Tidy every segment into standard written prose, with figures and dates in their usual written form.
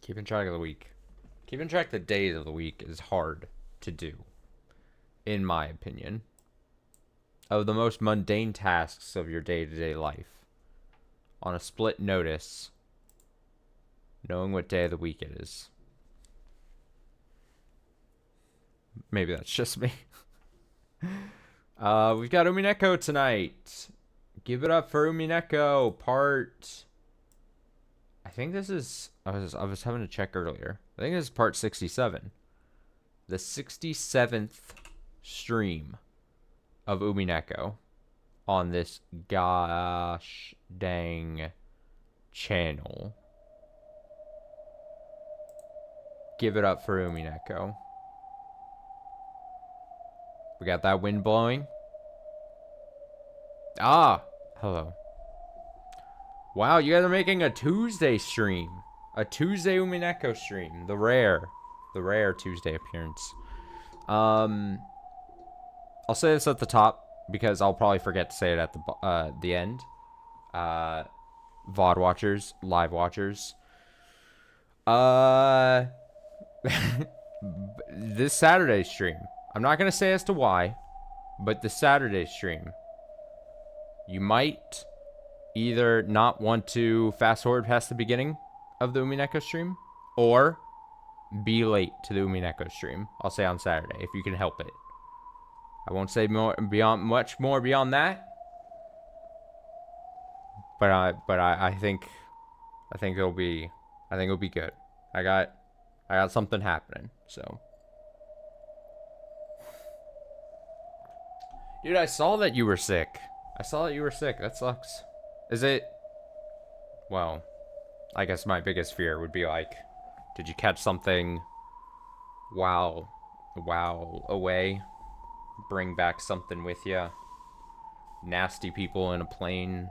Keeping track of the week. Keeping track of the days of the week is hard to do, in my opinion. Of the most mundane tasks of your day-to-day life. On a split notice, knowing what day of the week it is. Maybe that's just me. We've got Umineko tonight. Give it up for Umineko, part... I think this is... I was having to check earlier. I think this is part 67. The 67th stream of Umineko on this gosh dang channel. Give it up for Umineko. We got that wind blowing. Ah, hello. Wow, you guys are making a Tuesday stream. A Tuesday Umineko stream. The rare Tuesday appearance. I'll say this at the top because I'll probably forget to say it at the end. VOD watchers, live watchers. This Saturday stream. I'm not gonna say as to why, but the Saturday stream. You might either not want to fast forward past the beginning of the Umineko stream, or be late to the Umineko stream. I'll say on Saturday, if you can help it. I won't say much more beyond that. But I think it'll be good. I got something happening, so. Dude, I saw that you were sick. That sucks. Is it? Well, I guess my biggest fear would be like, did you catch something while away? Bring back something with you? Nasty people in a plane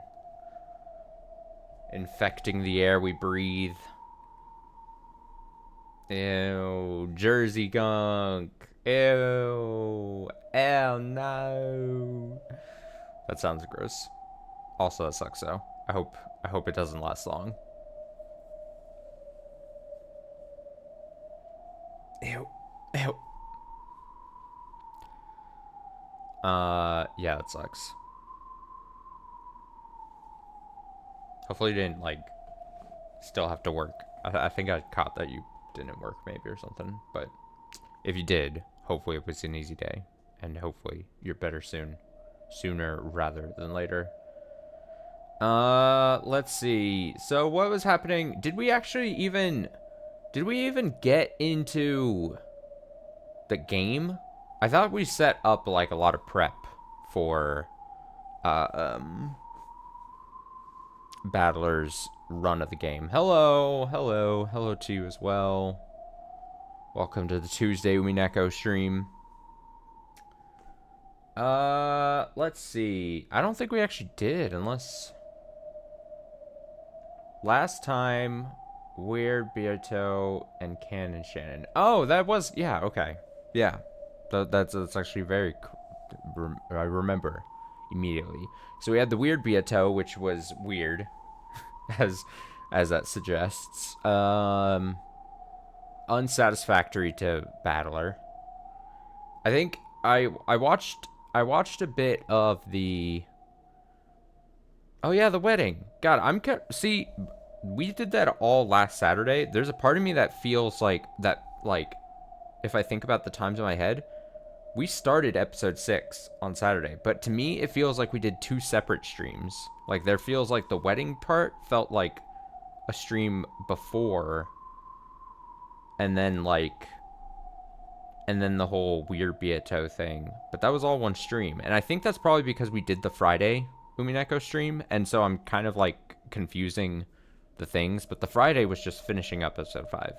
infecting the air we breathe. Ew, Jersey gunk. Ew. Ew, no. That sounds gross. Also, that sucks though. I hope it doesn't last long. Ew. Ew. Yeah, that sucks. Hopefully you didn't, like, still have to work. I think I caught that you didn't work maybe or something. But if you did, hopefully it was an easy day. And hopefully you're better soon. Sooner rather than later. Let's see. So what was happening? Did we even get into the game? I thought we set up like a lot of prep for Battler's run of the game. Hello to you as well. Welcome to the Tuesday Umineko stream. Let's see. I don't think we actually did, unless last time Weird Beato and Canon Shannon. Oh, that was, yeah, okay. Yeah. That's actually very I remember immediately. So we had the Weird Beato, which was weird as that suggests. Unsatisfactory to Battler. I think I watched a bit of the... Oh yeah, the wedding. God, see, we did that all last Saturday. There's a part of me that feels like if I think about the times in my head, we started episode 6 on Saturday, but to me it feels like we did 2 separate streams. Like, there feels like the wedding part felt like a stream before, and then the whole Weird Beato thing. But that was all one stream. And I think that's probably because we did the Friday Umineko stream. And so I'm kind of like confusing the things. But the Friday was just finishing up episode 5.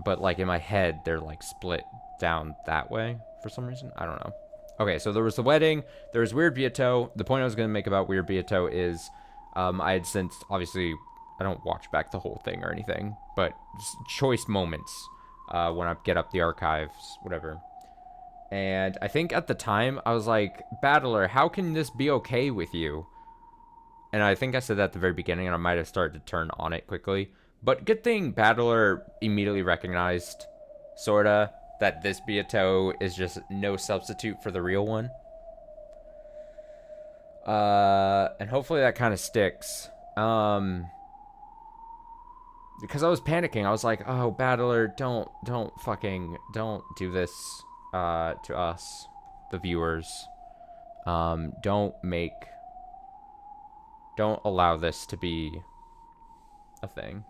But like in my head, they're like split down that way for some reason. I don't know. Okay, so there was the wedding. There was Weird Beato. The point I was going to make about Weird Beato is I had since, obviously, I don't watch back the whole thing or anything. But choice moments. When I get up the archives, whatever. And I think at the time, I was like, Battler, how can this be okay with you? And I think I said that at the very beginning, and I might have started to turn on it quickly. But good thing Battler immediately recognized, sorta, that this Beato is just no substitute for the real one. And hopefully that kind of sticks. Because I was panicking. I was like, oh, Battler, don't do this, to us, the viewers. Don't allow this to be a thing.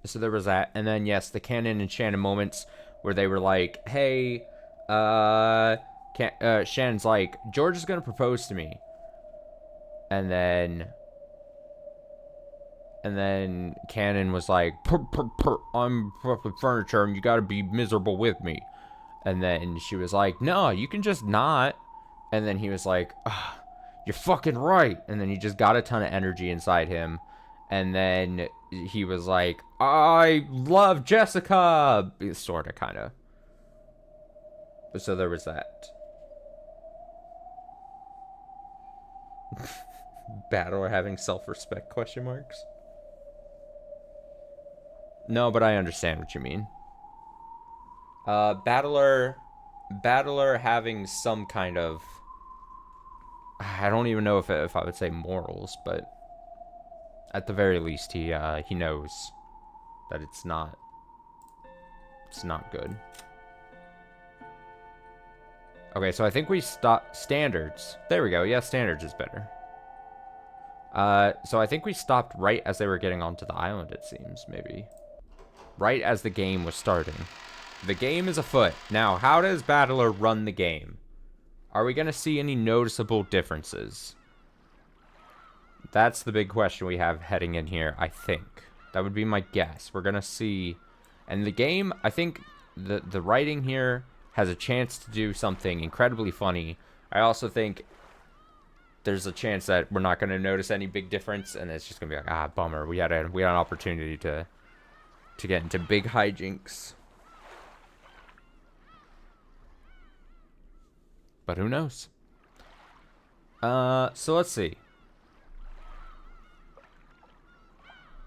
So there was that. And then, yes, the Canon and Shannon moments where they were like, hey, Shannon's like, George is going to propose to me. And then Cannon was like, I'm fucking furniture and you gotta be miserable with me. And then she was like, no, you can just not. And then he was like, you're fucking right. And then he just got a ton of energy inside him. And then he was like, I love Jessica. Sorta, kinda. So there was that. Battler having self-respect, question marks? No, but I understand what you mean. Battler having some kind of, I don't even know if I would say morals, but at the very least he knows that it's not good. Okay, so I think we stopped standards. There we go. Yeah, standards is better. So I think we stopped right as they were getting onto the island, it seems, maybe. Right as the game was starting. The game is afoot. Now, how does Battler run the game? Are we going to see any noticeable differences? That's the big question we have heading in here, I think. That would be my guess. We're going to see... And the game, I think the writing here has a chance to do something incredibly funny. I also think there's a chance that we're not going to notice any big difference, and it's just going to be like, bummer. We had an opportunity to get into big hijinks. But who knows? So let's see.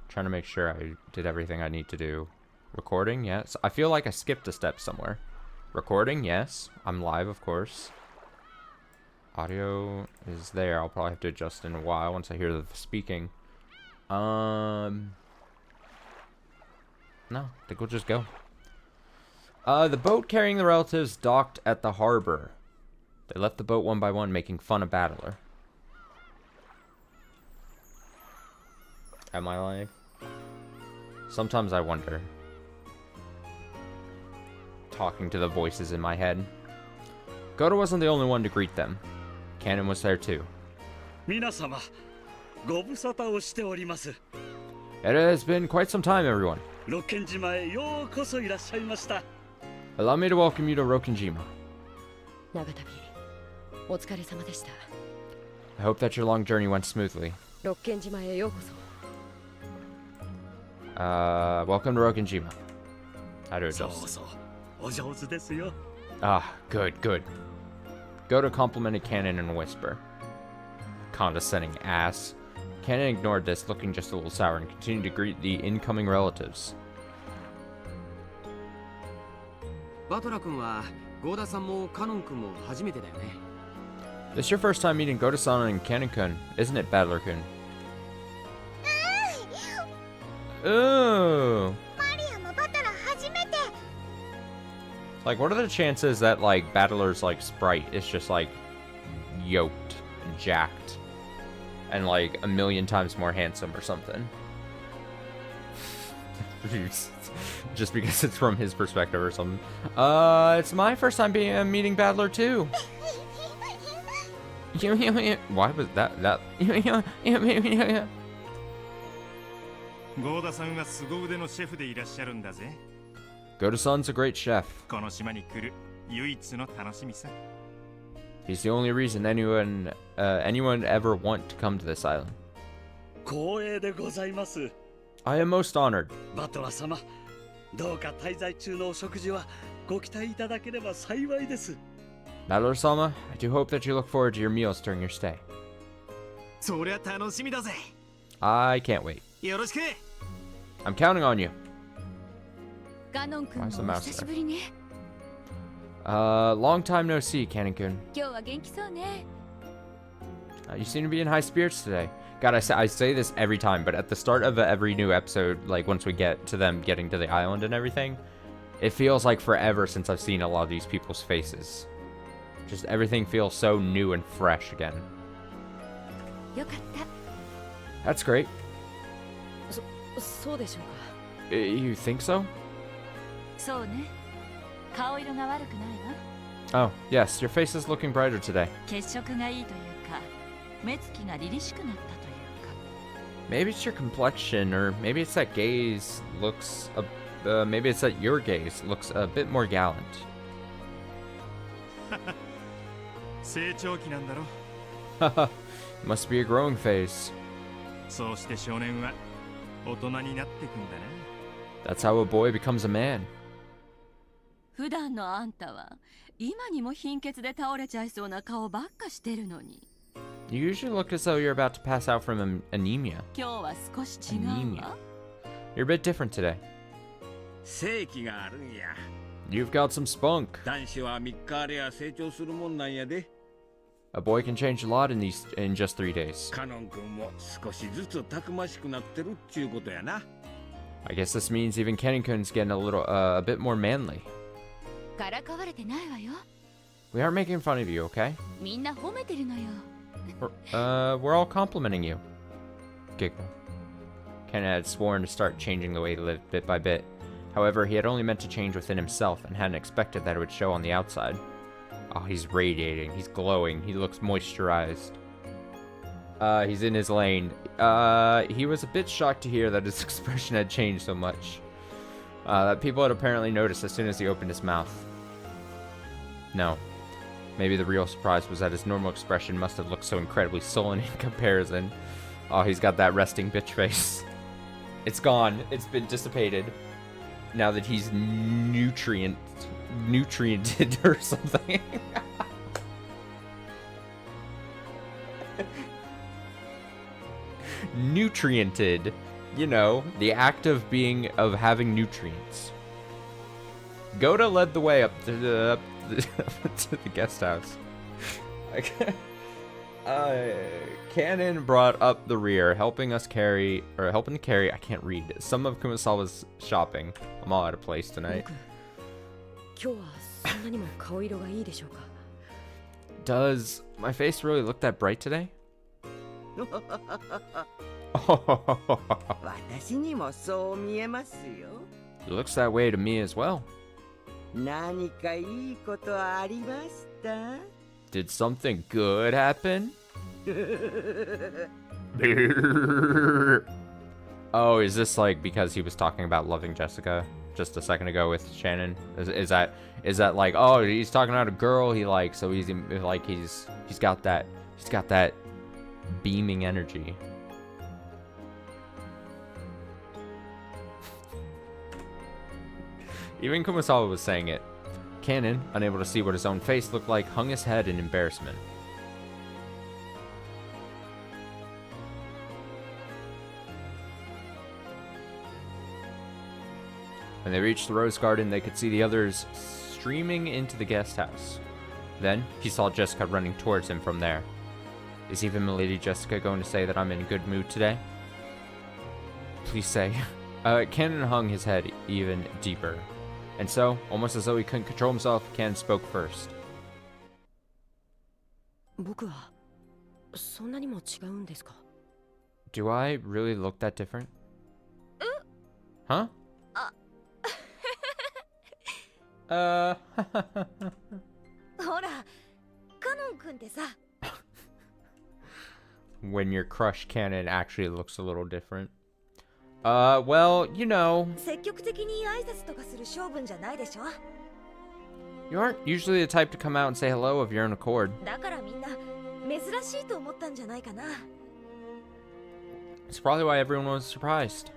Trying to make sure I did everything I need to do. Recording, yes. I feel like I skipped a step somewhere. Recording, yes. I'm live, of course. Audio is there. I'll probably have to adjust in a while once I hear the speaking. No, I think we'll just go. The boat carrying the relatives docked at the harbor. They left the boat one by one, making fun of Battler. Am I lying? Sometimes I wonder. Talking to the voices in my head. Goto wasn't the only one to greet them. Cannon was there too. It has been quite some time, everyone. Allow me to welcome you to Rokkenjima. I hope that your long journey went smoothly. Welcome to Rokkenjima. How to adjust. Good. Goto complimented Cannon in a whisper. Condescending ass. Cannon ignored this, looking just a little sour, and continued to greet the incoming relatives. This is your first time meeting Goto-san and Cannon-kun, isn't it, Battler-kun? Ooh. Like, what are the chances that, like, Battler's, like, sprite is just, like, yoked and jacked and, like, a million times more handsome or something? Just because it's from his perspective or something. It's my first time meeting Battler, too. Why was that? Goto-san's a great chef. He's the only reason anyone ever want to come to this island. I am most honored. Battler-sama, I do hope that you look forward to your meals during your stay. I can't wait. I'm counting on you. ガノン君も Why's the お mouse 久し there? ぶりね。 Long time no see, Canon-kun. 今日は元気そうね。 You seem to be in high spirits today. God, I say this every time, but at the start of every new episode, like once we get to them getting to the island and everything, it feels like forever since I've seen a lot of these people's faces. Just everything feels so new and fresh again. よかった。 That's great. そうでしょうか。 You think so? そうね。顔色が悪くないわ。 Oh, yes, your face is looking brighter today. 血色がいいというか、目つきが凛々しくなったというか。 Maybe it's your complexion, or maybe it's that gaze looks, maybe it's that your gaze looks a bit more gallant. 成長期なんだろ。 Haha, must be a growing phase. そうして少年は大人になっていくんだな。 That's how a boy becomes a man. 普段のあんたは今にも貧血で倒れちゃいそうな顔ばっかしてるのに。 You usually look as though you're about to pass out from anemia. 今日は少し違うわ。 You're a bit different today. 正気があるんや。 You've got some spunk. 男子は3日ありゃ成長するもんなんやで。 A boy can change a lot in just 3 days. カノン君も少しずつたくましくなってるっちゅうことやな。 I guess this means even Kennen-kun's getting a bit more manly. からかわれてないわよ。 We aren't making fun of you, okay? みんな褒めてるのよ。 We're all complimenting you. Giggle. Kennen had sworn to start changing the way he lived bit by bit. However, he had only meant to change within himself and hadn't expected that it would show on the outside. Oh, he's radiating. He's glowing. He looks moisturized. He's in his lane. He was a bit shocked to hear that his expression had changed so much. That people had apparently noticed as soon as he opened his mouth. No. Maybe the real surprise was that his normal expression must have looked so incredibly sullen in comparison. Oh, he's got that resting bitch face. It's gone. It's been dissipated. Now that he's nutriented or something. Nutriented. You know, the act of having nutrients. Goda led the way up to the guest house. Cannon brought up the rear, helping to carry, I can't read, some of Kumasawa's shopping. I'm all out of place tonight. Does my face really look that bright today? It looks that way to me as well. Did something good happen? Oh, is this like because he was talking about loving Jessica just a second ago with Shannon? Is that like, oh, he's talking about a girl he likes, so he's got that beaming energy. Even Kumasawa was saying it. Cannon, unable to see what his own face looked like, hung his head in embarrassment. When they reached the rose garden, they could see the others streaming into the guest house. Then, he saw Jessica running towards him from there. Is even Milady Jessica going to say that I'm in a good mood today? Please say. Cannon hung his head even deeper. And so, almost as though he couldn't control himself, Cannon spoke first. Do I really look that different? Huh? When your crush Cannon actually looks a little different. Well, you know. You aren't usually the type to come out and say hello of your own accord. It's probably why everyone was surprised.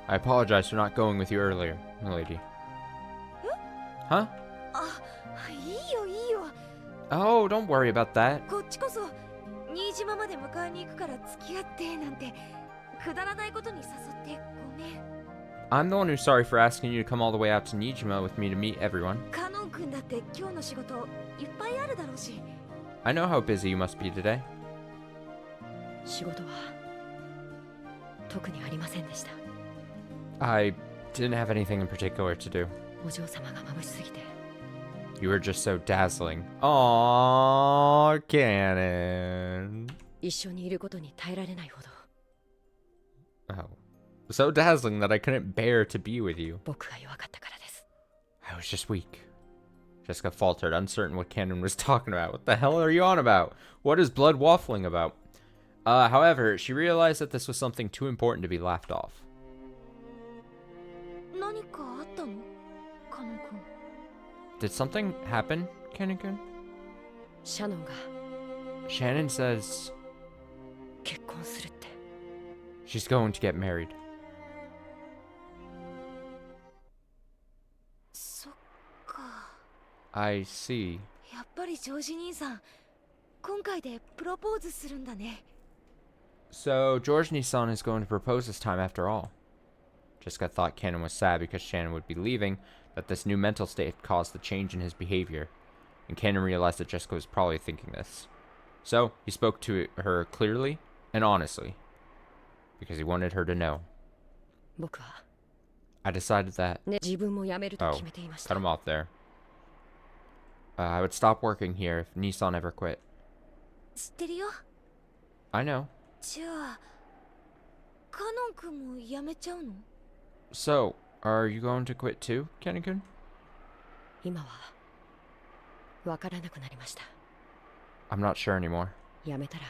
I apologize for not going with you earlier, milady. Huh? Oh, don't worry about that. こっちこそ新島まで迎えに行くから付き合ってなんてくだらないことに誘ってごめん。 I'm the one who's sorry for asking you to come all the way out to Nijima with me to meet everyone. カノン君だって今日の仕事いっぱいあるだろうし。 I know how busy you must be today. 仕事は特にありませんでした。 I didn't have anything in particular to do. お嬢様が眩しすぎて。 You were just so dazzling. Aww, Cannon. 一緒にいることに耐えられないほど Oh. So dazzling that I couldn't bear to be with you. 僕が弱かったからです。 I was just weak. Jessica faltered, uncertain what Cannon was talking about. What the hell are you on about? What is blood waffling about? However, she realized that this was something too important to be laughed off. 何かあったのカノン君。 Did something happen, Cannon-kun? シャノンが Shannon says 結婚するって。 she's going to get married. そっか。 I see. やっぱりジョージ兄さん今回でプロポーズするんだね。 So, George Nissan is going to propose this time after all. Jessica thought Cannon was sad because Shannon would be leaving, that this new mental state had caused the change in his behavior. And Cannon realized that Jessica was probably thinking this. So, he spoke to her clearly and honestly. Because he wanted her to know. 僕は I decided that... ね自分も辞めると Oh, 決めていました。 cut him off there. I would stop working here if Nissan ever quit. 知ってるよ。 I know. じゃあカノン君も辞めちゃうの？ So, are you going to quit too, Cannon-kun? 今はわからなくなりました。 I'm not sure anymore. 辞めたら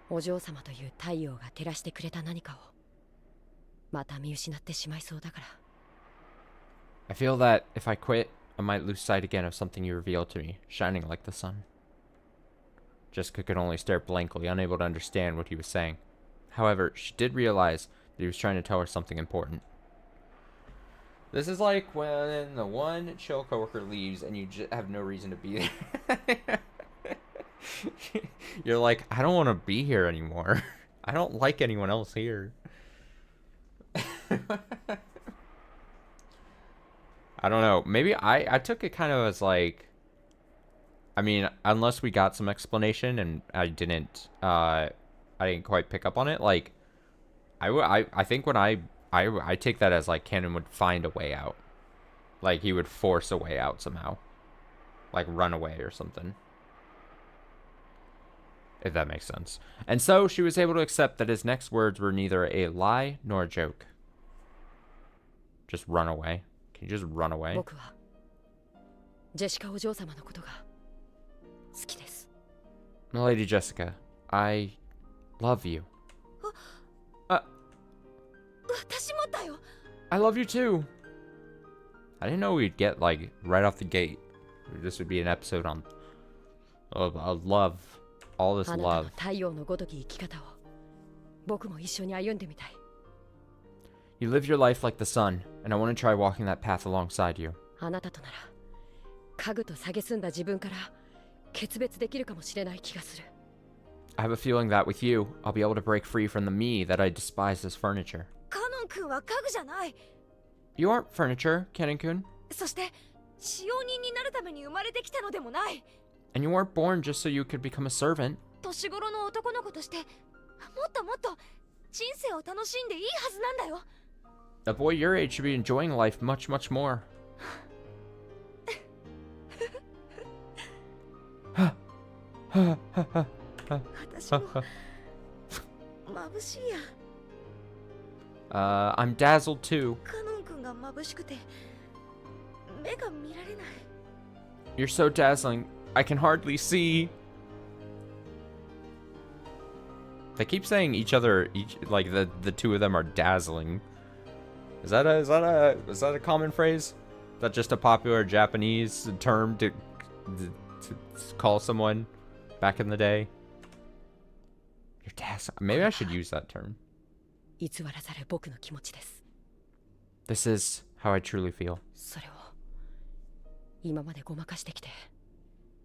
お嬢様という太陽が照らしてくれた何かをまた見失ってしまいそうだから。 I feel that if I quit, I might lose sight again of something you revealed to me, shining like the sun. Jessica could only stare blankly, unable to understand what he was saying. However, she did realize that he was trying to tell her something important. This is like when the one chill coworker leaves and you just have no reason to be there. You're like, I don't want to be here anymore. I don't like anyone else here. I don't know. Maybe I took it kind of as like, I mean, unless we got some explanation and I didn't quite pick up on it. Like, I think when I take that as like Cannon would find a way out. Like he would force a way out somehow. Like run away or something. If that makes sense. And so she was able to accept that his next words were neither a lie nor a joke. Just run away. Can you just run away? 僕はジェシカお嬢様のことが好きです。 Lady Jessica, I love you. 私もだよ。 I love you too. I didn't know we'd get like right off the gate. This would be an episode on love. All this あなたの love. 太陽のごとき生き方を僕も一緒に歩んでみたい。 You live your life like the sun, and I want to try walking that path alongside you. あなたとなら家具と蔑んだ自分から決別できるかもしれない気がする。 I have a feeling that with you, I'll be able to break free from the me that I despise as furniture. カノン君は家具じゃない。 You aren't furniture, Cannon-kun. そして使用人になるために生まれてきたのでもない。 And you weren't born just so you could become a servant. 年頃の男の子としてもっともっと人生を楽しんでいいはずなんだよ。 A boy your age should be enjoying life much, much more. 私も眩しいや。 I'm dazzled too. カノン君が眩しくて目が見られない。 You're so dazzling, I can hardly see. They keep saying each other, like the two of them are dazzling. Is that a common phrase? Is that just a popular Japanese term to call someone back in the day? You're dazzling. Maybe I should use that term. 偽らざる僕の気持ちです。 This is how I truly feel. それを今までごまかしてきて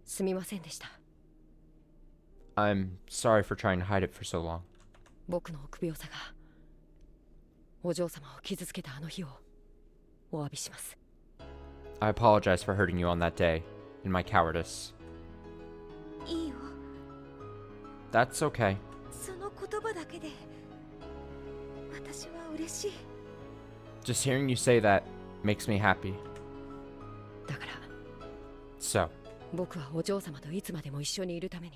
すみませんでした。 I'm sorry for trying to hide it for so long. 僕の臆病さがお嬢様を傷つけたあの日をお詫びします。 I apologize for hurting you on that day, in my cowardice. いいよ。 That's okay. その言葉だけで私は嬉しい。 Just hearing you say that makes me happy. だから So, 僕はお嬢様といつまでも一緒にいるために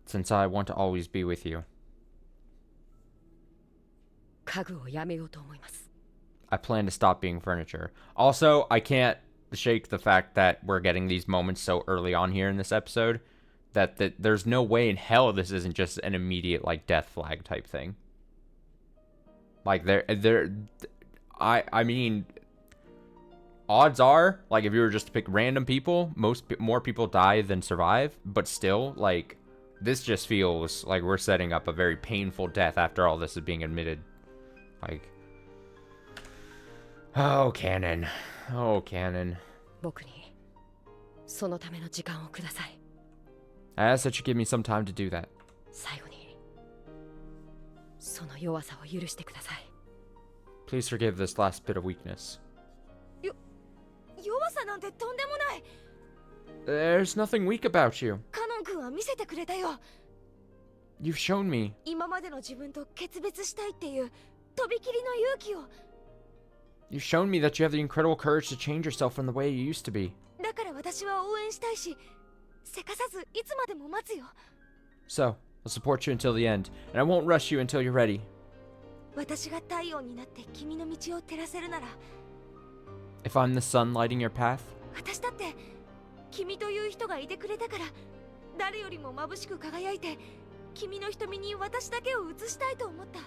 since I want to always be with you, 家具をやめようと思います。 I plan to stop being furniture. Also, I can't shake the fact that we're getting these moments so early on here in this episode that there's no way in hell this isn't just an immediate like death flag type thing. Like I mean, odds are like if you were just to pick random people, more people die than survive, but still like this just feels like we're setting up a very painful death after all this is being admitted. Like, oh, Canon. Oh, Canon. 僕にそのための時間をください。 I ask that you give me some time to do that. 最後にその弱さを許してください。 Please forgive this last bit of weakness. 弱さなんてとんでもない。 There's nothing weak about you. カノン君は見せてくれたよ。 You've shown me. 今までの自分と決別したいっていうとびきりの勇気を。 You've shown me that you have the incredible courage to change yourself from the way you used to be. だから私は応援したいし、せかさずいつまでも待つよ。 So, I'll support you until the end, and I won't rush you until you're ready. 私が太陽になって君の道を照らせるなら、 If I'm the sun lighting your path, 私だって君という人がいてくれたから、誰よりも眩しく輝いて、君の瞳に私だけを映したいと思った。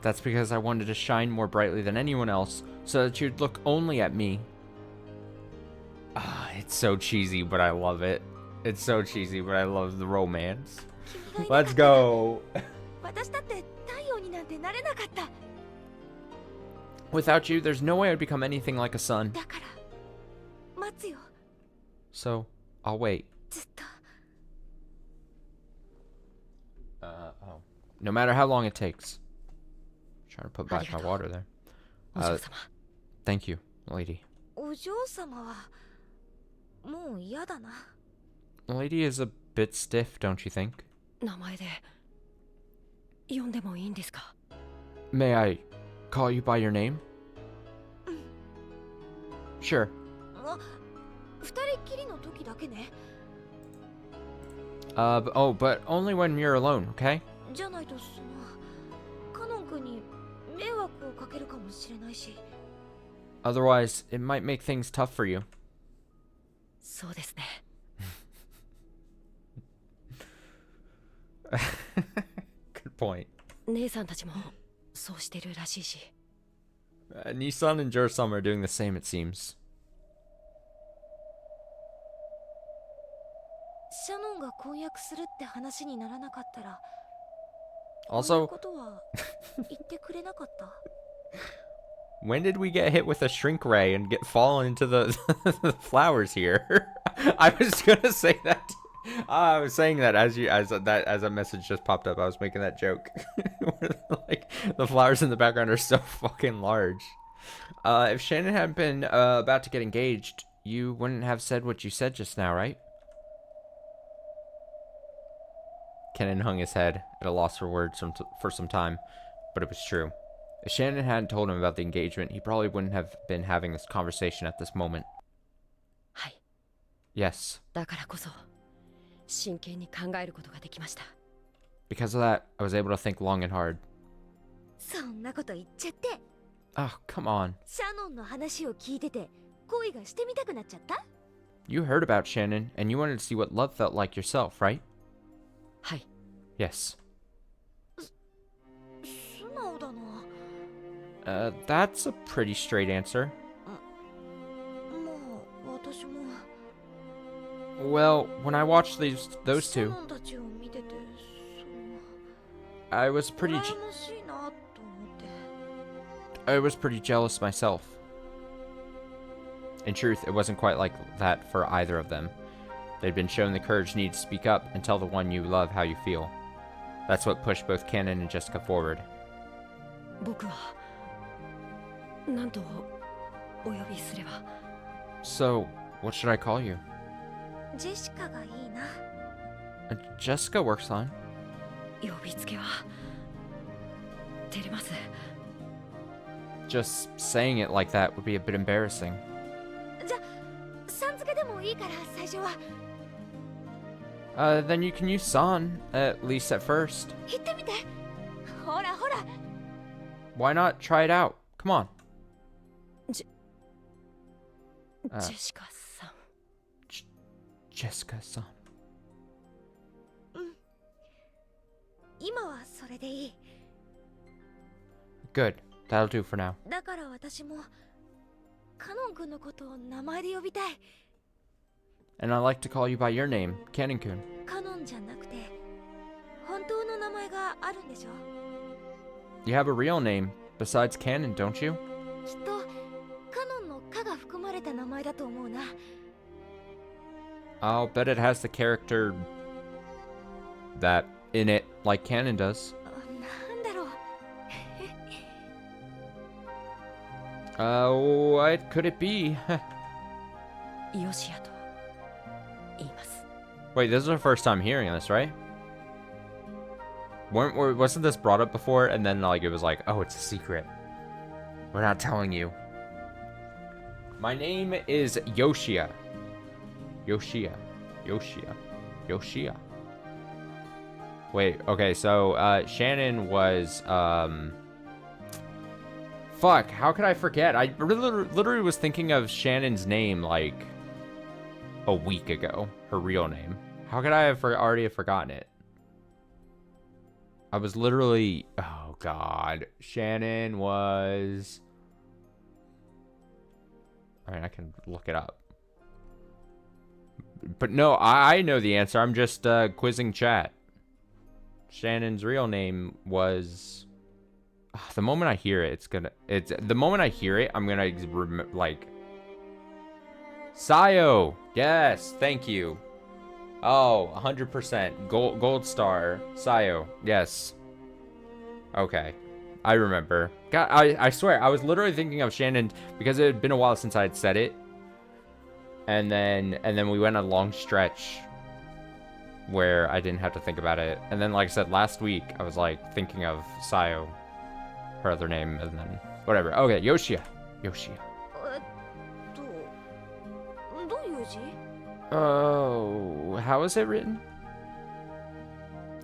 that's because I wanted to shine more brightly than anyone else, so that you'd look only at me. Ah, it's so cheesy, but I love it. It's so cheesy, but I love the romance. 君がいなか Let's ったら go. 私だって太陽になんてなれなかった。 Without you, there's no way I'd become anything like a sun. だから待つよ。 So, I'll wait. ずっと。 Oh. No matter how long it takes. Trying to put back my Arigato. water there. お嬢様、 Thank you, lady. お嬢様はもう嫌だな。 Lady is a bit stiff, don't you think? 名前で呼んでもいいんですか？ May I call you by your name? Sure. 二人っきりの時だけね。 But only when you're alone, okay? じゃないとカノン君に迷惑をかけるかもしれないし。 Otherwise, it might make things tough for you. そうですね。 Good point. 姉さんたちもそうしてるらしいし。 Nissan and Jursum are doing the same, it seems. シャノンが婚約するって話にならなかったら、 Also, こういうことは言ってくれなかった。 when did we get hit with a shrink ray and get fallen into the, the flowers here? I was gonna say that. I was saying that as a message just popped up. I was making that joke. Like the flowers in the background are so fucking large. If Shannon hadn't been about to get engaged, you wouldn't have said what you said just now, right? Kenan hung his head at a loss for words for some time, but it was true. If Shannon hadn't told him about the engagement, he probably wouldn't have been having this conversation at this moment. はい。 Yes. だからこそ真剣に考えることができました。 Because of that, I was able to think long and hard. そんなこと言っちゃって。 Oh, come on. シャノンの話を聞いてて恋がしてみたくなっちゃった？ You heard about Shannon, and you wanted to see what love felt like yourself, right? はい。 Yes. 素直だな。 That's a pretty straight answer. まあ私も。 Well, when I watched those シャ two, ノンたちを見てて、I was pretty 羨ましいなと思って。 I was pretty jealous myself. In truth, it wasn't quite like that for either of them. They'd been shown the courage needed to speak up and tell the one you love how you feel. That's what pushed both Canon and Jessica forward. 僕は何とお呼びすれば。 So, what should I call you? ジェシカがいいな。Jessica works fine. 呼びつけは照れます。 Just saying it like that would be a bit embarrassing. じゃさん付けでもいいから最初は。 Then you can use San, at least at first. 言ってみて。ほらほら。 Why not try it out? Come on. ジェシカさん。Jessica-san. 今はそれでいい。 Good. That'll do for now. だから私もカノン君のことを名前で呼びたい。 And I like to call you by your name, Canon-kun. カノンじゃなくて本当の名前があるんでしょ。 You have a real name besides Canon, don't you? きっとカノンの「カ」が含まれた名前だと思うな。 I'll bet it has the character that in it, like Canon does. なんだろう。 What could it be? ヨシアと言います。 Wait, this is our first time hearing this, right? Wasn't this brought up before? And then like it was like, oh, it's a secret. We're not telling you. My name is Yoshia. Yoshia. Wait, okay, so Shannon was fuck, how could I forget? I literally was thinking of Shannon's name like a week ago, her real name. How could I have already have forgotten it? I was literally, oh god, Shannon was, I mean, I can look it up. But no, I know the answer. I'm just quizzing chat. Shannon's real name was, the moment I hear it, the moment I hear it, I'm gonna like, Sayo. Yes, thank you. Oh, 100%. Gold star. Sayo. Yes. Okay. I remember. God, I swear, I was literally thinking of Shannon because it had been a while since I had said it. And then we went a long stretch where I didn't have to think about it. And then, like I said, last week, I was like thinking of Sayo, her other name, and then whatever. Okay, Yoshia. どういう字？ Oh, how is it written?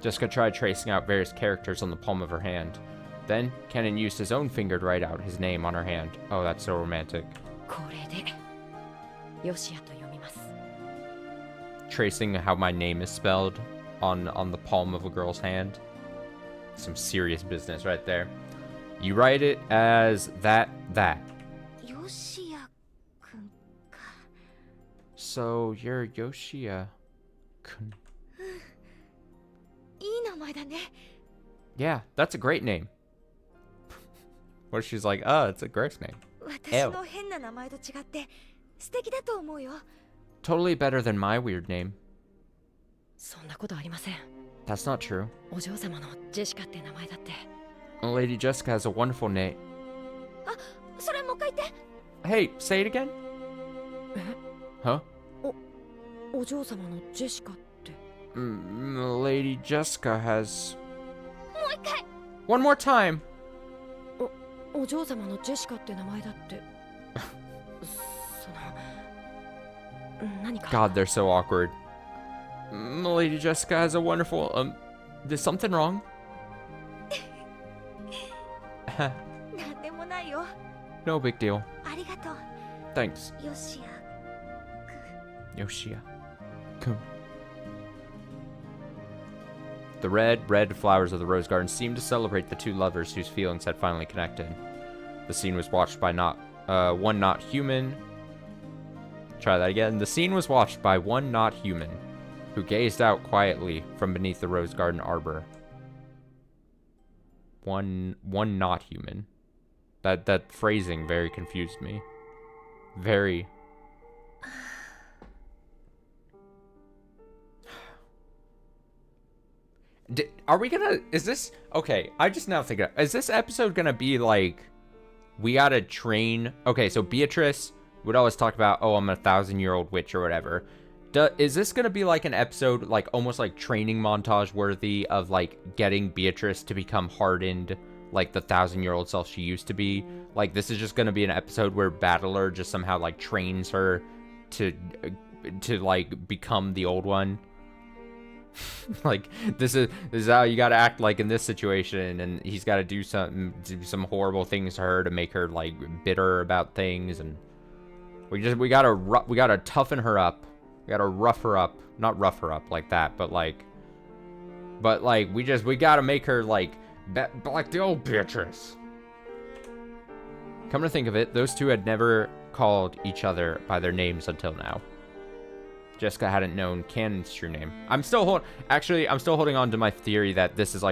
Jessica tried tracing out various characters on the palm of her hand. Then, Kenan used his own finger to write out his name on her hand. Oh, that's so romantic. これでヨシアと読みます。 Tracing how my name is spelled on the palm of a girl's hand. Some serious business right there. You write it as that. ヨシア君か。 So you're Yoshia-kun. いい名前だね。 Yeah, that's a great name. What if she's like, oh, it's a gross name. 私の変な名前と違って素敵だと思うよ。 Totally better than my weird name. そんなことありません。 That's not true. お嬢様のジェシカって名前だって。 Lady Jessica has a wonderful name. あ、それもう一回言って。 Hey, say it again? え Huh? お嬢様のジェシカって。 Lady Jessica has... もう一回。 One more time! お嬢様のジェシカって名前だって。その何か。 God, they're so awkward. Lady Jessica has a wonderful... Is something wrong? なんでもないよ。 No big deal. ありがとう。 Thanks, ヨシア。 Yoshia-kun. The red flowers of the rose garden seemed to celebrate the two lovers whose feelings had finally connected. The scene was watched by one not human. Try that again. The scene was watched by one not human, who gazed out quietly from beneath the rose garden arbor. One not human. That phrasing very confused me. Very. Are we gonna... Is this... Okay, I just now think... Is this episode gonna be like... We gotta train... Okay, so Beatrice would always talk about, oh, I'm a 1,000-year-old witch or whatever. Is this gonna be like an episode, like, almost like training montage worthy of, like, getting Beatrice to become hardened, like, the 1,000-year-old self she used to be? Like, this is just gonna be an episode where Battler just somehow, like, trains her to like, become the old one? Like, this is how you gotta act, like, in this situation, and he's gotta do some horrible things to her to make her, like, bitter about things, and we gotta toughen her up. We gotta rough her up. Not rough her up like that, but like we gotta make her like the old Beatrice. Come to think of it, those two had never called each other by their names until now. Jessica hadn't known Canon's true name. I'm still holding on to my theory that this is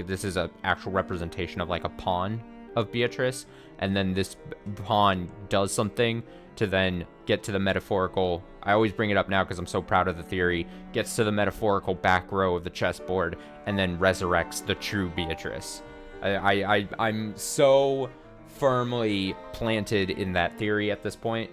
this is a actual representation of like a pawn of Beatrice, and then this pawn does something to then get to the metaphorical. I always bring it up now because I'm so proud of the theory. Gets to the metaphorical back row of the chessboard and then resurrects the true Beatrice. I'm so firmly planted in that theory at this point.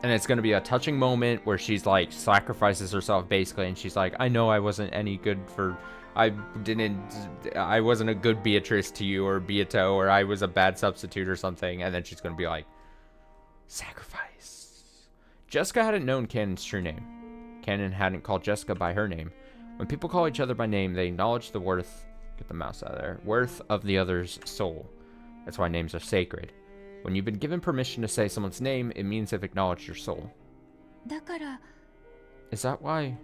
And it's going to be a touching moment where she's like sacrifices herself basically, and she's like, I know I wasn't any good for... I wasn't a good Beatrice to you, or Beato, or I was a bad substitute or something. And then she's going to be like, sacrifice. Jessica hadn't known Canon's true name. Canon hadn't called Jessica by her name. When people call each other by name, they acknowledge the worth, get the mouse out of there, worth of the other's soul. That's why names are sacred. When you've been given permission to say someone's name, it means they've acknowledged your soul. Is that why?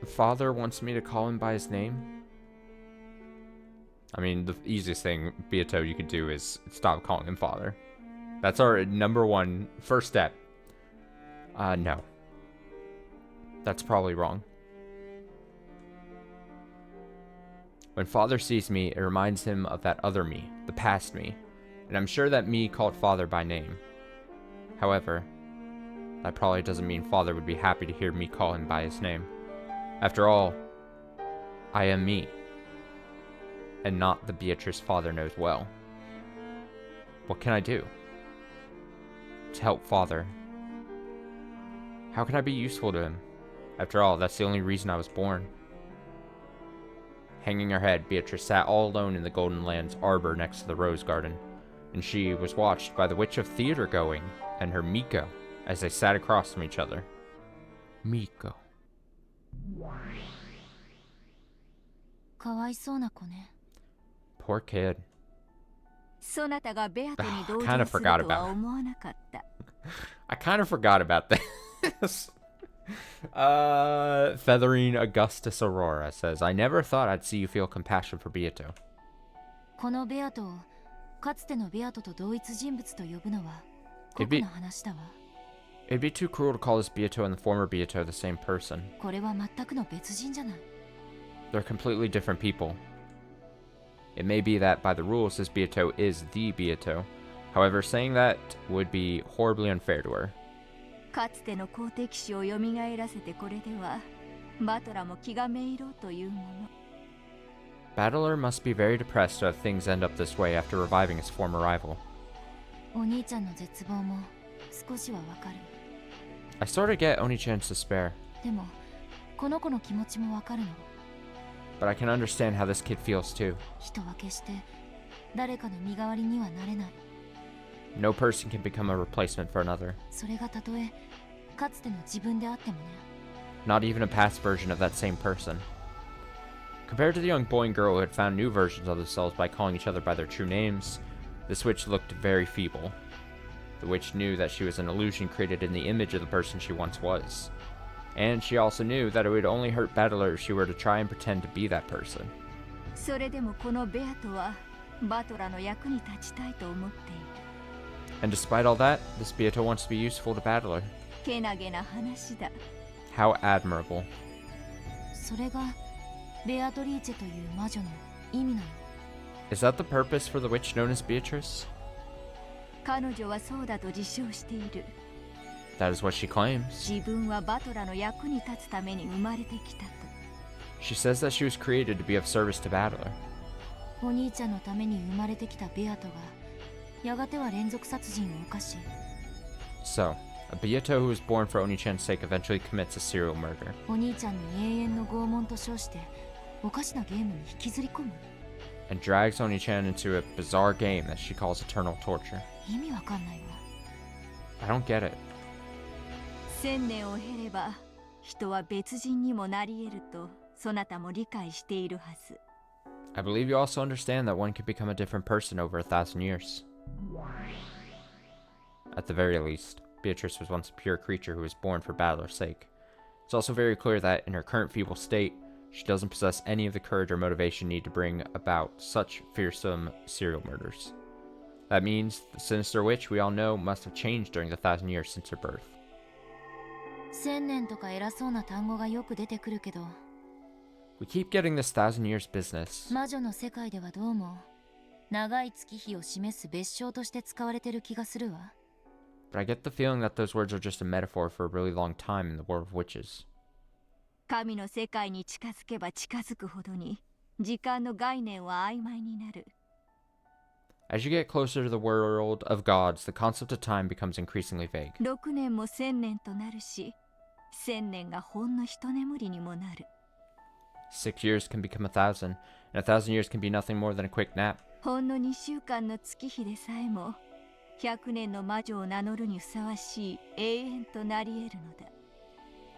Father wants me to call him by his name? I mean, the easiest thing, Beato, you could do is stop calling him father. That's our number one first step. No. That's probably wrong. When father sees me, it reminds him of that other me, the past me, and I'm sure that me called father by name. However, that probably doesn't mean father would be happy to hear me call him by his name. After all, I am me, and not the Beatrice father knows well. What can I do to help father? How can I be useful to him? After all, that's the only reason I was born. Hanging her head, Beatrice sat all alone in the Golden Land's arbor next to the rose garden, and she was watched by the Witch of Theater Going and her Miko as they sat across from each other. Miko. Poor kid. I kind of forgot about this. Feathering Augustus Aurora says, I never thought I'd see you feel compassion for Beato. It'd be too cruel to call this Beato and the former Beato the same person. They're completely different people. It may be that by the rules this Beato is the Beato. However, saying that would be horribly unfair to her. Battler must be very depressed to have things end up this way after reviving his former rival. I sort of get Oni-chan's despair. But I can understand how this kid feels too. No person can become a replacement for another. Not even a past version of that same person. Compared to the young boy and girl who had found new versions of themselves by calling each other by their true names, this witch looked very feeble. The witch knew that she was an illusion created in the image of the person she once was. And she also knew that it would only hurt Battler if she were to try and pretend to be that person. And despite all that, this Beato wants to be useful to Battler. How admirable. Is that the purpose for the witch known as Beatrice? 彼女はそうだと自称している。 That is what she claims. 自分はバトラの役に立つために生まれてきたと。 She says that she was created to be of service to Battler. お兄ちゃんのために生まれてきたベアトがやがては連続殺人を犯し、 So, a Beato who was born for Oni-chan's sake eventually commits a serial murder. お兄ちゃんに永遠の拷問と称しておかしなゲームに引きずり込む。 And drags Oni-chan into a bizarre game that she calls eternal torture. 意味わかんないわ。 I don't get it. 1000年を経れば人は別人にもなり得るとそなたも理解しているはず。 I believe you also understand that one can become a different person over 1,000 years. At the very least, Beatrice was once a pure creature who was born for Battler's sake. It's also very clear that, in her current feeble state, she doesn't possess any of the courage or motivation needed to bring about such fearsome serial murders. That means the sinister witch we all know must have changed during the 1,000 years since her birth. 1000年とか偉そうな単語がよく出てくるけど、 We keep getting this 1,000 years business. 魔女の世界ではどうも長い月日を示す別称として使われてる気がするわ。 But I get the feeling that those words are just a metaphor for a really long time in the world of witches. 神の世界に近づけば近づくほどに時間の概念は曖昧になる。 As you get closer to the world of gods, the concept of time becomes increasingly vague. 6年も1000年となるし、1000年がほんの一眠りにもなる。 6 years can become 1,000, and 1,000 years can be nothing more than a quick nap. ほんの2週間の月日でさえも100年の魔女を名乗るにふさわしい永遠となり得るのだ。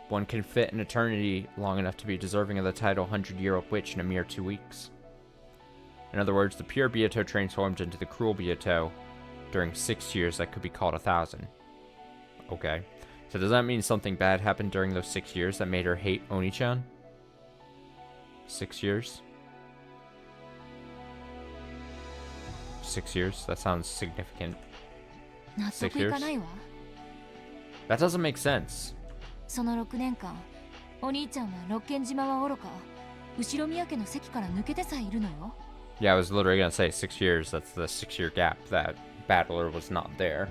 One can fit an eternity long enough to be deserving of the title 100-year-old witch in a mere 2 weeks. In other words, the pure Beato transformed into the cruel Beato during 6 years that could be called 1,000. Okay. So does that mean something bad happened during those 6 years that made her hate Oni-chan? 6 years? 6 years? That sounds significant. 納得いかないわ。 That doesn't make sense. その6年間、お兄ちゃんは六軒島はおろか、後ろ宮家の席から抜けてさえいるのよ。 Yeah, I was literally gonna say 6 years. That's the 6-year gap that Battler was not there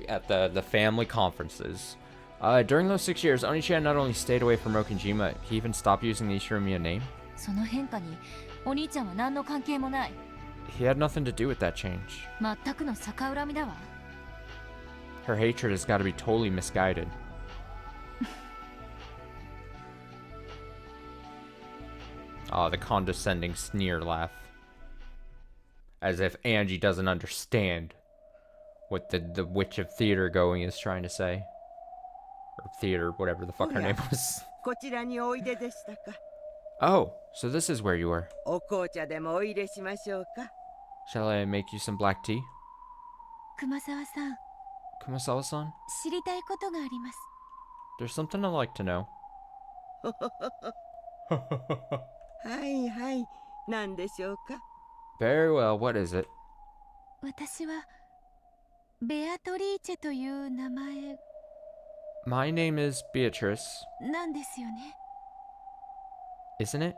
at the family conferences. During those 6 years, Oni-chan not only stayed away from Rokenjima, he even stopped using the Ishinomiya name. その変化にお兄ちゃんは何の関係もない。 He had nothing to do with that change. 全くの逆恨みだわ。 Her hatred has got to be totally misguided. Oh, the condescending sneer laugh. As if Angie doesn't understand what the Witch of Theater Going is trying to say. Or theater, whatever the fuck her name was. こちらにおいででしたか。 Oh, so this is where you were. お紅茶でもお入れしましょうか。 Shall I make you some black tea? 熊沢さん、 Kumasawa-san? 知りたいことがあります。 There's something I'd like to know. はいはい、何でしょうか。 Very well, what is it? 私はベアトリーチェという名前 My name is Beatrice, なんですよね。 isn't it?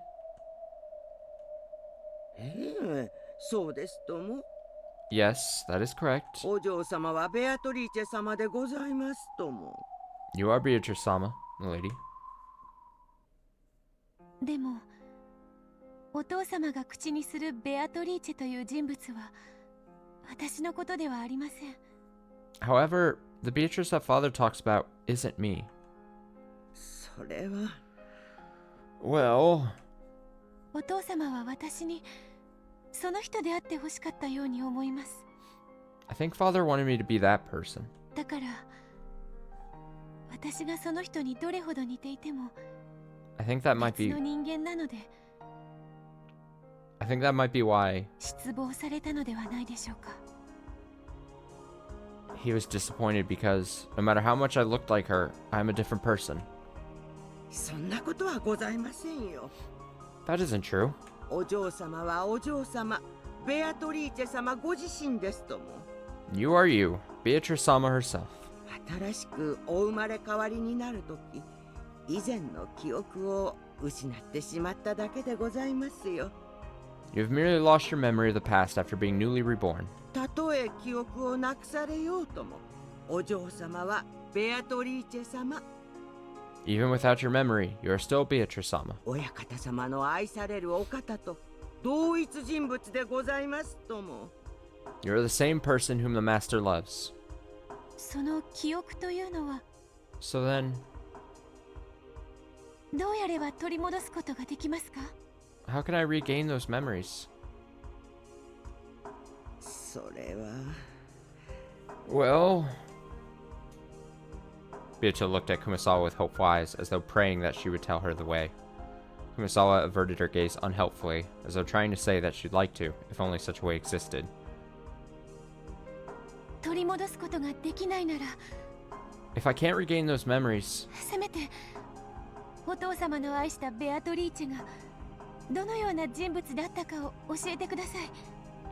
そうですとも。 Yes, that is correct. お嬢様はベアトリーチェ様でございますとも。 You are Beatrice-sama, lady. でもお父様が口にするベアトリーチェという人物は私のことではありません。 However, the Beatrice that father talks about isn't me. それは。Well... お父様は私にその人であってほしかったように思います。 I think father wanted me to be that person. だから私がその人にどれほど似ていても I think that might 別 be... の人間なので I think that might be why 失望されたのではないでしょうか。 he was disappointed because no matter how much I looked like her, I'm a different person. そんなことはございませんよ。 That isn't true. お嬢様はお嬢様、ベアトリーチェ様ご自身ですとも。 You are you, Beatrice-sama herself. 新しくお生まれ変わりになるとき、以前の記憶を失ってしまっただけでございますよ。You've merely lost your memory of the past after being newly reborn. たとえ記憶をなくされようとも、お嬢様はベアトリーチェ様。Even without your memory, you are still Beatrice-sama. 親方様の愛されるお方と同一人物でございますとも。You are the same person whom the master loves. その記憶というのは So then, どうやれば取り戻すことができますか？ how can I regain those memories? それは。Well... Beatrice looked at Kumasawa with hopeful eyes, as though praying that she would tell her the way. Kumasawa averted her gaze unhelpfully, as though trying to say that she'd like to, if only such a way existed. 取り戻すことができないなら If I can't regain those memories, せめてお父様の愛したベアトリーチェがどのような人物だったかを教えてください。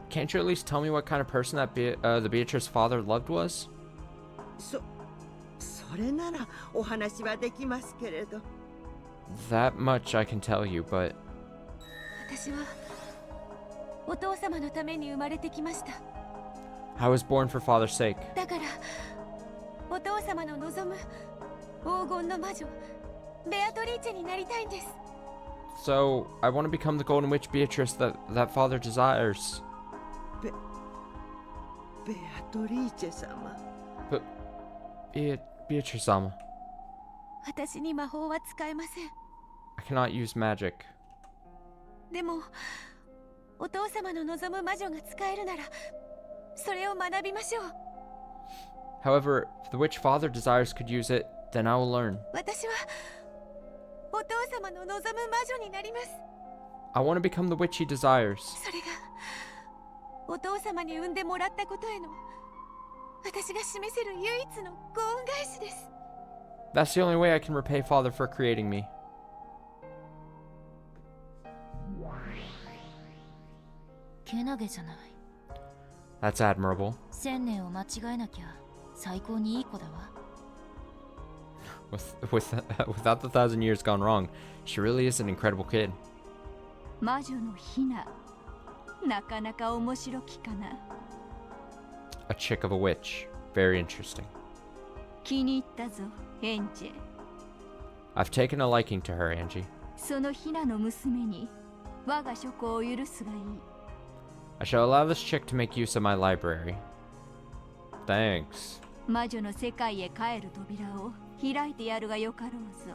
can't you at least tell me what kind of person that the Beatrice's father loved was? それならお話はできますけれど。That much I can tell you, but 私はお父様のために生まれてきました。 I was born for father's sake. だからお父様の望む黄金の魔女ベアトリーチェになりたいんです。 So, I want to become the golden witch Beatrice that father desires. ベアトリーチェ様。 But, Beatrice-sama, 私に魔法は使えません。 I cannot use magic. でもお父様の望む魔女が使えるならそれを学びましょう。 However, if the witch father desires could use it, then I will learn. 私はお父様の望む魔女になります。 I want to become the witch he desires. それがお父様に産んでもらったことへの私が示せる唯一のご恩返しです。 That's the only way I can repay father for creating me. けなげじゃない。 That's admirable. 1000年を間違えなきゃ最高にいい子だわ。Without the 1,000 years gone wrong, she really is an incredible kid. 魔女のヒナ、なかなか面白きかな。 A chick of a witch. Very interesting. 気に入ったぞ、エンジェ。 I've taken a liking to her, Angie. そのヒナの娘に我が諸子を許すがいい。 I shall allow this chick to make use of my library. Thanks. 魔女の世界へ帰る扉を開いてやるがよかろうぞ。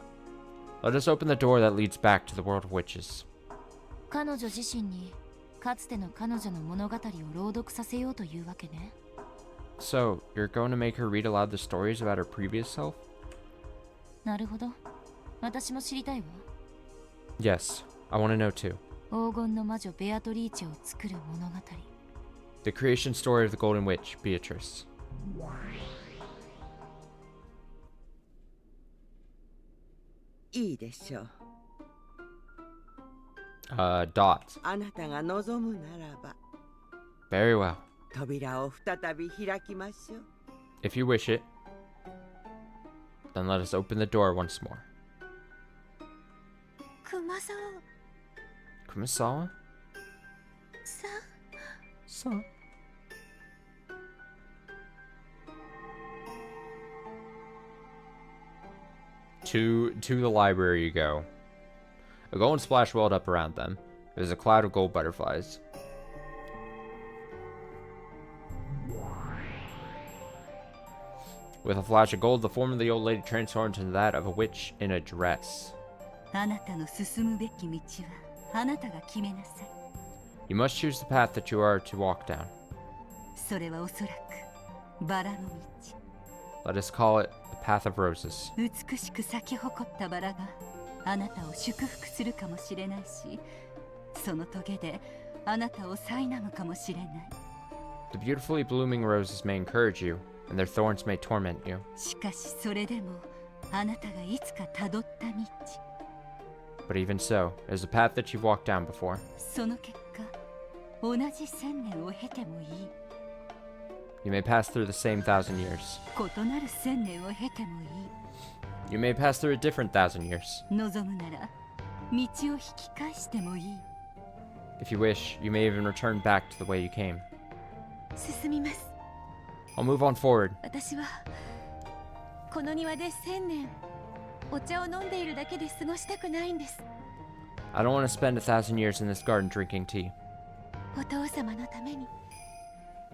Let us open the door that leads back to the world of witches. 彼女自身にかつての彼女の物語を朗読させようというわけね。 So, you're going to make her read aloud the stories about her previous self? なるほど。私も知りたいわ。 Yes, I want to know too. 黄金の魔女ベアトリーチェを作る物語。 The creation story of the Golden Witch, Beatrice. いいでしょう。 Dot. あなたが望むならば Very well. 扉を再び開きましょう。 If you wish it, then let us open the door once more. 熊さん Kumasawa? さん So? To the library you go. A golden splash welled up around them. There's a cloud of gold butterflies. With a flash of gold, the form of the old lady transformed into that of a witch in a dress. あなたの進むべき道はあなたが決めなさい。 You must choose the path that you are to walk down. それはおそらくバラの道。 Let us call it the path of roses. 美しく咲き誇ったバラがあなたを祝福するかもしれないし、その棘であなたを苛むかもしれない。 The beautifully blooming roses may encourage you, and their thorns may torment you. しかしそれでもあなたがいつかたどった道。 But even so, it is a path that you've walked down before. その結果、同じ1000年を経てもいい。 You may pass through the same 1,000 years. 異なる1000年を経てもいい。 You may pass through a different 1,000 years. 望むなら道を引き返してもいい。If you wish, you may even return back to the way you came. 進みます。 I'll move on forward. 私はこの庭で1000年お茶を飲んでいるだけで過ごしたくないんです。 I don't want to spend 1,000 years in this garden drinking tea. お父様のために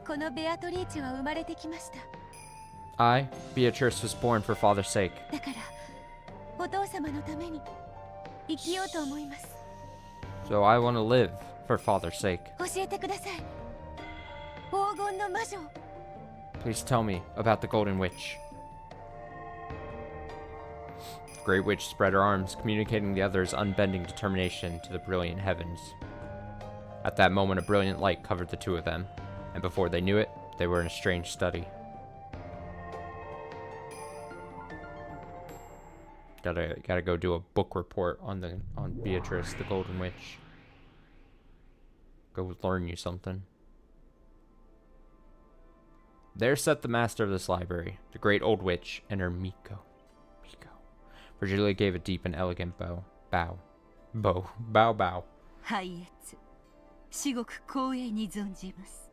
このベアトリーチェは生まれてきました。 I, Beatrice, was born for father's sake. だからお父様のために生きようと思います。 So I want to live for father's sake. 教えてください。黄金の魔女。 Please tell me about the Golden Witch. The Great Witch spread her arms, communicating the other's unbending determination to the brilliant heavens. At that moment, a brilliant light covered the two of them, and before they knew it, they were in a strange study. Gotta go do a book report on Beatrice, the Golden Witch. Go learn you something. There sat the master of this library, the great old witch, and her Miko. Virgilia gave a deep and elegant bow. Bow. 拝謁。至極光栄に存じます。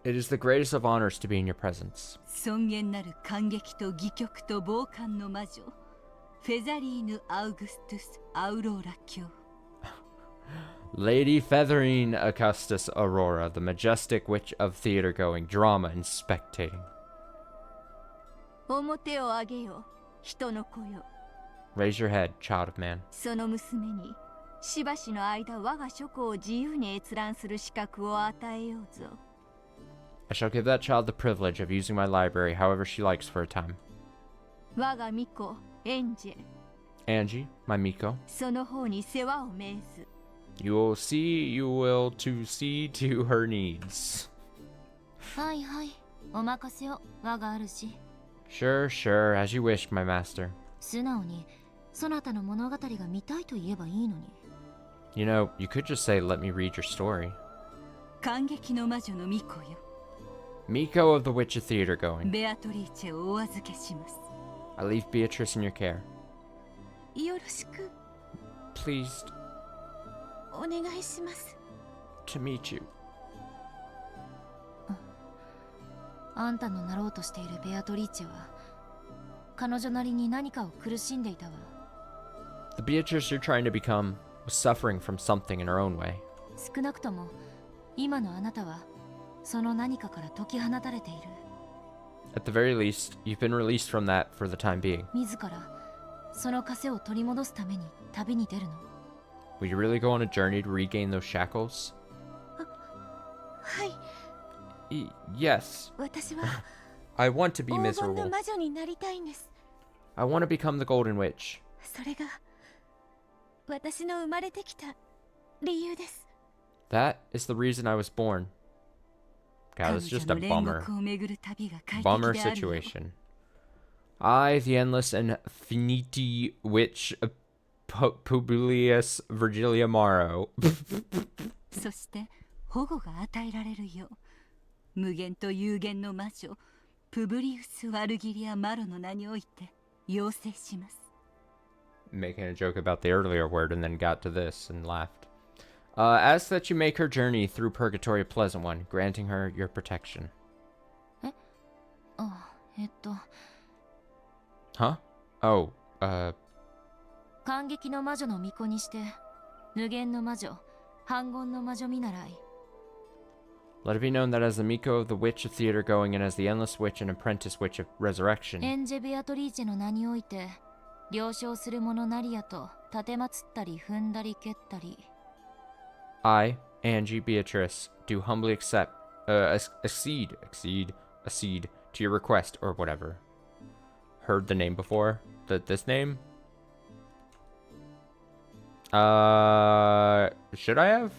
It is the greatest of honors to be in your presence. 尊厳なる感激と戯曲と傍観の魔女。フェザリーヌ・アウグストゥス・アウローラ卿。 Lady Featherine Augustus Aurora, the majestic witch of theater-going, drama, and spectating. 表を上げよ、人の子よ。 Raise your head, child of man. その娘に、しばしの間我が諸子を自由に閲覧する資格を与えようぞ。 I shall give that child the privilege of using my library however she likes for a time. 我が巫女、エンジェ。 Angie, my Miko. その方に世話を命ず。 You will see to her needs. はいはい、お任せを、我が主。 Sure, as you wish, my master. 素直に、そなたの物語が見たいと言えばいいのに。 You know, you could just say, let me read your story. 感激の魔女の巫女よ。 Miko of the Witch of Theater Going. ベアトリーチェをお預けします。 I leave Beatrice in your care. よろしく Pleased お願いします。 to meet you. あんたのなろうとしているベアトリーチェは、彼女なりに何かを苦しんでいたわ。 The Beatrice you're trying to become was suffering from something in her own way. 少なくとも、今のあなたは、その何かから解き放たれている。 At the very least, you've been released from that for the time being. 自ら、その枷を取り戻すために旅に出るの。 Will you really go on a journey to regain those shackles? はい。 Yes. 私は I want to be 黄金の miserable. 魔女になりたいんです。 I want to become the Golden Witch. それが私の生まれてきた理由です。 That is the reason I was born. God, it's just a 彼女の bummer. 煉獄を巡る旅が快適 Bummer であるよ。 situation. I, the endless and finite witch Publius Virgilia Morrow. そして保護が与えられるよう無限と有限の魔女プブリウス・ワルギリア・マロの名において要請します。 Making a joke about the earlier word and then got to this and laughed. Ask that you make her journey through purgatory a pleasant one, granting her your protection. あ、Huh? Oh, 感激の魔女の巫女にして、無限の魔女、半言の魔女見習い。 let it be known that as the Miko of the Witch of Theater Going and as the Endless Witch and Apprentice Witch of Resurrection, エンジェ・ベアトリーチェの名において、了承する者なりやと、立てまつったり踏んだり蹴ったり。 I, Angie Beatrice, do humbly accede to your request or whatever. Heard the name before? This name? Should I have?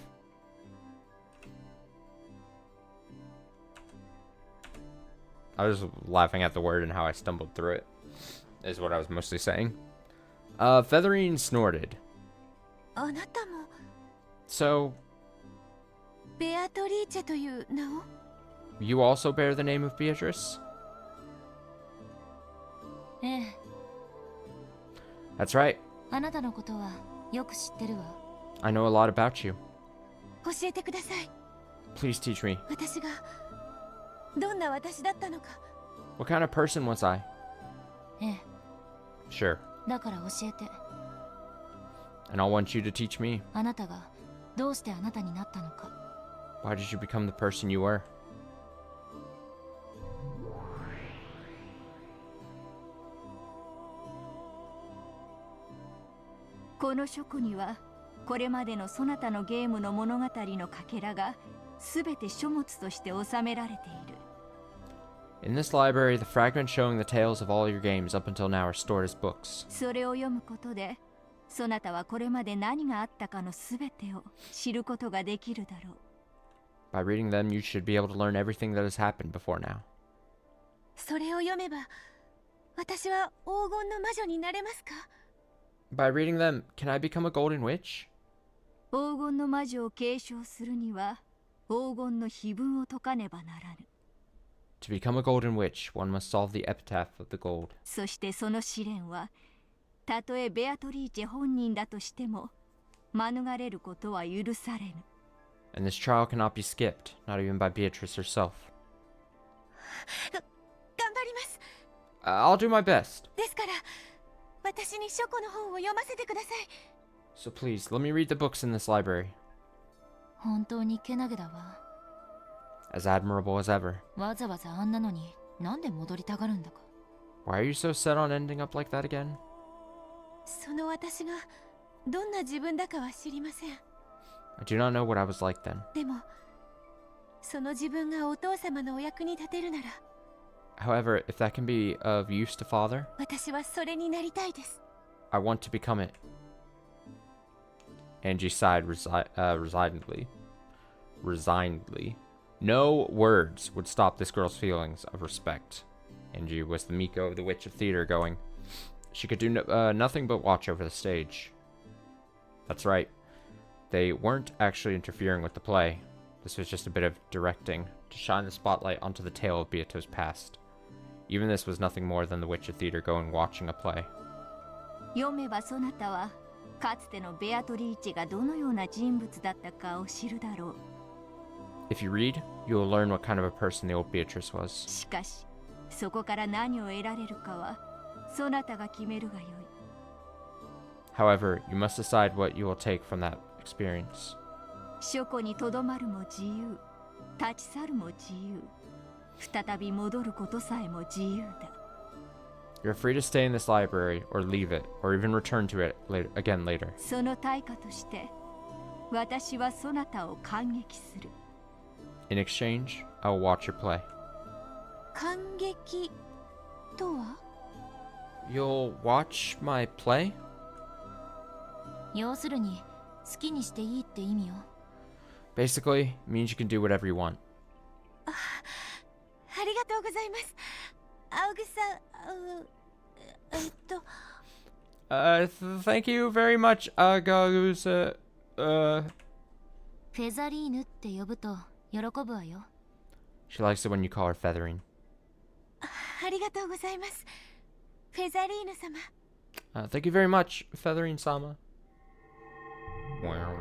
I was laughing at the word and how I stumbled through it, is what I was mostly saying. Featherine snorted. あなたも So, ベアトリーチェという名を you also bear the name of Beatrice? ええ、 That's right. あなたのことはよく知ってるわ。 I know a lot about you. 教えてください。 Please teach me. 私がどんな私だったのか。 What kind of person was I? ええ、 Sure. だから教えて。 And I'll want you to teach me. あなたがどうしてあなたになったのか。 Why did you become the person you were? この書庫にはこれまでのそなたのゲームの物語のかけらがすべて書物として収められている。 In this library, the fragments showing the tales of all your games up until now are stored as books. それを読むことでそなたはこれまで何があったかのすべてを知ることができるだろう。 By reading them, you should be able to learn everything that has happened before now. それを読めば私は黄金の魔女になれますか？ By reading them, can I become a golden witch? 黄金の魔女を継承するには黄金の碑文を解かねばならぬ。 To become a golden witch, one must solve the epitaph of the gold. そしてその試練はたとえベアトリーチェ本人だとしても免れることは許されぬ。 And this trial cannot be skipped, not even by Beatrice herself. 頑張ります。 I'll do my best. ですから私に書庫の本を読ませてください。 So please, let me read the books in this library. 本当にけなげだわ。 As admirable as ever. わざわざあんなのになんで戻りたがるんだか。 Why are you so set on ending up like that again? その私がどんな自分だかは知りません。 I do not know what I was like then. でもその自分がお父様のお役に立てるなら However, if that can be of use to Father, 私はそれになりたいです。 I want to become it. Angie sighed resignedly. No words would stop this girl's feelings of respect. Angie was the Miko of the Witch of Theater going. She could do nothing but watch over the stage. That's right. They weren't actually interfering with the play. This was just a bit of directing to shine the spotlight onto the tale of Beato's past. Even this was nothing more than the Witch of Theater going watching a play. 読めばそなたはかつてのベアトリーチェがどのような人物だったかを知るだろう。 If you read, you will learn what kind of a person the old Beatrice was. しかしそこから何を得られるかはそなたが決めるがよい。 However, you must decide what you will take from that experience. 書庫にとどまるも自由、立ち去るも自由、再び戻ることさえも自由だ。 You're free to stay in this library, or leave it, or even return to it again later. その対価として私はそなたを感激する。 In exchange, I will watch your play. 感激とは？ You'll watch my play? 要するに好きにしていいって意味よ。 Basically, it means you can do whatever you want. ありがとうございます。青草Thank you very much, Agagusa. フェザリーヌって呼ぶと喜ぶわよ。 She likes it when you call her Feathering. ありがとうございます。フェザリーヌ様。 Thank you very much, Feathering-sama. Wow.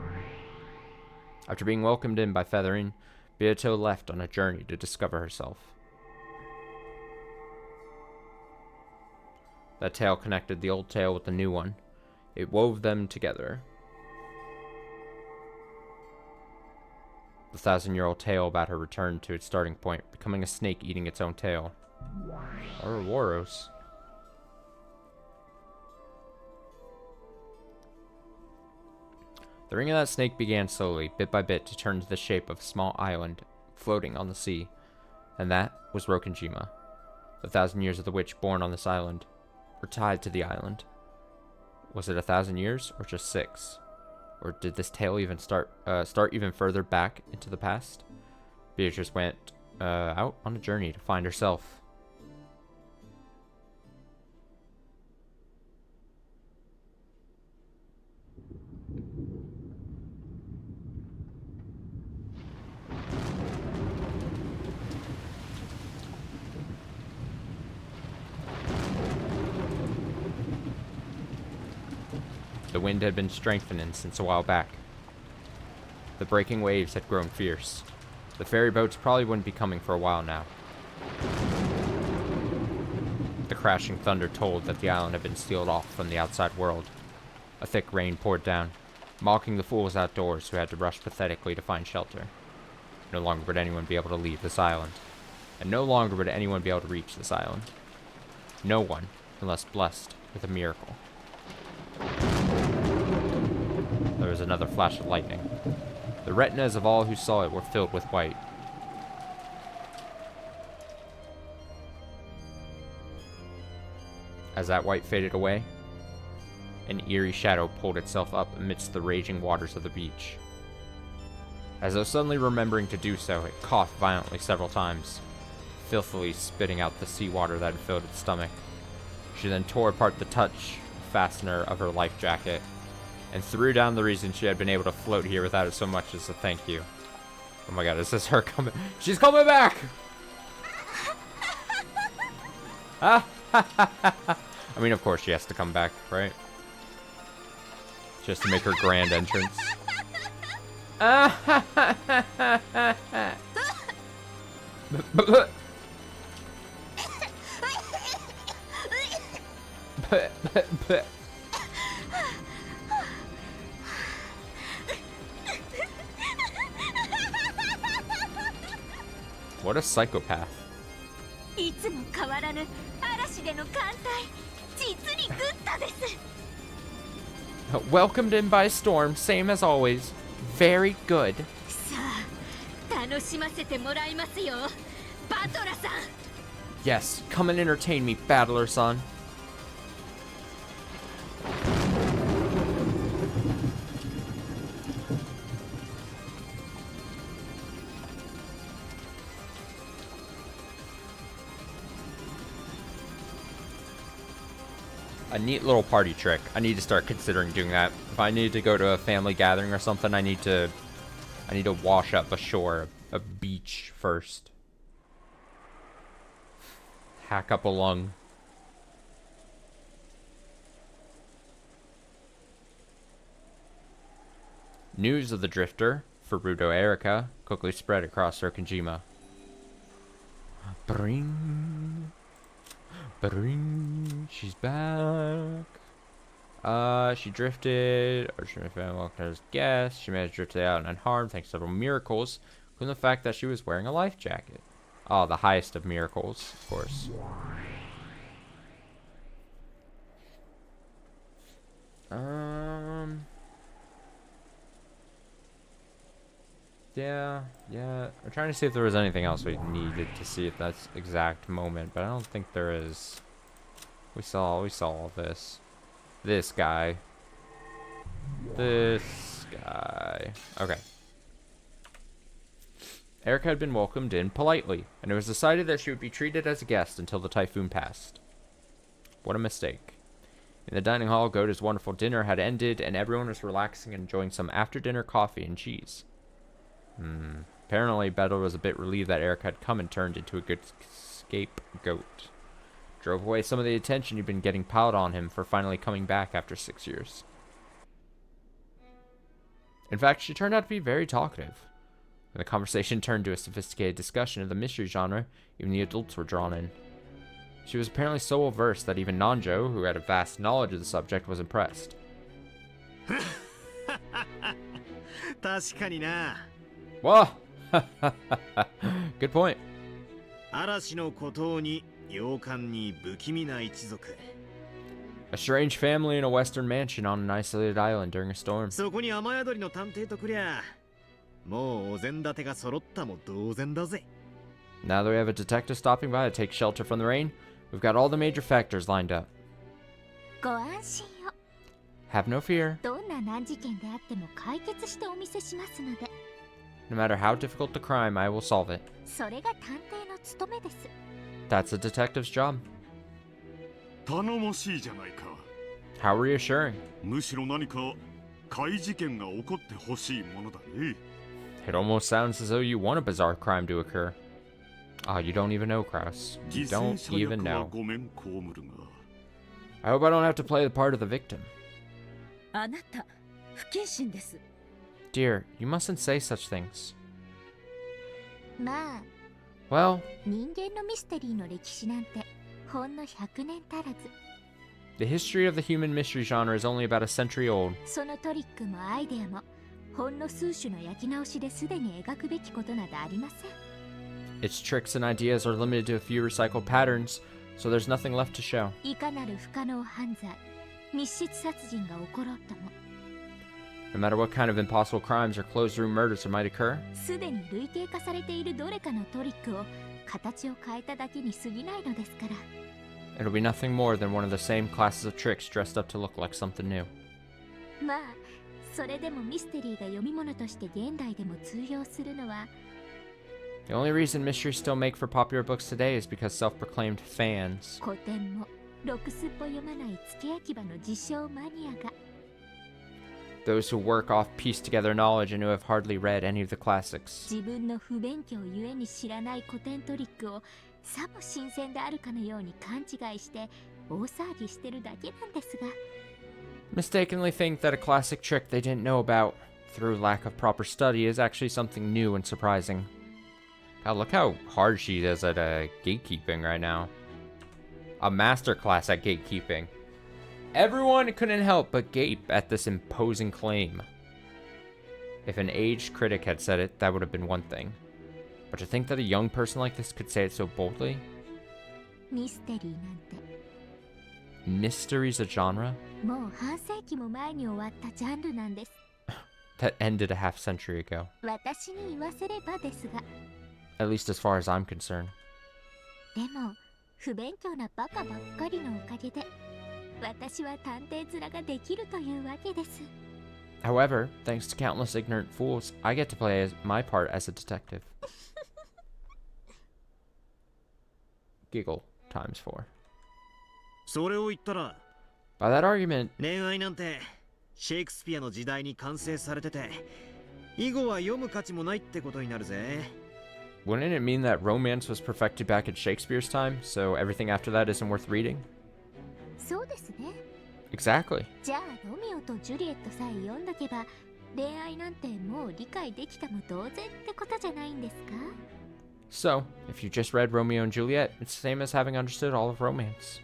After being welcomed in by Feathering, Beato left on a journey to discover herself. That tale connected the old tale with the new one. It wove them together. The 1,000-year-old tale about her returned to its starting point, becoming a snake eating its own tail. Ouroboros. The ring of that snake began slowly, bit by bit, to turn into the shape of a small island floating on the sea. And that was Rokenjima. The 1,000 years of the witch born on this island were tied to the island. Was it 1,000 years, or just 6? Or did this tale even start even further back into the past? Beatrice went out on a journey to find herself. The wind had been strengthening since a while back. The breaking waves had grown fierce. The ferry boats probably wouldn't be coming for a while now. The crashing thunder told that the island had been sealed off from the outside world. A thick rain poured down, mocking the fools outdoors who had to rush pathetically to find shelter. No longer would anyone be able to leave this island. And no longer would anyone be able to reach this island. No one, unless blessed with a miracle. There was another flash of lightning. The retinas of all who saw it were filled with white. As that white faded away, an eerie shadow pulled itself up amidst the raging waters of the beach. As though suddenly remembering to do so, it coughed violently several times, filthily spitting out the seawater that had filled its stomach. She then tore apart the touch fastener of her life jacket and threw down the reason she had been able to float here without it so much as a thank you. Oh my god, is this her coming? She's coming back! Ah! I mean, of course she has to come back, right? Just to make her grand entrance. What a psychopath. いつも変わらぬ嵐での艦隊、実にグッドです。 Welcomed in by storm, same as always. Very good. さあ、楽しませてもらいますよ、バトラさん。 Yes, come and entertain me, battler son. A neat little party trick. I need to start considering doing that. If I need to go to a family gathering or something, I need to wash up ashore, a beach first. Hack up a lung. News of the drifter, Furuto Erika, quickly spread across Urkinjima. Bring. Bring. She's back. She drifted, or she welcomed her as guest. She managed to drift out unharmed thanks to several miracles, including the fact that she was wearing a life jacket. Oh, the highest of miracles, of course. Yeah. I'm trying to see if there was anything else we needed to see at that exact moment, but I don't think there is. We saw all this. This guy. Okay. Erika had been welcomed in politely, and it was decided that she would be treated as a guest until the typhoon passed. What a mistake. In the dining hall, Goda's wonderful dinner had ended, and everyone was relaxing and enjoying some after-dinner coffee and cheese. Apparently, Betel was a bit relieved that Erika had come and turned into a good scapegoat. Drove away some of the attention he'd been getting piled on him for finally coming back after 6 years. In fact, she turned out to be very talkative. When the conversation turned to a sophisticated discussion of the mystery genre, even the adults were drawn in. She was apparently so well versed that even Nanjo, who had a vast knowledge of the subject, was impressed. 確かにな。 Whoa! Good point. 嵐の孤島に洋館に不気味な一族。 A strange family in a western mansion on an isolated island during a storm. そこに雨宿りの探偵とくりゃ、もうお膳立てが揃ったも同然だぜ。 Now that we have a detective stopping by to take shelter from the rain, we've got all the major factors lined up. ご安心を。 Have no fear. どんな難事件であっても解決してお見せしますので。 No matter how difficult the crime, I will solve it. それが探偵の務めです。 That's a detective's job. 頼もしいじゃないか。 How reassuring. むしろ何か怪事件が起こってほしいものだね。 It almost sounds as though you want a bizarre crime to occur. Ah, you don't even know, Kraus. You don't even know. ごめん被るが。 I hope I don't have to play the part of the victim. あなた不謹慎です。Dear, you mustn't say such things. まあ Well, 人間のミステリーの歴史なんてほんの100年足らず。 the history of the human mystery genre is only about a century old. そのトリックもアイデアもほんの数種の焼き直しですでに描くべきことなどありません。 Its tricks and ideas are limited to a few recycled patterns, so there's nothing left to show. いかなる不可能犯罪、密室殺人が起ころうとも、 No matter what kind of impossible crimes or closed-room murders that might occur, すでに類型化されているどれかのトリックを形を変えただけに過ぎないのですから。 it'll be nothing more than one of the same classes of tricks dressed up to look like something new. まあそれでもミステリーが読み物として現代でも通用するのは、 The only reason mysteries still make for popular books today is because self-proclaimed fans, 古典もろくすっぽ読まない付け焼き場の自称マニアが、 those who work off pieced-together knowledge and who have hardly read any of the classics. 自分の不勉強ゆえに知らない古典トリックをさも新鮮であるかのように勘違いして大騒ぎしてるだけなんですが、 Mistakenly think that a classic trick they didn't know about through lack of proper study is actually something new and surprising. God, look how hard she is at gatekeeping right now. A masterclass at gatekeeping. Everyone couldn't help but gape at this imposing claim. If an aged critic had said it, that would have been one thing. But to think that a young person like this could say it so boldly? ミステリーなんて Mystery's a genre? もう半世紀も前に終わったジャンルなんです。 That ended a half century ago. 私に言わせればですが、 At least as far as I'm concerned. でも不勉強なバカばっかりのおかげで私は探偵面ができるというわけです。 However, thanks to countless ignorant fools, I get to play my part as a detective. Giggle times 4. それを言ったら By that argument, 恋愛なんてシェイクスピアの時代に完成されてて以後は読む価値もないってことになるぜ。 wouldn't it mean that romance was perfected back at Shakespeare's time, so everything after that isn't worth reading? そうですね。 Exactly. じゃあロミオとジュリエットさえ読んどけば恋愛なんてもう理解できたも同然ってことじゃないんですか？ So, if you just read Romeo and Juliet, it's the same as having understood all of romance.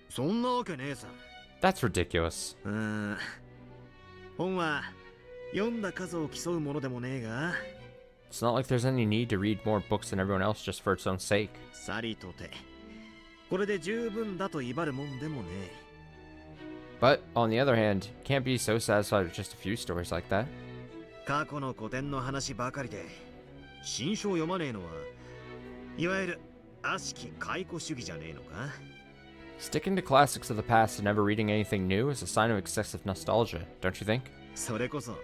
そんなわけねえさ。 That's ridiculous. 本は読んだ数を競うものでもねえが。 It's not like there's any need to read more books than everyone else just for its own sake. さりとてこれで十分だと威張るもんでもねえ。 But, on the other hand, can't be so satisfied with just a few stories like that. 過去の古典の話ばかりで新書を読まねえのはいわゆる悪しき解雇主義じゃねえのか。 Sticking to classics of the past and never reading anything new is a sign of excessive nostalgia, don't you think? それこそ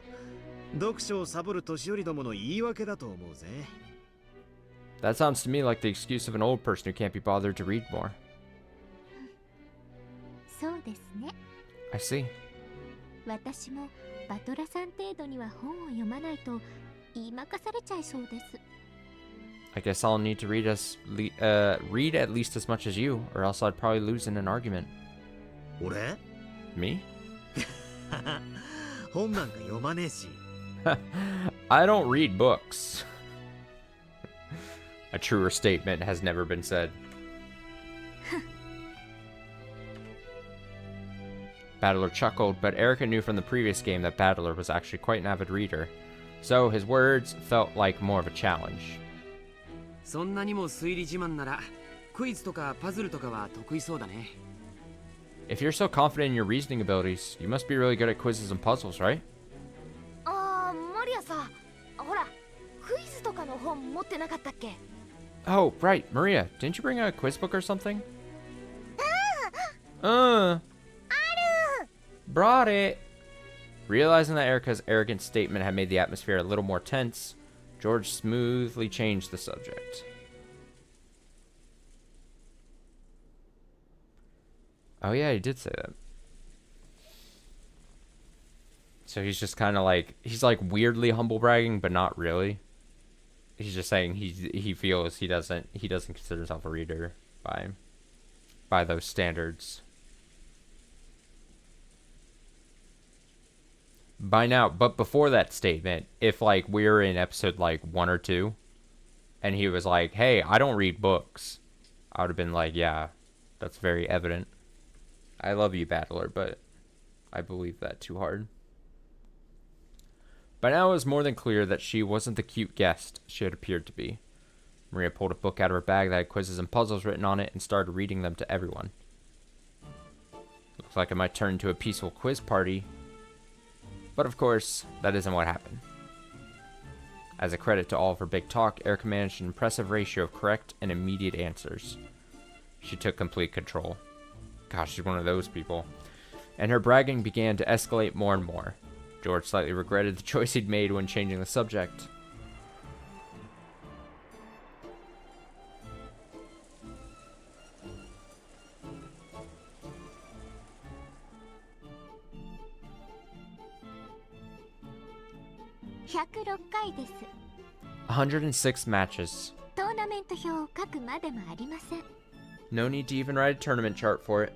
読書をサボる年寄りどもの言い訳だと思うぜ。 That sounds to me like the excuse of an old person who can't be bothered to read more. そうですね。 I see. 私もバトラさん程度には本を読まないと言いまかされちゃいそうです。 I guess I'll need to read at least as much as you, or else I'd probably lose in an argument. 俺 Me? 本なんか読まねえし。 I don't read books. A truer statement has never been said. Battler chuckled, but Erica knew from the previous game that Battler was actually quite an avid reader, so his words felt like more of a challenge. そんなにも推理自慢ならクイズとかパズルとかは得意そうだね。 If you're so confident in your reasoning abilities, you must be really good at quizzes and puzzles, right? ああ、マリアさ、ほら、クイズとかの本持ってなかったっけ？ Oh, right, Maria, didn't you bring a quiz book or something? Brought it. Realizing that Erica's arrogant statement had made the atmosphere a little more tense, George smoothly changed the subject. Oh yeah, he did say that. So he's just kind of like, he's like weirdly humble bragging, but not really. He's just saying he feels he doesn't consider himself a reader by those standards. By now, but before that statement, if like we're in episode like 1 or 2, and he was like, "Hey, I don't read books," I would have been like, "Yeah, that's very evident. I love you, Battler, but I believe that too hard." By now, it was more than clear that she wasn't the cute guest she had appeared to be. Maria pulled a book out of her bag that had quizzes and puzzles written on it and started reading them to everyone. Looks like it might turn into a peaceful quiz party. But of course, that isn't what happened. As a credit to all of her big talk, Erica managed an impressive ratio of correct and immediate answers. She took complete control. Gosh, she's one of those people. And her bragging began to escalate more and more. George slightly regretted the choice he'd made when changing the subject. $106 回です。 106 matches. トーナメント表を書くまでもありません。 No need to even write a tournament chart for it.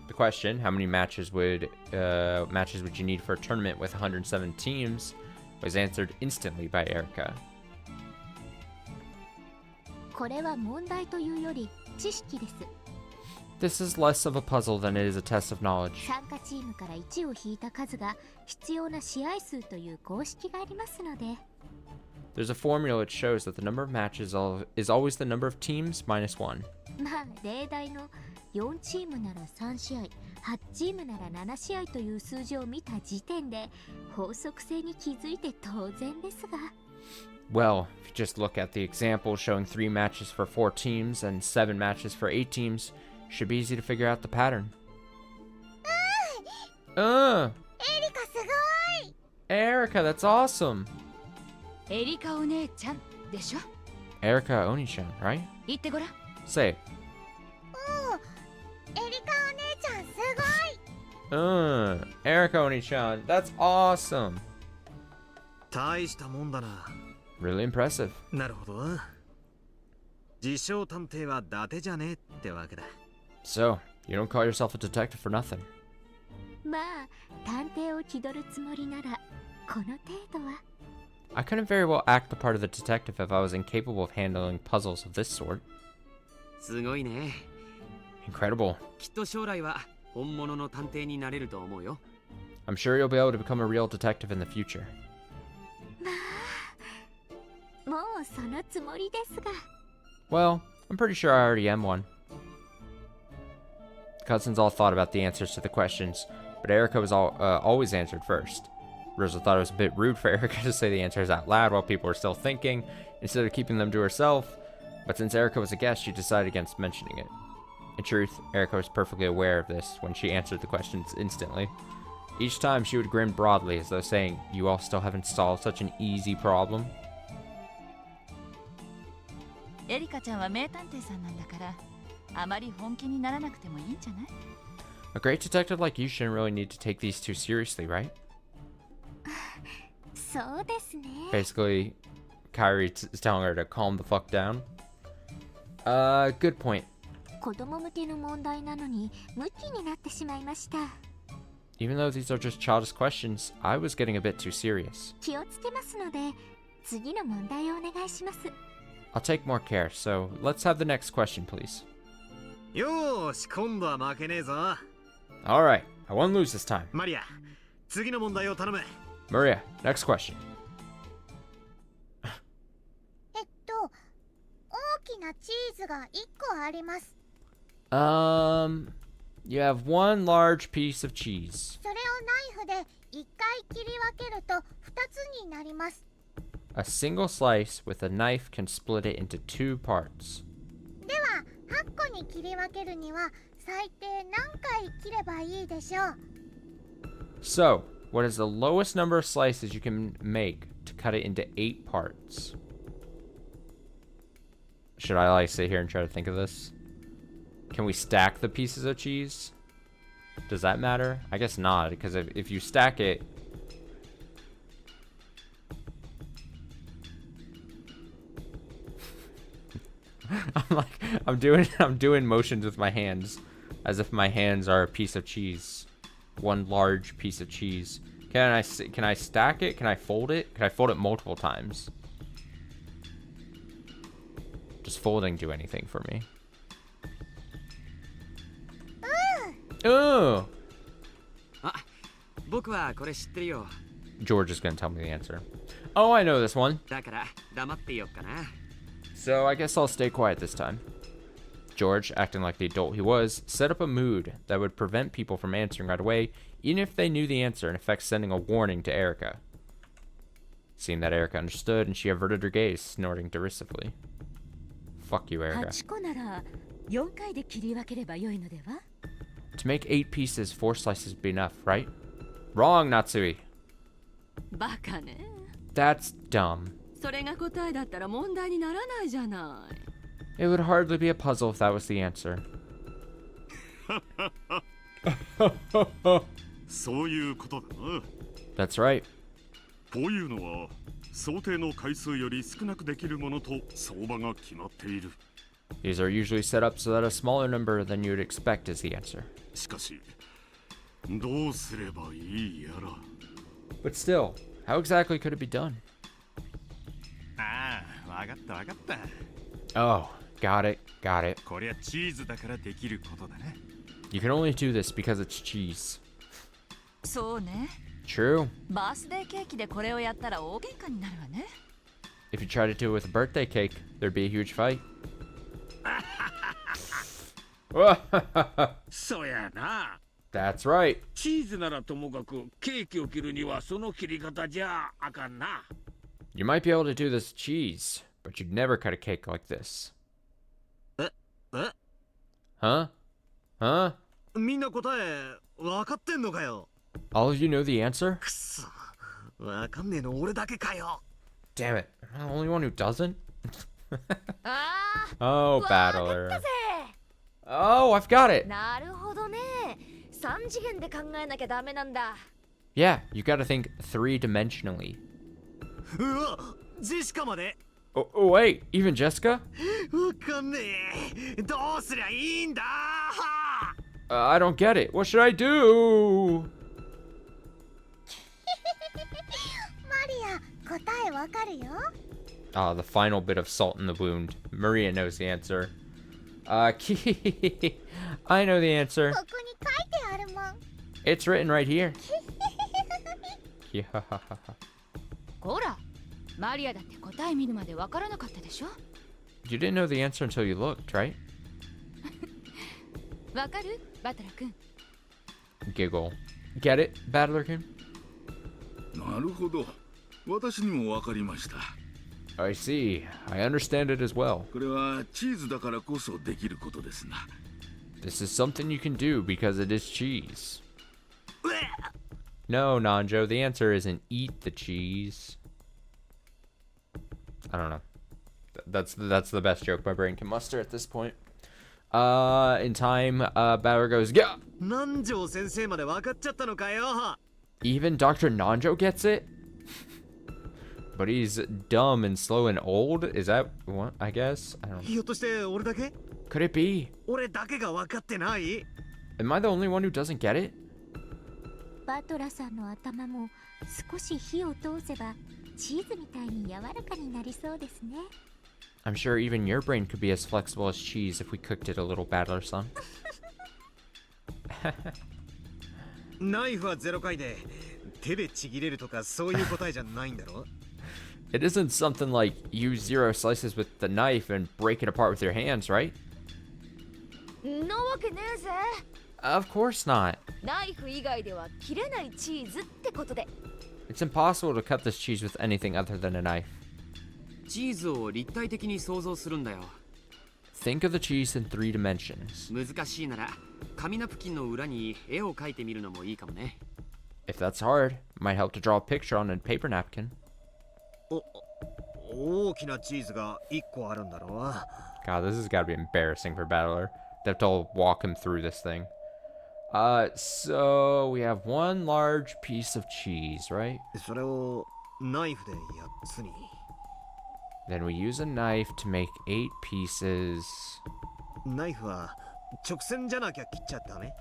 The question, how many matches would you need for a tournament with 107 teams, was answered instantly by Erica. これは問題というより知識です。 This is less of a puzzle than it is a test of knowledge. 参加チームから1を引いた数が必要な試合数という公式がありますので。 There's a formula that shows that the number of matches is always the number of teams minus 1. まあ例題の4チームなら3試合、8チームなら7試合という数字を見た時点で法則性に気づいて当然ですが。 Well, if you just look at the example showing 3 matches for 4 teams and 7 matches for 8 teams, it should be easy to figure out the pattern. エリカすごい。 Erica, that's awesome. エリカお姉ちゃんでしょ。 Erica Onishan, right? 言ってごらん。 Say it. エリカお姉ちゃんすごい。 Erica Onichan, that's awesome. 大したもんだな。 Really impressive. なるほど。自称探偵は伊達じゃねえってわけだ。 So, you don't call yourself a detective for nothing. まあ探偵を気取るつもりならこの程度は。 I couldn't very well act the part of the detective if I was incapable of handling puzzles of this sort. すごいね。 Incredible. きっと将来は本物の探偵になれると思うよ。 I'm sure you'll be able to become a real detective in the future. まあもうそのつもりですが。 Well, I'm pretty sure I already am one. The cousins all thought about the answers to the questions, but Erica was always answered first. Rosa thought it was a bit rude for Erica to say the answers out loud while people were still thinking, instead of keeping them to herself, but since Erica was a guest, she decided against mentioning it. In truth, Erica was perfectly aware of this when she answered the questions instantly. Each time she would grin broadly as though saying, "You all still haven't solved such an easy problem?" エリカちゃんは名探偵さんなんだから、あまり本気にならなくてもいいんじゃない？ A great detective like you shouldn't really need to take these too seriously, right? そうですね。 Basically, Kyrie is telling her to calm the fuck down. Good point. 子供向けの問題なのにムキになってしまいました。 Even though these are just childish questions, I was getting a bit too serious. 気をつけますので次の問題をお願いします。 I'll take more care, so let's have the next question, please. よーし、今度は負けねえぞ。 Alright, I won't lose this time. マリア、次の問題を頼む。 Maria, next question. 大きなチーズが1個あります。 You have one large piece of cheese. それをナイフで1回切り分けると2つになります。 A single slice with a knife can split it into 2 parts. では8個に切り分けるには最低何回切ればいいでしょう。 So, what is the lowest number of slices you can make to cut it into 8 parts? Should I like sit here and try to think of this? Can we stack the pieces of cheese? Does that matter? I guess not, because if you stack it... I'm doing motions with my hands as if my hands are a piece of cheese. One large piece of cheese. Can I stack it? Can I fold it? Can I fold it multiple times? Does folding do anything for me? Oh! あ、僕はこれ知ってるよ。 George is gonna tell me the answer. Oh, I know this one. だから黙っていよっかな。 So I guess I'll stay quiet this time. George, acting like the adult he was, set up a mood that would prevent people from answering right away, even if they knew the answer, in effect sending a warning to Erica. Seeing that Erica understood, and she averted her gaze, snorting derisively. Fuck you, Erica. 8個なら4回で切り分ければよいのでは? To make 8 pieces, 4 slices would be enough, right? Wrong, Natsui. バカね。 That's dumb. それが答えだったら問題にならないじゃない。 It would hardly be a puzzle if that was the answer. そういうことだな。 That's right. こういうのは想定の回数より少なくできるものと相場が決まっている。 These are usually set up so that a smaller number than you would expect is the answer. しかし、どうすればいいやら。 But still, how exactly could it be done? ああ、わかったわかった。 Oh, got it, got it. こりゃチーズだからできることだね。 You can only do this because it's cheese. そうね。 True. バースデーケーキでこれをやったら大喧嘩になるわね。 If you try to do it with a birthday cake, there'd be a huge fight. そやな。 That's right. チーズならともかくケーキを切るにはその切り方じゃあかんな。 You might be able to do this with cheese, but you'd never cut a cake like this. Huh? Huh? みんな答え分かってんのかよ。 All of you know the answer? くそ、分かんねえの俺だけかよ。 Damn it. Am I the only one who doesn't? ああ、 Oh, わかった battler. ぜ。 Oh, I've got it. なるほどね。3次元で考えなきゃダメなんだ。 Yeah, you gotta think 3-dimensionally. うわ、ジェシカまで。 Oh, wait, even Jessica? わかんねえ。どうすりゃいいんだ。 I don't get it. What should I do? マリア、答えわかるよ。 Ah, the final bit of salt in the wound. Maria knows the answer. I know the answer. ここに書いてあるもん。 It's written right here. ほら、マリアだって答え見るまでわからなかったでしょ。 You didn't know the answer until you looked, right? わかる？バトラ君。 Giggle. Get it, Battlerkin? なるほど。私にもわかりました。I see. I understand it as well. これはチーズだからこそできることですな。 This is something you can do because it is cheese. No, Nanjo, the answer isn't eat the cheese. I don't know. That's the best joke my brain can muster at this point. In time, Battler goes, yeah! 南條先生まで分かっちゃったのかよ。 Even Dr. Nanjo gets it? But he's dumb and slow and old? Is that what? I guess? I don't know. ひょっとして俺だけ？ Could it be? 俺だけが分かってない？ Am I the only one who doesn't get it? バトラさんの頭も少し火を通せばチーズみたいに柔らかになりそうですね。 I'm sure even your brain could be as flexible as cheese if we cooked it a little, Battler son. ナイフは0回で手でちぎれるとかそういう答えじゃないんだろ？ It isn't something like use 0 slices with the knife and break it apart with your hands, right? なわけねえぜ。 Of course not. ナイフ以外では切れないチーズってことで。 It's impossible to cut this cheese with anything other than a knife. チーズを立体的に想像するんだよ。 Think of the cheese in 3 dimensions. 難しいなら紙ナプキンの裏に絵を描いてみるのもいいかもね。 If that's hard, it might help to draw a picture on a paper napkin. 大きなチーズが1個あるんだろう。 God, this has got to be embarrassing for Battler. They have to walk him through this thing. So we have one large piece of cheese, right? それをナイフで8つに。 Then we use a knife to make 8 pieces. ナイフは直線じゃなきゃ切っちゃダメ。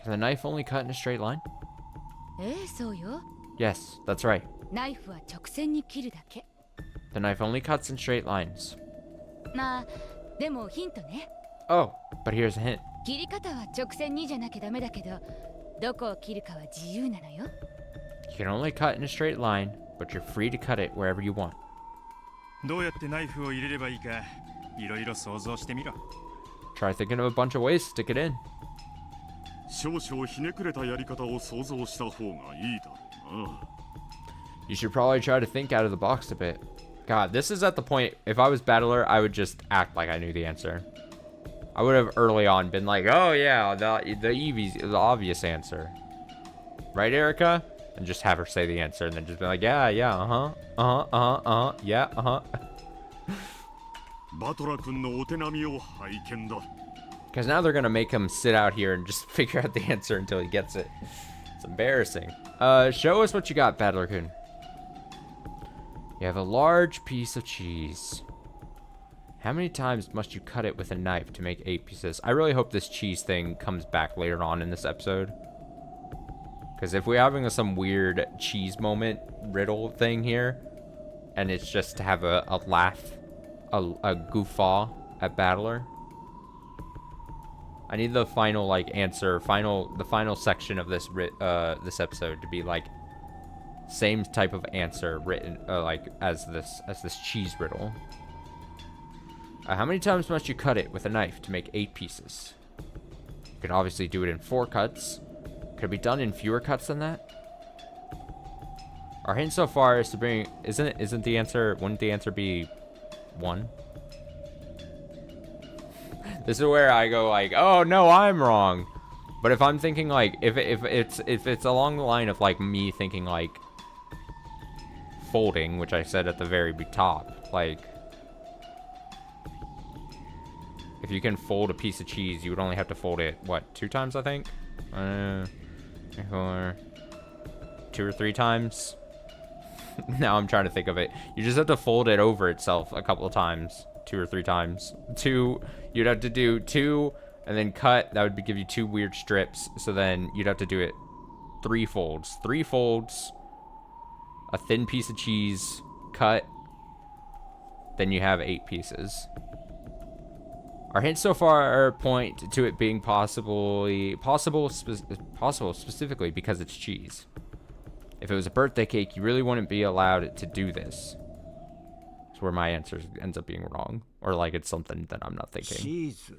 Can the knife only cut in a straight line? ええ、そうよ。Yes, that's right. ナイフは直線に切るだけ。 The knife only cuts in straight lines. まあでもヒントね。 Oh, but here's a hint. 切り方は直線にじゃなきゃダメだけど、どこを切るかは自由なのよ。 You can only cut in a straight line, but you're free to cut it wherever you want. どうやってナイフを入れればいいか、いろいろ想像してみろ。 Try thinking of a bunch of ways to stick it in. 少々ひねくれたやり方を想像した方がいいだろうな。 You should probably try to think out of the box a bit. God, this is at the point, if I was Battler, I would just act like I knew the answer. I would have early on been like, oh yeah, the easy, the obvious answer. Right, Erica? And just have her say the answer and then just be like, yeah, yeah, バトラ君のお手並みを拝見だ。 Because now they're gonna make him sit out here and just figure out the answer until he gets it. It's embarrassing. Show us what you got, Battler-kun. You have a large piece of cheese. How many times must you cut it with a knife to make 8 pieces? I really hope this cheese thing comes back later on in this episode. Because if we're having some weird cheese moment riddle thing here, and it's just to have a laugh, a goof-aw at Battler, I need the final like answer, the final section of this this episode to be like same type of answer written like as this cheese riddle. How many times must you cut it with a knife to make 8 pieces? You can obviously do it in 4 cuts. Could it be done in fewer cuts than that? Our hint so far is to bring wouldn't the answer be 1? This is where I go like, oh no, I'm wrong. But if I'm thinking like, if it's along the line of like me thinking like folding, which I said at the very top, like if you can fold a piece of cheese, you would only have to fold it what, 2 times I think, or 2 or 3 times. Now I'm trying to think of it. You just have to fold it over itself a couple of times. 2 or 3 times. 2, you'd have to do 2 and then cut. That would give you 2 weird strips. So then you'd have to do it 3 folds. 3 folds, a thin piece of cheese, cut, then you have 8 pieces. Our hints so far point to it being possible specifically because it's cheese. If it was a birthday cake, you really wouldn't be allowed to do this. It's where my answer ends up being wrong. Or like it's something that I'm not thinking. Cheese.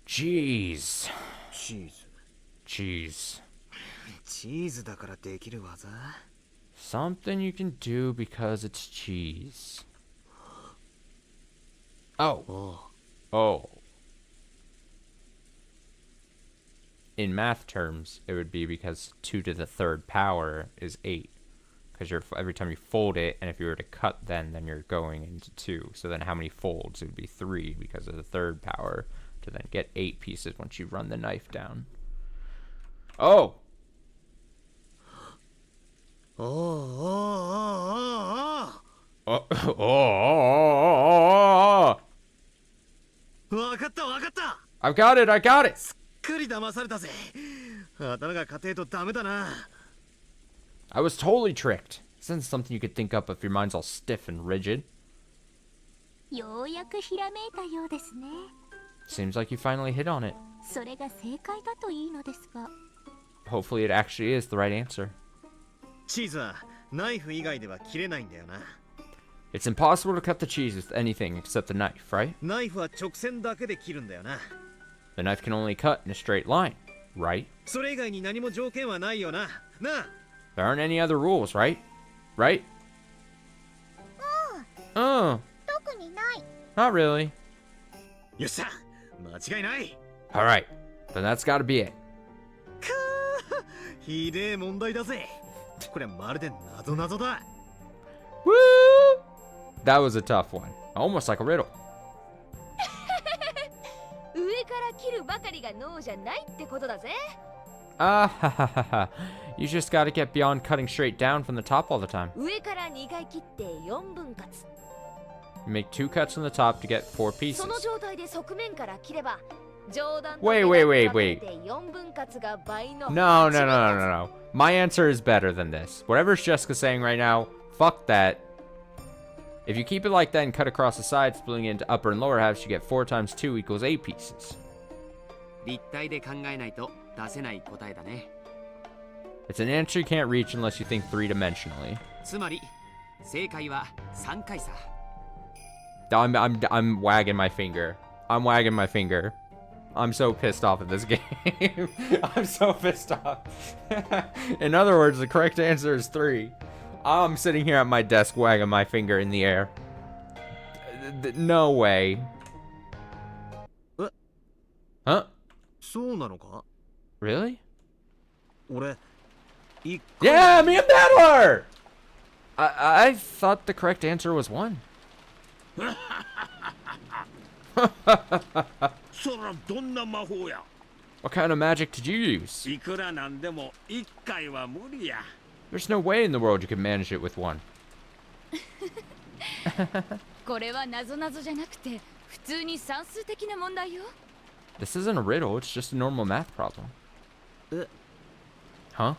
Cheese. Cheese. Cheese. チーズだからできる技? Something you can do because it's cheese. Oh. Oh. In math terms, it would be because 2 to the 3rd power is 8. Because every time you fold it, and if you were to cut then you're going into 2. So then how many folds? It would be 3 because of the 3rd power to then get 8 pieces once you run the knife down. Oh! I've got it! I got it! すっかり騙されたぜ。頭が硬いとダメだな。I was totally tricked. This isn't something you could think up if your mind's all stiff and rigid. ようやくひらめいたようですね。 Seems like you finally hit on it. それが正解だといいのですが。 Hopefully it actually is the right answer. チーズはナイフ以外では切れないんだよな。It's impossible to cut the cheese with anything except the knife, right? ナイフは直線だけで切るんだよな。The knife can only cut in a straight line, right? それ以外に何も条件はないよな。なあ。 There aren't any other rules, right? Right? 特にない。 Not really. よっしゃ、間違いない。Alright, then that's gotta be it. ひでえ問題だぜ。これまるで謎々だ。Woo! That was a tough one. Almost like a riddle. 上から切るばかりが脳じゃないってことだぜ。Ah, ha ha ha ha. You just gotta get beyond cutting straight down from the top all the time. 上から2回切って4分割。 You make 2 cuts from the top to get 4 pieces. その状態で側面から切れば Wait. No. My answer is better than this. Whatever Jessica's saying right now, fuck that. If you keep it like that and cut across the side, splitting it into upper and lower halves, you get 4 times 2 equals 8 pieces. 立体で考えないと出せない答えだね。 It's an answer you can't reach unless you think three-dimensionally. つまり正解は3回さ。 I'm wagging my finger. I'm so pissed off at this game. I'm so pissed off. In other words, the correct answer is 3. I'm sitting here at my desk wagging my finger in the air. No way. Huh? Really? Yeah, me and Battler! I thought the correct answer was 1. What kind of magic did you use? There's no way in the world you could manage it with 1. これは謎々じゃなくて普通に算数的な問題よ。 This isn't a riddle, it's just a normal math problem. Huh?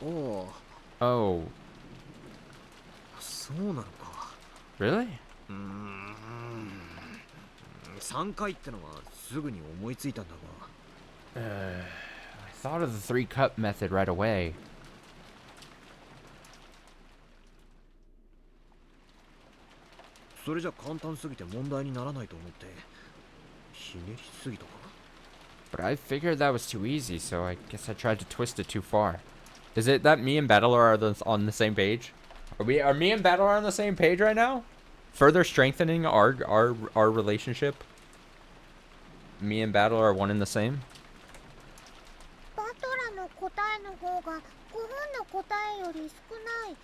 Oh. Really? 3回ってのはすぐに思いついたんだが。I thought of the 3-cup method right away. それじゃ簡単すぎて問題にならないと思ってひねりすぎたか。 But I figured that was too easy, so I guess I tried to twist it too far. Is it that me and Battler are on the same page? Are me and Battler on the same page right now? Further strengthening our relationship? Me and Battler are one and the same? バトラの答えの方が5本の答えより少ない。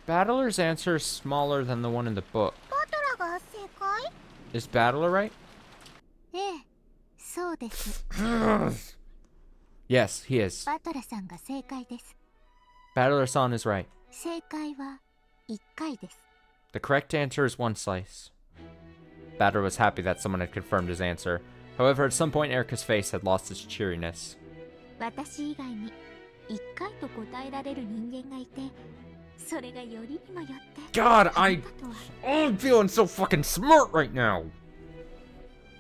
Battler's answer is smaller than the one in the book. バトラが正解？ Is Battler right? ええ、そうです。Yes, he is. バトラさんが正解です。 Battler-san is right. 正解は1回です。 The correct answer is 1 slice. Battler was happy that someone had confirmed his answer. However, at some point, Erica's face had lost its cheeriness. 私以外に1回と答えられる人間がいて、それがよりにもよって。 God, I'm feeling so fucking smart right now.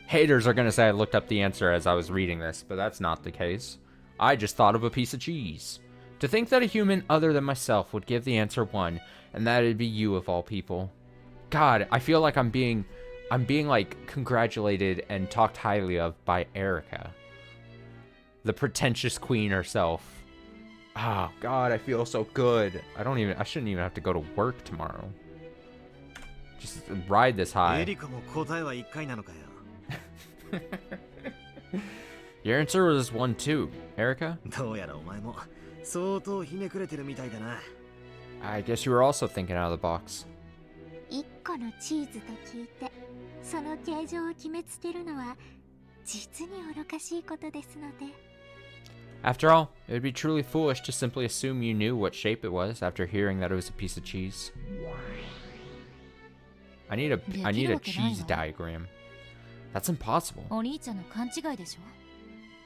Haters are gonna say I looked up the answer as I was reading this, but that's not the case. I just thought of a piece of cheese. To think that a human other than myself would give the answer 1, and that it'd be you of all people. God, I feel like I'm being like congratulated and talked highly of by Erica. The pretentious queen herself. Oh God, I feel so good. I shouldn't even have to go to work tomorrow. Just ride this high. Your answer was 1 too, Erica? I guess you were also thinking out of the box. 1個のチーズと聞いて、その形状を決めつけるのは実に愚かしいことですので。 After all, it would be truly foolish to simply assume you knew what shape it was after hearing that it was a piece of cheese. I need a cheese diagram. That's impossible. お兄ちゃんの勘違いでしょ。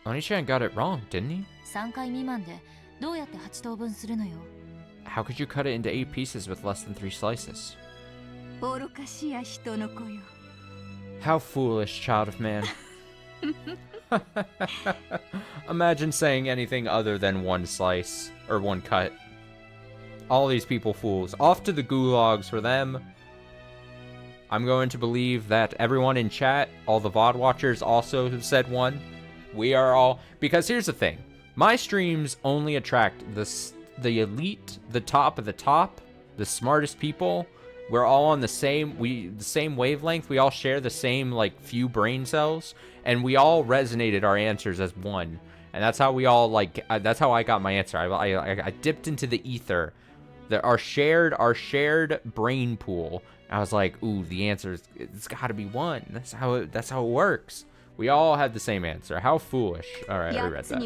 Oni-chan got it wrong, didn't he? 3回未満でどうやって8等分するのよ。 How could you cut it into 8 pieces with less than 3 slices? 愚かしや人の子よ。 How foolish, child of man. Imagine saying anything other than 1 slice or 1 cut. All these people fools. Off to the gulags for them. I'm going to believe that everyone in chat, all the VOD watchers also have said 1. We are all... Because here's the thing. My streams only attract the elite, the top of the top, the smartest people. We're all on the same wavelength. We all share the same like few brain cells, and we all resonated our answers as 1. And that's how we all that's how I got my answer. I dipped into the ether, our shared brain pool. I was like, ooh, the answer it's got to be 1. That's how it works. We all had the same answer. How foolish. All right, I read that.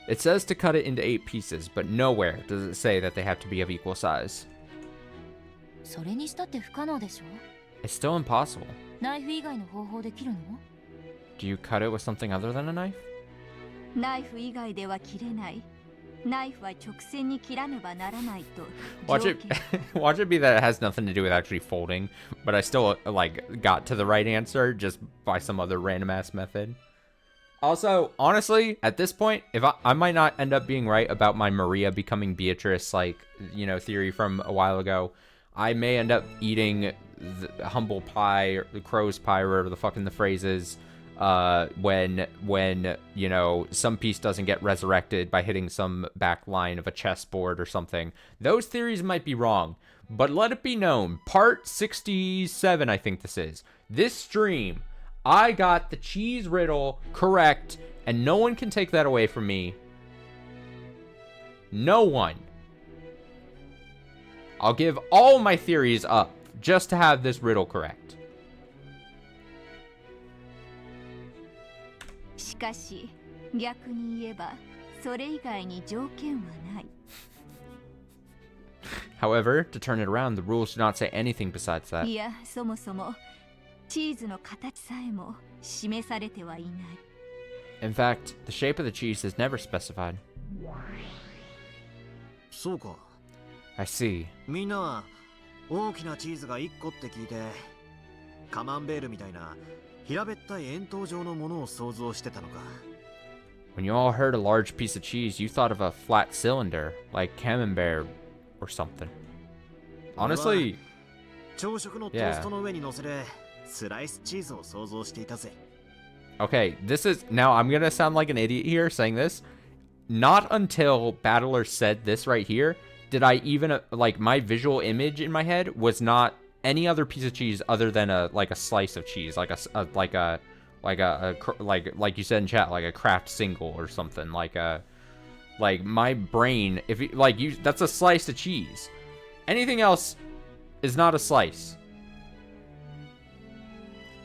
It says to cut it into 8 pieces, but nowhere does it say that they have to be of equal size. それにしたって不可能でしょ。 It's still impossible. ナイフ以外の方法で切るの？ Do you cut it with something other than a knife? ナイフ以外では切れない。ナイフは直線に切らねばならないと。 Watch it, watch it be that it has nothing to do with actually folding, but I still like got to the right answer just by some other random ass method. Also, honestly, at this point, if I might not end up being right about my Maria becoming Beatrice, like, you know, theory from a while ago. I may end up eating the humble pie or the crow's pie or whatever the fucking the phrase is, when you know, some piece doesn't get resurrected by hitting some back line of a chessboard or something. Those theories might be wrong, but let it be known, part 67 I think this is, this stream, I got the cheese riddle correct, and no one can take that away from me. No one. I'll give all my theories up just to have this riddle correct. しかし逆に言えばそれ以外に条件はない。 However, to turn it around, the rules do not say anything besides that. いや、そもそもチーズの形さえも示されてはいない。 In fact, the shape of the cheese is never specified. そうか。 I see. みんなは大きなチーズが1個って聞いて、カマンベールみたいな平べったい円筒状のものを想像してたのか。 When you all heard a large piece of cheese, you thought of a flat cylinder, like camembert or something. Honestly, 朝食のトーストの上に乗せるスライスチーズを想像していたぜ。 okay, this is, now I'm gonna sound like an idiot here saying this. Not until Battler said this right here did I even, like, my visual image in my head was not any other piece of cheese other than a slice of cheese, like you said in chat, like a Kraft single or something, like my brain, if you, like, you, that's a slice of cheese. Anything else is not a slice.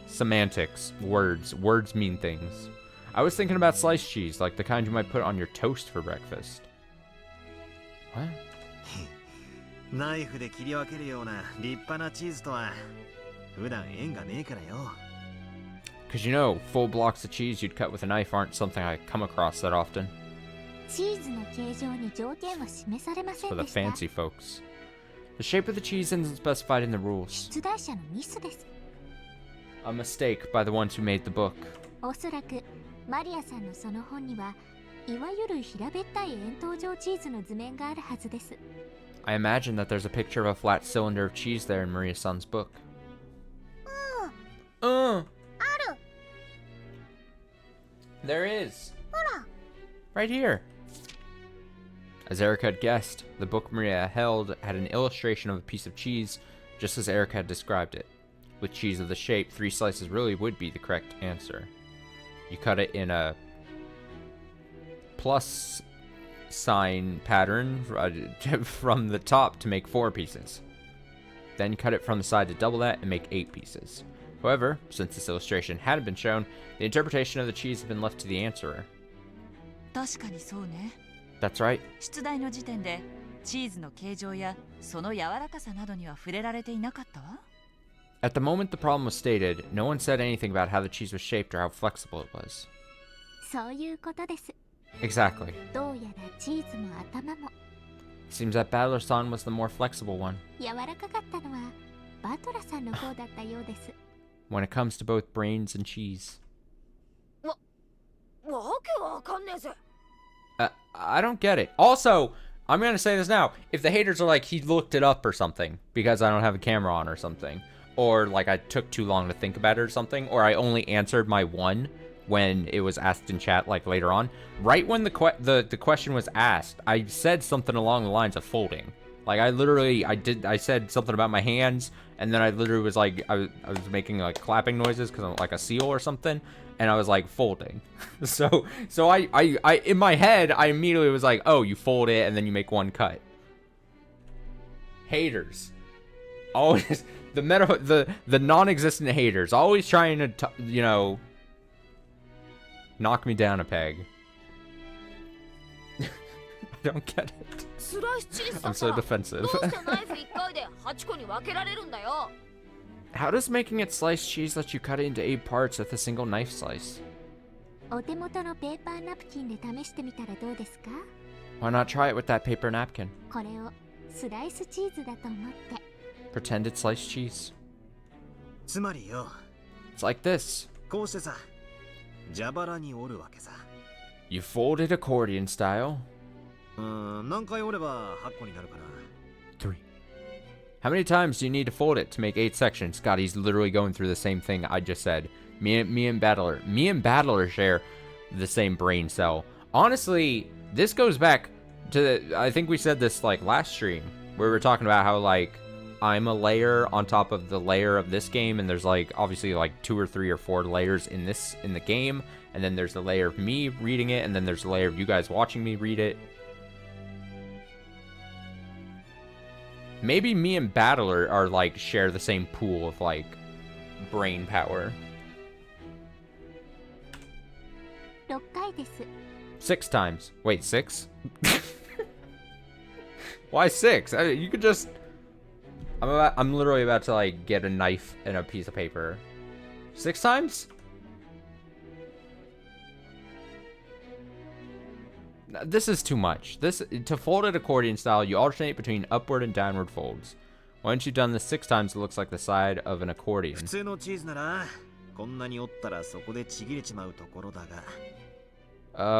Semantics, words mean things. I was thinking about sliced cheese, like the kind you might put on your toast for breakfast. What? ナイフで切り分けるような立派なチーズとは普段縁がねえからよ。 Because you know, full blocks of cheese you'd cut with a knife aren't something I come across that often. チーズの形状に条件は示されませ For ん the でした。 fancy folks. The shape of the cheese isn't specified in the rules. 出題者のミスです。 A mistake by the ones who made the book. おそらくマリアさんのその本にはいわゆる平べったい円筒状チーズの図面があるはずです。 I imagine that there's a picture of a flat cylinder of cheese there in Maria-san's book. ある。 There is. ほら。 Right here. As Erica had guessed, the book Maria held had an illustration of a piece of cheese, just as Erica had described it. With cheese of the shape, 3 slices really would be the correct answer. You cut it in a plus sign pattern from the top to make 4 pieces. Then cut it from the side to double that and make 8 pieces. However, since this illustration hadn't been shown, the interpretation of the cheese had been left to the answerer. 確かにそうね。 That's right. 出題の時点でチーズの形状やその柔らかさなどには触れられていなかったわ。 At the moment the problem was stated, no one said anything about how the cheese was shaped or how flexible it was. そういうことです。 Exactly. どうやらチーズも頭も Seems that Battler-san was the more flexible one. 柔らかかったのはバトラさんの方だったようです。 When it comes to both brains and cheese. わけわかんねえぜ。 I don't get it. Also, I'm gonna say this now. If the haters are like, he looked it up or something because I don't have a camera on or something, or like I took too long to think about it or something, or I only answered my one when it was asked in chat like later on, right when the question was asked, I said something along the lines of folding. Like I said something about my hands, and then I literally was like, I was making like clapping noises because I'm like a seal or something, and I was like folding. so I in my head I immediately was like, oh, you fold it and then you make one cut. Haters, always the non-existent haters, always trying to you know, knock me down a peg. I don't get it. スライスチーズ I'm さ so defensive. どうしてナイフ1回で8個に分けられるんだよ。 How does making it sliced cheese let you cut it into 8 parts with a single knife slice? お手元のペーパーナプキンで試してみたらどうですか？ Why not try it with that paper napkin? これをスライスチーズだと思って。 Pretend it's sliced cheese. つまりよ、 It's like this. こうしてさ、蛇腹に折るわけさ。 You fold it accordion style. 何回折れば8個になるかな。 3. How many times do you need to fold it to make 8 sections? God, he's literally going through the same thing I just said. Me and Battler share the same brain cell. Honestly, this goes back to, I think we said this like last stream, where we were talking about how like I'm a layer on top of the layer of this game, and there's like obviously like 2 or 3 or 4 layers in the game, and then there's the layer of me reading it, and then there's the layer of you guys watching me read it. Maybe me and Battler are like share the same pool of like brain power. 6回です。 6 times. Wait, 6? Why 6? You could just. I'm literally about to like get a knife and a piece of paper. 6 times? This is too much. To fold it accordion style, you alternate between upward and downward folds. Once you've done this 6 times, it looks like the side of an accordion. 普通のチーズならこんなに折ったらそこでちぎれちまうところだが。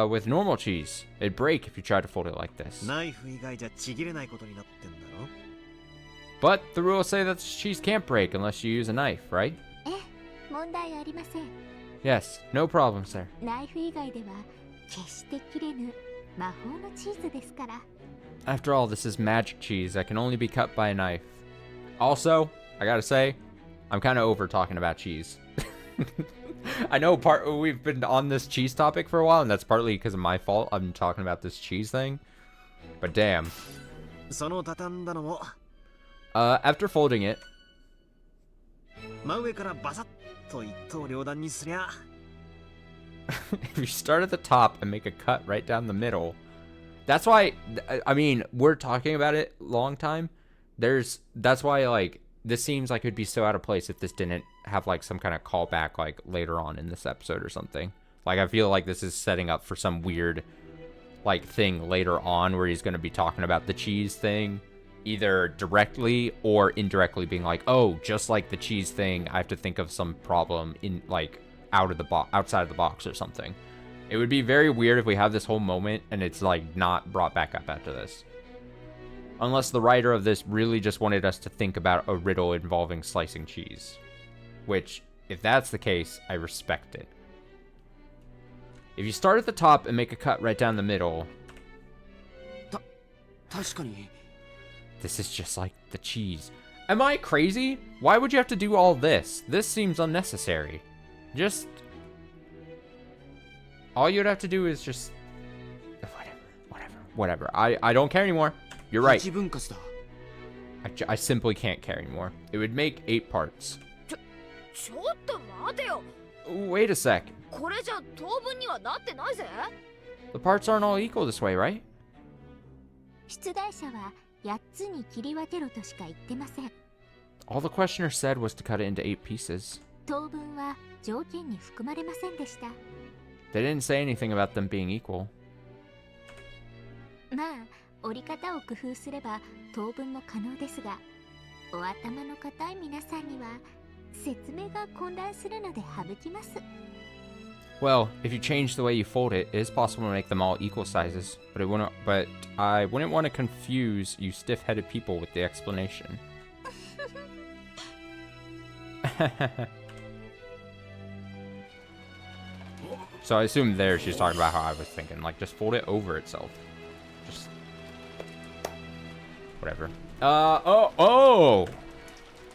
With normal cheese, it'd break if you tried to fold it like this. ナイフ以外じゃちぎれないことになってんだろ。 But the rules say that this cheese can't break unless you use a knife, right? ええ、問題ありません。 Yes, no problem, sir. ナイフ以外では決して切れぬ魔法のチーズですから。 After all, this is magic cheese that can only be cut by a knife. Also, I gotta say, I'm kind of over talking about cheese. I know we've been on this cheese topic for a while, and that's partly because of my fault. I'm talking about this cheese thing. But damn. その畳んだのも After folding it, 真上からバサッと一刀両断にすりゃ if you start at the top and make a cut right down the middle, that's why, I mean, we're talking about it long time. That's why, like, this seems like it'd be so out of place if this didn't have, like, some kind of callback, like, later on in this episode or something. Like, I feel like this is setting up for some weird, like, thing later on where he's going to be talking about the cheese thing, either directly or indirectly being like, oh, just like the cheese thing, I have to think of some problem in, like, outside of the box or something. It would be very weird if we have this whole moment and it's like not brought back up after this. Unless the writer of this really just wanted us to think about a riddle involving slicing cheese. Which, if that's the case, I respect it. If you start at the top and make a cut right down the middle... 確かに This is just like the cheese. Am I crazy? Why would you have to do all this? This seems unnecessary. Just... all you'd have to do is just... Whatever. I don't care anymore. You're right. I simply can't care anymore. It would make 8 parts. ちょっと待てよ。 Wait a sec. これじゃ等分にはなってないぜ。 The parts aren't all equal this way, right? 出題者は8つに切り分けろとしか言ってません。 All the questioner said was to cut it into 8 pieces. 等分は条件に含まれませんでした。 They didn't say anything about them being equal. まあ、折り方を工夫すれば等分も可能ですが、お頭の固い皆さんには説明が混乱するので省きます。 Well, if you change the way you fold it, it is possible to make them all equal sizes, but I wouldn't want to confuse you stiff-headed people with the explanation. So I assume there she's talking about how I was thinking, like, just fold it over itself. Just... whatever. Oh!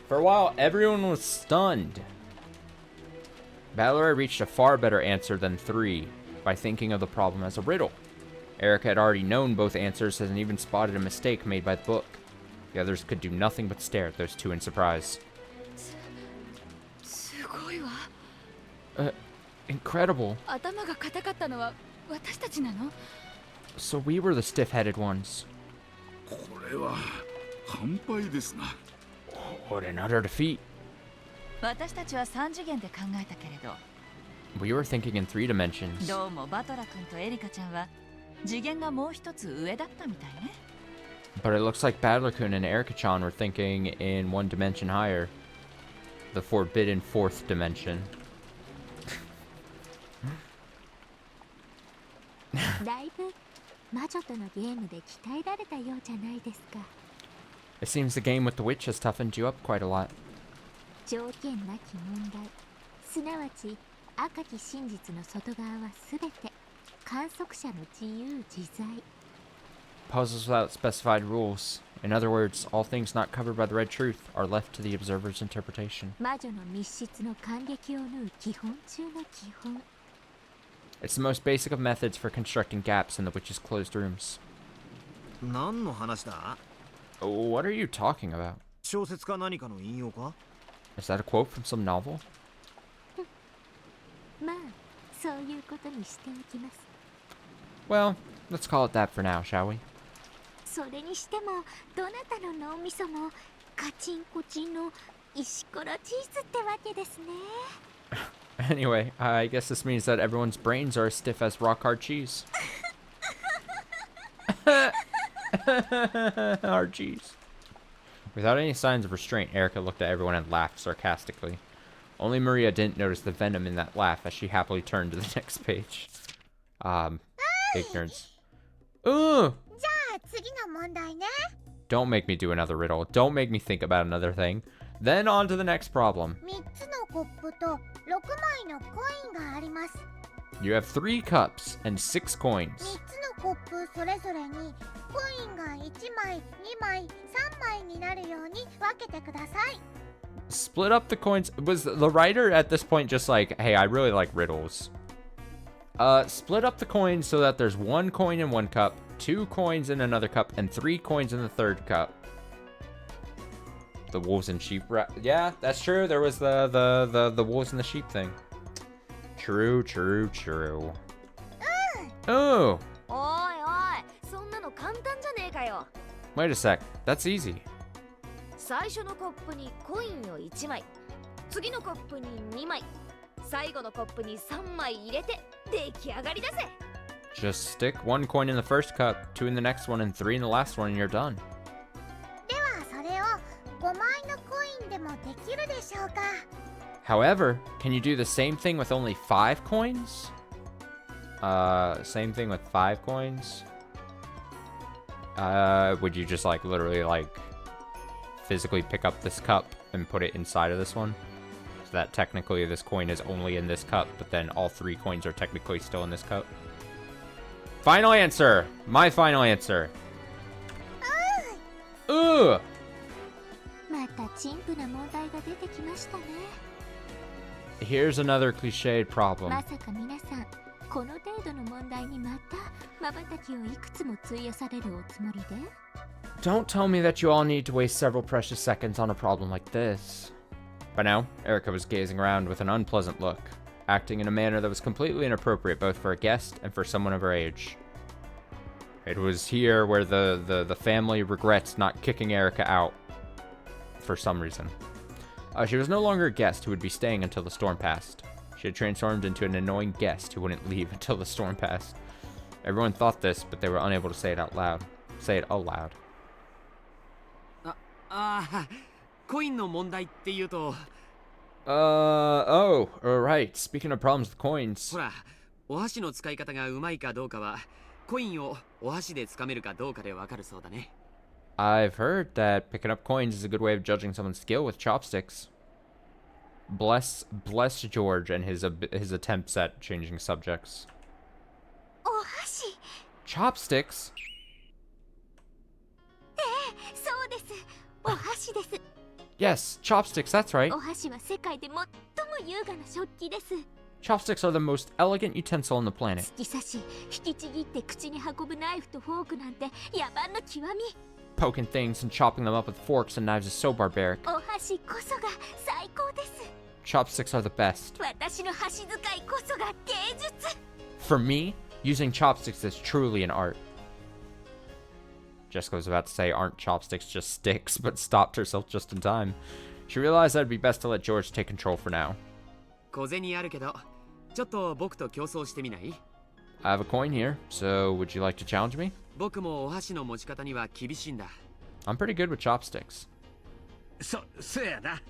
For a while, everyone was stunned. Battler reached a far better answer than 3 by thinking of the problem as a riddle. Erica had already known both answers and even spotted a mistake made by the book. The others could do nothing but stare at those two in surprise. すごいわ。 Incredible. 頭が硬かったのは私たちなの？ So we were the stiff-headed ones. これは完敗ですな。 What an utter defeat. 私たちは3次元で考えたけれど、 We were thinking in 3 dimensions. どうもバトラ君とエリカちゃんは次元がもう一つ上だったみたいね。 But it looks like Badler-kun and Erika-chan were thinking in 1 dimension higher. The forbidden 4th dimension. だいぶ魔女とのゲームで鍛えられたようじゃないですか。 It seems the game with the witch has toughened you up quite a lot. 条件なき問題、すなわち赤き真実の外側はすべて観測者の自由自在。 Puzzles without specified rules. In other words, all things not covered by the red truth are left to the observer's interpretation. 魔女の密室の感激を縫う基本中の基本。 It's the most basic of methods for constructing gaps in the witch's closed rooms. 何の話だ？ What are you talking about? 小説か何かの引用か？ Is that a quote from some novel? まあ、そういうことにしておきます。 Well, let's call it that for now, shall we? それにしても、どなたの脳みそもカチンコチンの石ころチーズってわけですね。Anyway, I guess this means that everyone's brains are as stiff as rock hard cheese. Hard cheese. Without any signs of restraint, Erica looked at everyone and laughed sarcastically. Only Maria didn't notice the venom in that laugh as she happily turned to the next page. Ignorance. Ooh! Don't make me do another riddle. Don't make me think about another thing. Then on to the next problem. You have 3 cups and 6 coins. Split up the coins. Was the writer at this point just like, hey, I really like riddles? Split up the coins so that there's 1 coin in 1 cup, 2 coins in another cup, and 3 coins in the 3rd cup. The wolves and sheep. Yeah, that's true. There was the wolves and the sheep thing. True, true, true. Oh! Wait a sec. That's easy. 最初のコップにコインを1枚、次のコップに2枚、最後のコップに3枚入れて出来上がりだぜ。 Just stick 1 coin in the first cup, 2 in the next one, and 3 in the last one, and you're done. However, can you do the same thing with only 5 coins? Same thing with 5 coins? Would you just like literally like physically pick up this cup and put it inside of this one? So that technically this coin is only in this cup, but then all 3 coins are technically still in this cup. Final answer! My final answer! Ooh! また陳腐な問題が出てきましたね。 Here's another cliched problem. まさか皆さん、この程度の問題にまた瞬きをいくつも費やされるおつもりで？ Don't tell me that you all need to waste several precious seconds on a problem like this. By now, Erica was gazing around with an unpleasant look, acting in a manner that was completely inappropriate both for a guest and for someone of her age. It was here where the family regrets not kicking Erica out for some reason. She was no longer a guest who would be staying until the storm passed. She had transformed into an annoying guest who wouldn't leave until the storm passed. Everyone thought this, but they were unable to say it out loud. Say it aloud. コインの問題っていうと Oh, right. Speaking of problems with coins. ほら、お箸の使い方がうまいかどうかはコインをお箸で掴めるかどうかでわかるそうだね。 I've heard that picking up coins is a good way of judging someone's skill with chopsticks. Bless George and his attempts at changing subjects. お箸。 Chopsticks? そうです。お箸です。 Yes, chopsticks, that's right. お箸は世界で最も優雅な食器です。 Chopsticks are the most elegant utensil on the planet. 突き刺し、引きちぎって口に運ぶナイフとフォークなんて野蛮の極み。 Poking things and chopping them up with forks and knives is so barbaric. お箸こそが最高です。 Chopsticks are the best. 私の箸使いこそが芸術。 For me, using chopsticks is truly an art. Jessica was about to say, aren't chopsticks just sticks, but stopped herself just in time. She realized that it'd be best to let George take control for now. 小銭あるけど、ちょっと僕と競争してみない？ I have a coin here, so would you like to challenge me? 僕もお箸の持ち方には厳しいんだ。I'm pretty good with chopsticks. そやな。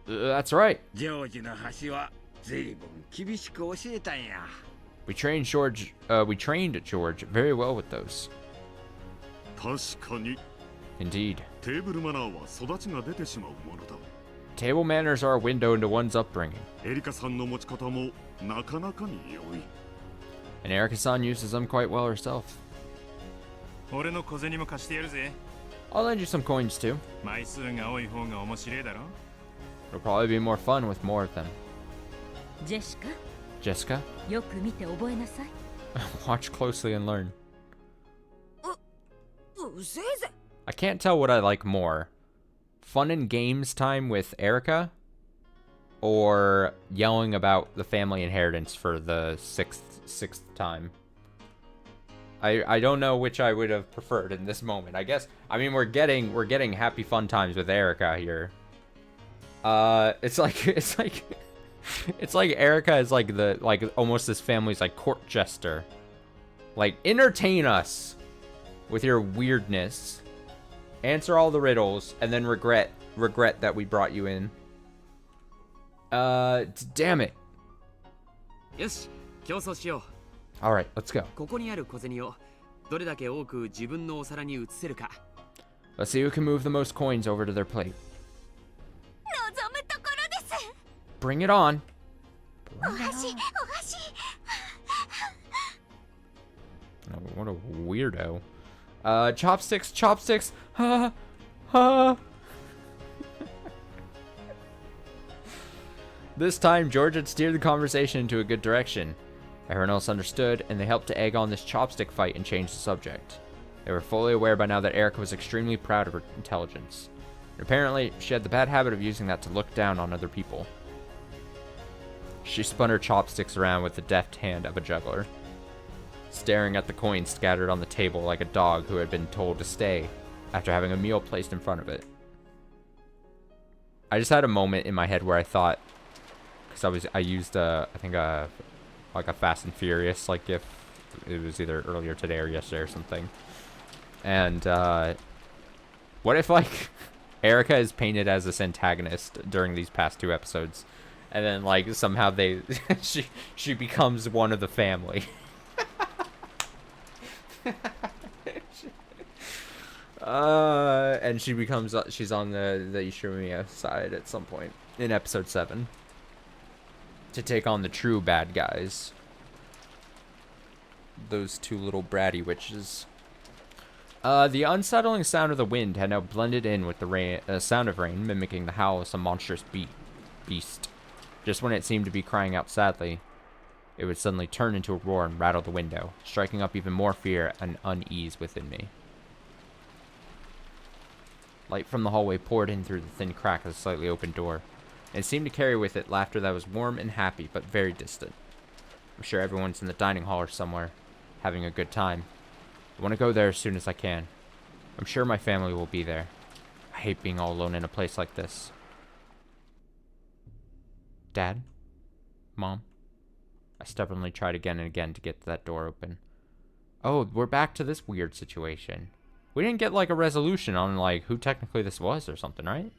That's right. ジョージの箸は随分厳しく教えたんや。We trained George very well with those. 確かに。Indeed. テーブルマナーは育ちが出てしまうものだ。Table manners are a window into one's upbringing. エリカさんの持ち方もなかなかに良い。And Erica-san uses them quite well herself. 俺の小銭も貸してやるぜ。I'll lend you some coins too. 枚数が多い方が面白いだろ。 It'll probably be more fun with more of them. ジェシカ Jessica? よく見て覚えなさい。 Watch closely and learn. うぜえぜ。 I can't tell what I like more. Fun and games time with Erica, or yelling about the family inheritance for the sixth time. I don't know which I would have preferred in this moment. I guess, I mean, we're getting happy fun times with Erica here. It's like Erica is like almost this family's like court jester. Like, entertain us with your weirdness. Answer all the riddles, and then regret that we brought you in. Damn it. よし、競争しよう。 Alright, let's go. ここにある小銭をどれだけ多く自分のお皿に移せるか。 Let's see who can move the most coins over to their plate. 望むところです。 Bring it on. お箸。Oh, what a weirdo. Chopsticks. Ha. This time, George had steered the conversation into a good direction. Everyone else understood, and they helped to egg on this chopstick fight and change the subject. They were fully aware by now that Erica was extremely proud of her intelligence. And apparently, she had the bad habit of using that to look down on other people. She spun her chopsticks around with the deft hand of a juggler, staring at the coins scattered on the table like a dog who had been told to stay after having a meal placed in front of it. I just had a moment in my head where I thought, because I used like a Fast and Furious like GIF. It was either earlier today or yesterday or something. And what if like Erica is painted as this antagonist during these past 2 episodes, and then like somehow she becomes one of the family. And she's on the Ishinomiya side at some point in episode 7 to take on the true bad guys, those 2 little bratty witches. The unsettling sound of the wind had now blended in with the sound of rain, mimicking the howl of some monstrous beast. Just when it seemed to be crying out sadly, it would suddenly turn into a roar and rattle the window, striking up even more fear and unease within me. Light from the hallway poured in through the thin crack of the slightly open door, and it seemed to carry with it laughter that was warm and happy, but very distant. I'm sure everyone's in the dining hall or somewhere, having a good time. I want to go there as soon as I can. I'm sure my family will be there. I hate being all alone in a place like this. Dad? Mom? I stubbornly tried again and again to get that door open. Oh, we're back to this weird situation. We didn't get like a resolution on like who technically this was or something, right?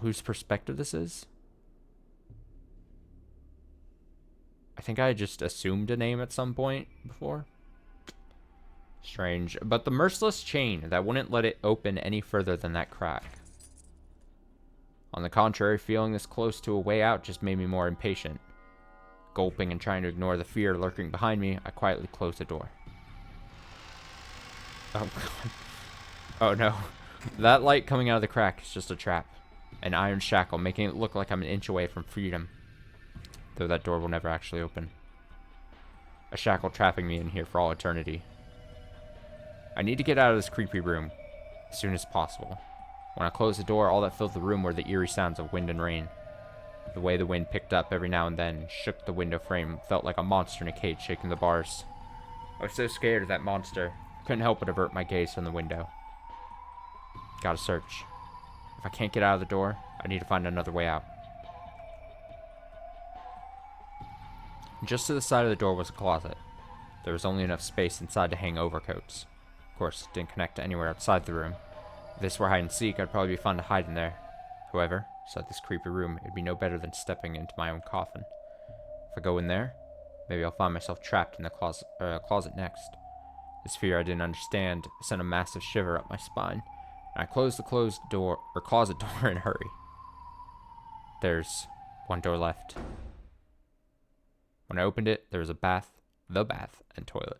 Whose perspective this is? I think I just assumed a name at some point before. Strange. But the merciless chain that wouldn't let it open any further than that crack. On the contrary, feeling this close to a way out just made me more impatient. Gulping and trying to ignore the fear lurking behind me, I quietly closed the door. Oh god. Oh no. That light coming out of the crack is just a trap. An iron shackle, making it look like I'm an inch away from freedom. Though that door will never actually open. A shackle trapping me in here for all eternity. I need to get out of this creepy room as soon as possible. When I closed the door, all that filled the room were the eerie sounds of wind and rain. The way the wind picked up every now and then, shook the window frame, felt like a monster in a cage shaking the bars. I was so scared of that monster. Couldn't help but avert my gaze from the window. Gotta search. If I can't get out of the door, I need to find another way out. Just to the side of the door was a closet. There was only enough space inside to hang overcoats. Of course, it didn't connect to anywhere outside the room. If this were hide and seek, I'd probably be fun to hide in there. However, inside this creepy room, it'd be no better than stepping into my own coffin. If I go in there, maybe I'll find myself trapped in the closet next. This fear I didn't understand sent a massive shiver up my spine, and I closed the closet door in a hurry. There's one door left. When I opened it, there was the bath, and toilet.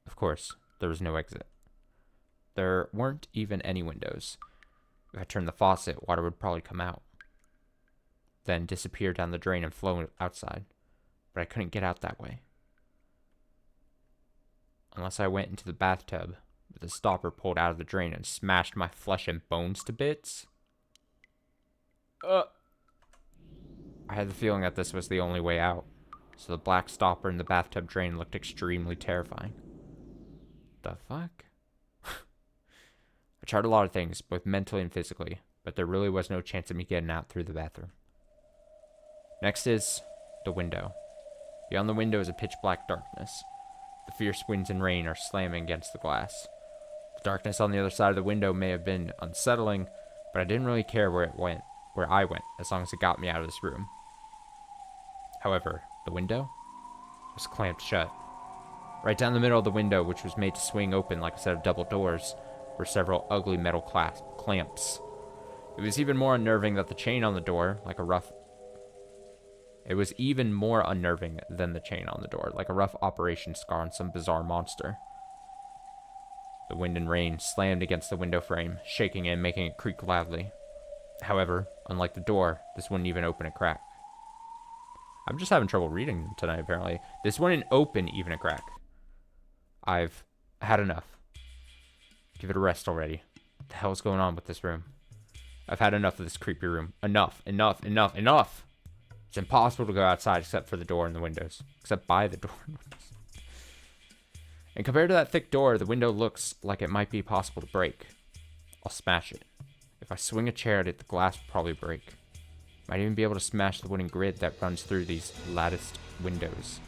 Of course, there was no exit. There weren't even any windows. If I turned the faucet, water would probably come out, then disappear down the drain and flow outside. But I couldn't get out that way. Unless I went into the bathtub with a stopper pulled out of the drain and smashed my flesh and bones to bits. I had the feeling that this was the only way out, so the black stopper in the bathtub drain looked extremely terrifying. The fuck? I tried a lot of things, both mentally and physically, but there really was no chance of me getting out through the bathroom. Next is the window. Beyond the window is a pitch black darkness. The fierce winds and rain are slamming against the glass. The darkness on the other side of the window may have been unsettling, but I didn't really care where I went, as long as it got me out of this room. However, the window was clamped shut. Right down the middle of the window, which was made to swing open like a set of double doors, were several ugly metal clamps. It was even more unnerving that the chain on the door, It was even more unnerving than the chain on the door, like a rough operation scar on some bizarre monster. The wind and rain slammed against the window frame, shaking it and making it creak loudly. However, unlike the door, this wouldn't even open a crack. I'm just having trouble reading them tonight, apparently. This wouldn't open even a crack. I've had enough. Give it a rest already. What the hell is going on with this room? I've had enough of this creepy room. Enough, enough, enough, enough! It's impossible to go outside except for the door and the windows. Except by the door and windows. And compared to that thick door, the window looks like it might be possible to break. I'll smash it. If I swing a chair at it, the glass will probably break. Might even be able to smash the wooden grid that runs through these latticed windows.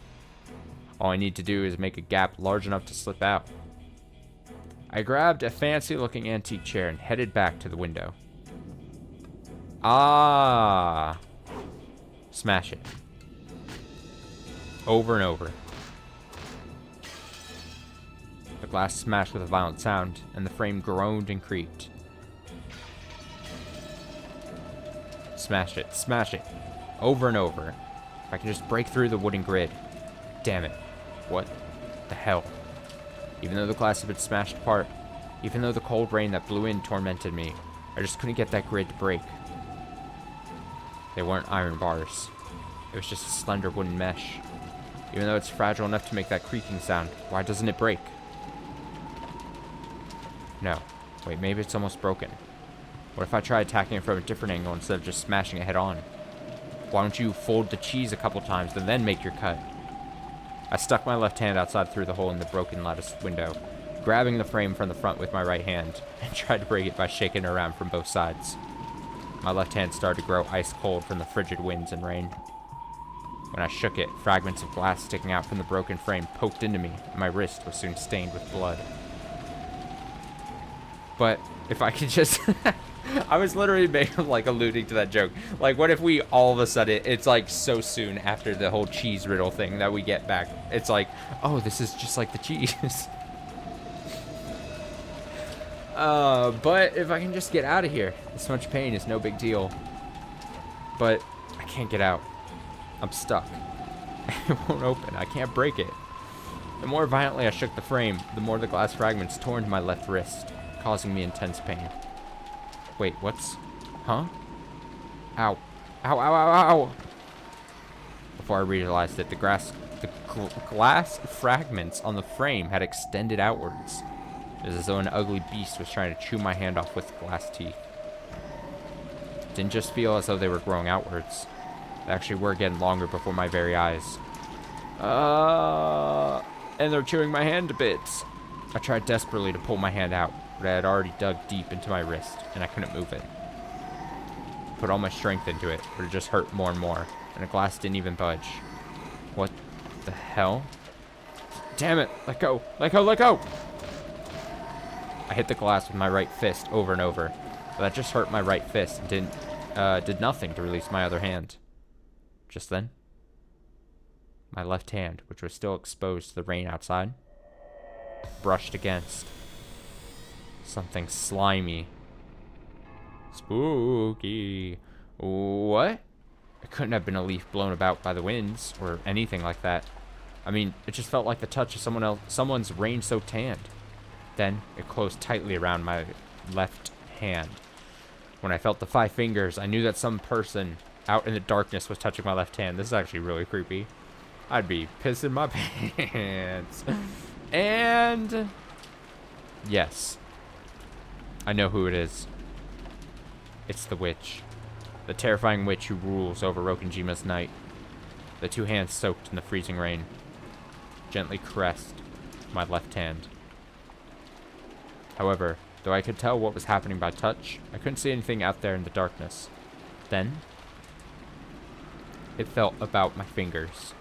All I need to do is make a gap large enough to slip out. I grabbed a fancy-looking antique chair and headed back to the window. Smash it. Over and over. The glass smashed with a violent sound, and the frame groaned and creaked. Smash it. Smash it. Over and over. If I can just break through the wooden grid. Damn it. What the hell? Even though the glass had been smashed apart, even though the cold rain that blew in tormented me, I just couldn't get that grid to break. They weren't iron bars. It was just a slender wooden mesh. Even though it's fragile enough to make that creaking sound, why doesn't it break? No. Wait, maybe it's almost broken. What if I try attacking it from a different angle instead of just smashing it head on? Why don't you fold the cheese a couple times and then make your cut? I stuck my left hand outside through the hole in the broken lattice window, grabbing the frame from the front with my right hand, and tried to break it by shaking it around from both sides. My left hand started to grow ice cold from the frigid winds and rain. When I shook it, fragments of glass sticking out from the broken frame poked into me, and my wrist was soon stained with blood. But if I could just... I was literally alluding to that joke. Like, what if we all of a sudden, it's like so soon after the whole cheese riddle thing that we get back, it's like, oh, this is just like the cheese. But if I can just get out of here, this much pain is no big deal. But I can't get out. I'm stuck. It won't open. I can't break it. The more violently I shook the frame, the more the glass fragments tore into my left wrist, causing me intense pain. Wait, what's... Huh? Ow. Ow, ow, ow, ow! Before I realized it, the glass fragments on the frame had extended outwards. It was as though an ugly beast was trying to chew my hand off with glass teeth. It didn't just feel as though they were growing outwards. They actually were getting longer before my very eyes. and they're chewing my hand to bits. I tried desperately to pull my hand out, but I had already dug deep into my wrist, and I couldn't move it. Put all my strength into it, but it just hurt more and more, and the glass didn't even budge. What the hell? Damn it! Let go! Let go! Let go! I hit the glass with my right fist over and over, but that just hurt my right fist and did nothing to release my other hand. Just then, my left hand, which was still exposed to the rain outside, brushed against something slimy. Spooky. What? It couldn't have been a leaf blown about by the winds or anything like that. I mean, it just felt like the touch of someone's rain-soaked hand. Then it closed tightly around my left hand. When I felt the 5 fingers, I knew that some person out in the darkness was touching my left hand. This is actually really creepy. I'd be pissing my pants. And yes, I know who it is. It's the witch. The terrifying witch who rules over Rokenjima's night. The 2 hands soaked in the freezing rain gently caressed my left hand. However, though I could tell what was happening by touch, I couldn't see anything out there in the darkness. Then it felt about my fingers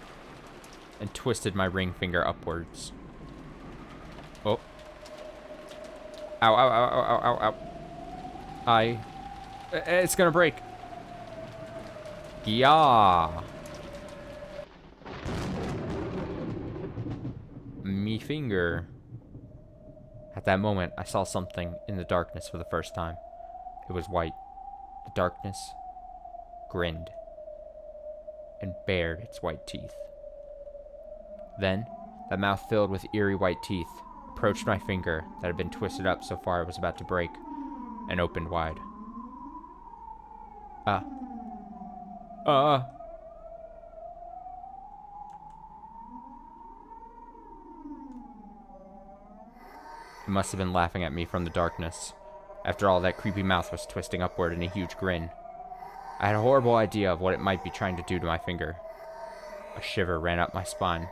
and twisted my ring finger upwards. Oh. Ow, ow, ow, ow, ow, ow. It's gonna break. Yeah. Me finger. At that moment, I saw something in the darkness for the first time. It was white. The darkness grinned and bared its white teeth. Then, that mouth filled with eerie white teeth approached my finger that had been twisted up so far it was about to break and opened wide. It must have been laughing at me from the darkness. After all, that creepy mouth was twisting upward in a huge grin. I had a horrible idea of what it might be trying to do to my finger. A shiver ran up my spine.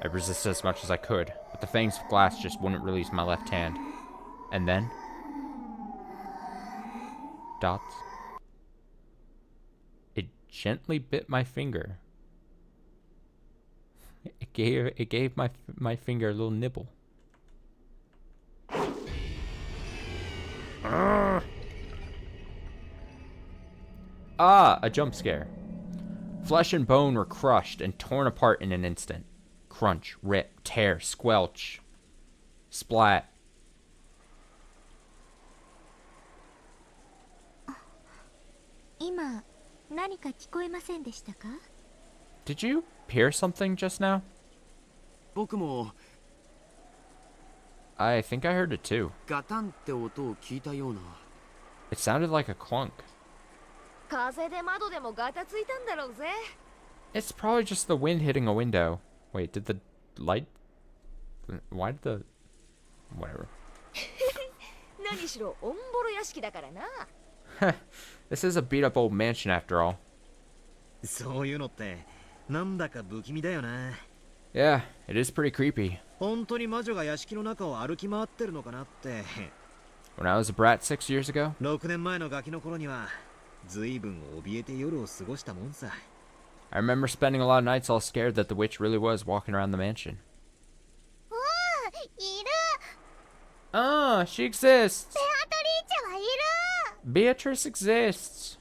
I resisted as much as I could, but the fangs of glass just wouldn't release my left hand. And then... dots. It gently bit my finger. It gave my finger a little nibble. A jump scare. Flesh and bone were crushed and torn apart in an instant. Crunch, rip, tear, squelch. Splat. Did you hear something just now? I think I heard it too. It sounded like a clunk. It's probably just the wind hitting a window. Wait, did the light... Why did the... Whatever. This is a beat-up old mansion after all. Yeah, it is pretty creepy. When I was a brat 6 years ago, I remember spending a lot of nights all scared that the witch really was walking around the mansion. She exists! Beatrice exists!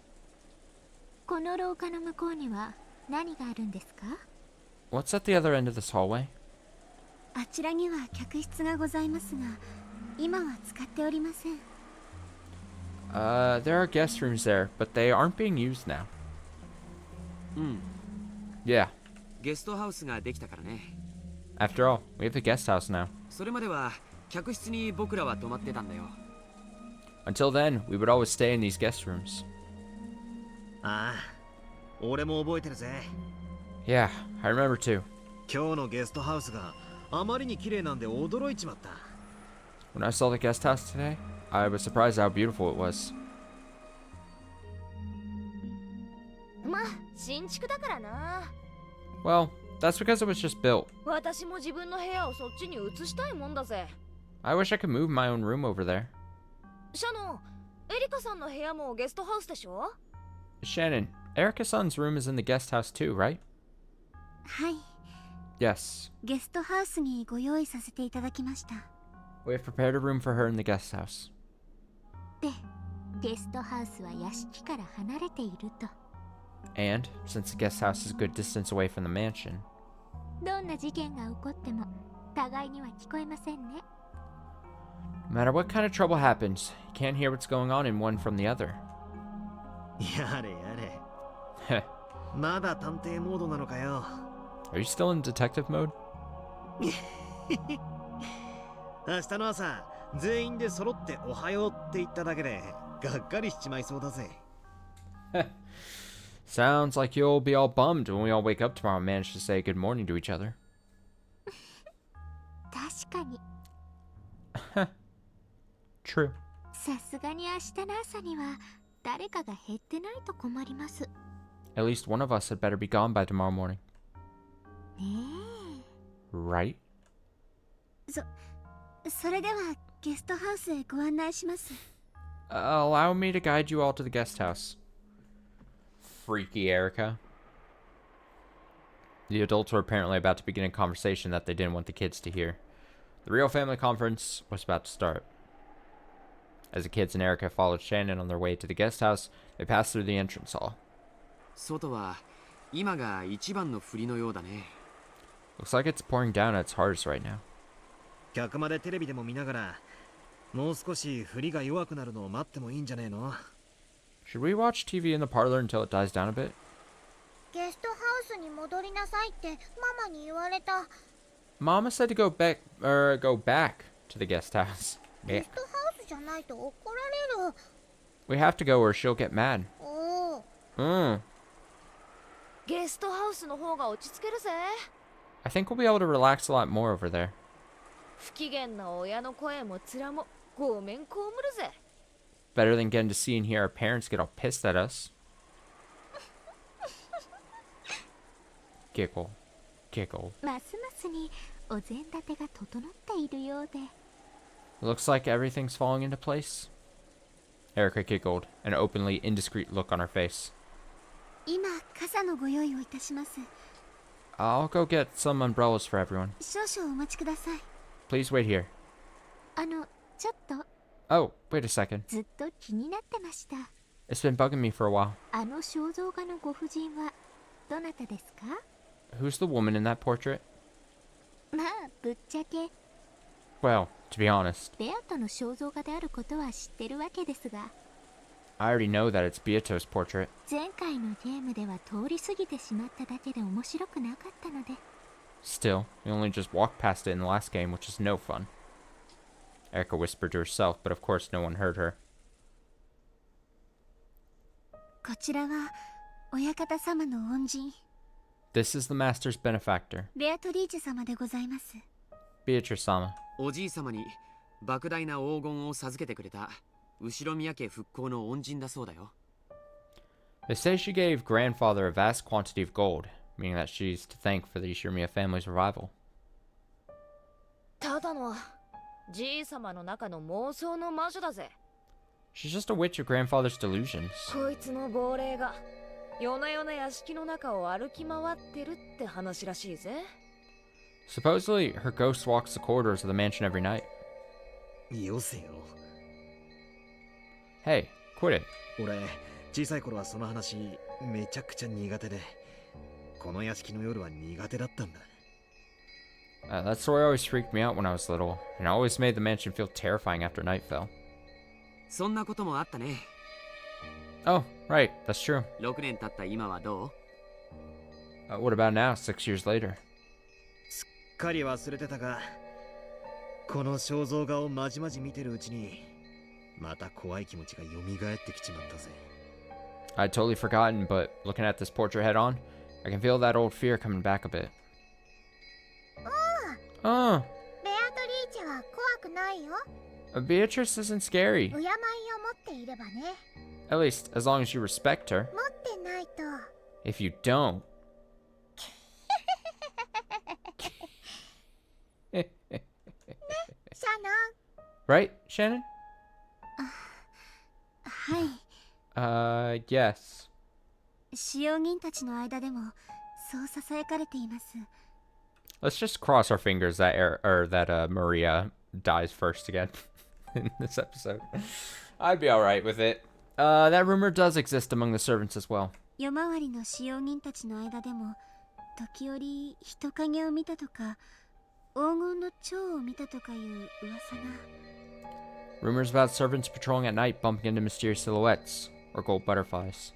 What's at the other end of this hallway? There are guest rooms there, but they aren't being used now. Yeah. After all, we have a guest house now. Until then, we would always stay in these guest rooms. Yeah, I remember too. When I saw the guest house today, I was surprised how beautiful it was. Well, That's because it was just built. 私も自分の部屋をそっちに移したいもんだぜ。 I wish I could move my own room over there. シャノン、エリカさんの部屋もゲストハウスでしょ？ Shannon, Erica-san's room is in the guest house too, right? はい、 Yes. ゲストハウスにご用意させていただきました。 We have prepared a room for her in the guest house. で、ゲストハウスは屋敷から離れていると。 And, since the guest house is a good distance away from the mansion, どんな事件が起こっても互いには聞こえませんね。 no matter what kind of trouble happens, you can't hear what's going on in one from the other. やれやれ。まだ探偵モードなのかよ。Are you still in detective mode? 明日の朝、全員で揃っておはようって言っただけで、がっかりしちまいそうだぜ。Sounds like you'll be all bummed when we all wake up tomorrow and manage to say good morning to each other. 確かに。True. さすがに明日の朝には誰かが減ってないと困ります。 At least one of us had better be gone by tomorrow morning. ね Right? え。それではゲストハウスへご案内します。Allow me to guide you all to the guest house. Freaky Erica. The adults were apparently about to begin a conversation that they didn't want the kids to hear. The real family conference was about to start. As the kids and Erica followed Shannon on their way to the guest house, they passed through the entrance hall. 外は今が一番の振りのようだね。 Looks like it's pouring down at its hardest right now. 客までテレビでも見ながら、もう少し振りが弱くなるのを待ってもいいんじゃねえの？ Should we watch TV in the parlor until it dies down a bit? ゲストハウスに戻りなさいってママに言われた。 Mama said to go back to the guest house. ゲストハウスじゃないと怒られる。 We have to go or she'll get mad. おお。ゲストハウスの方が落ち着けるぜ。 I think we'll be able to relax a lot more over there. 不機嫌な親の声も面もごめん被るぜ。 Better than getting to see and hear our parents get all pissed at us. Giggle. Giggle. ますますにお膳立てが整っているようで。 Looks like everything's falling into place. Erica giggled, an openly indiscreet look on her face. 今傘のご用意をいたします。 I'll go get some umbrellas for everyone. 少々お待ちください。 Please wait here. ちょっと Oh, wait a second. ずっと気になってました。 It's been bugging me for a while. 肖像画のご婦人はどなたですか？ Who's the woman in that portrait? まあぶっちゃけ Well, to be honest, ベアトの肖像画であることは知ってるわけですが、 I already know that it's Beato's portrait. 前回のゲームでは通り過ぎてしまっただけで面白くなかったので。 Still, we only just walked past it in the last game, which is no fun. Erica whispered to herself, but of course no one heard her. こちらは親方様の恩人、 This is the master's benefactor, ベアトリーチェ様でございます。 Beatrice-sama. おじい様に莫大な黄金を授けてくれた後宮家復興の恩人だそうだよ。 They say she gave grandfather a vast quantity of gold, meaning that she's to thank for the Ishimiya family's revival. ただのじい様の中の妄想の魔女だぜ。 She's just a witch of grandfather's delusions. こいつの亡霊が夜な夜な屋敷の中を歩き回ってるって話らしいぜ。 Supposedly, her ghost walks the corridors of the mansion every night. よせよ。 Hey, quit it. 俺、小さい頃はその話めちゃくちゃ苦手で、この屋敷の夜は苦手だったんだ。That story always freaked me out when I was little, and always made the mansion feel terrifying after night fell. そんなこともあったね。 Oh, right, that's true. 6年経った今はどう？ What about now, 6 years later? すっかり忘れてたが、この肖像画をまじまじ見てるうちに、また怖い気持ちが蘇ってきちまったぜ。 I'd totally forgotten, but looking at this portrait head on, I can feel that old fear coming back a bit. ベアトリーチェは怖くないよ。 Beatrice isn't scary. 敬いを持っていればね。 At least, as long as you respect her. 持ってないと。 If you don't... Right, Shannon? はい。Yes. 使用人たちの間でもそうささやかれています。 Let's just cross our fingers that Maria dies first again in this episode. I'd be alright with it. That rumor does exist among the servants as well. 夜回りの使用人たちの間でも時折人影を見たとか黄金の蝶を見たとかいう噂が。 Rumors about servants patrolling at night bumping into mysterious silhouettes or gold butterflies.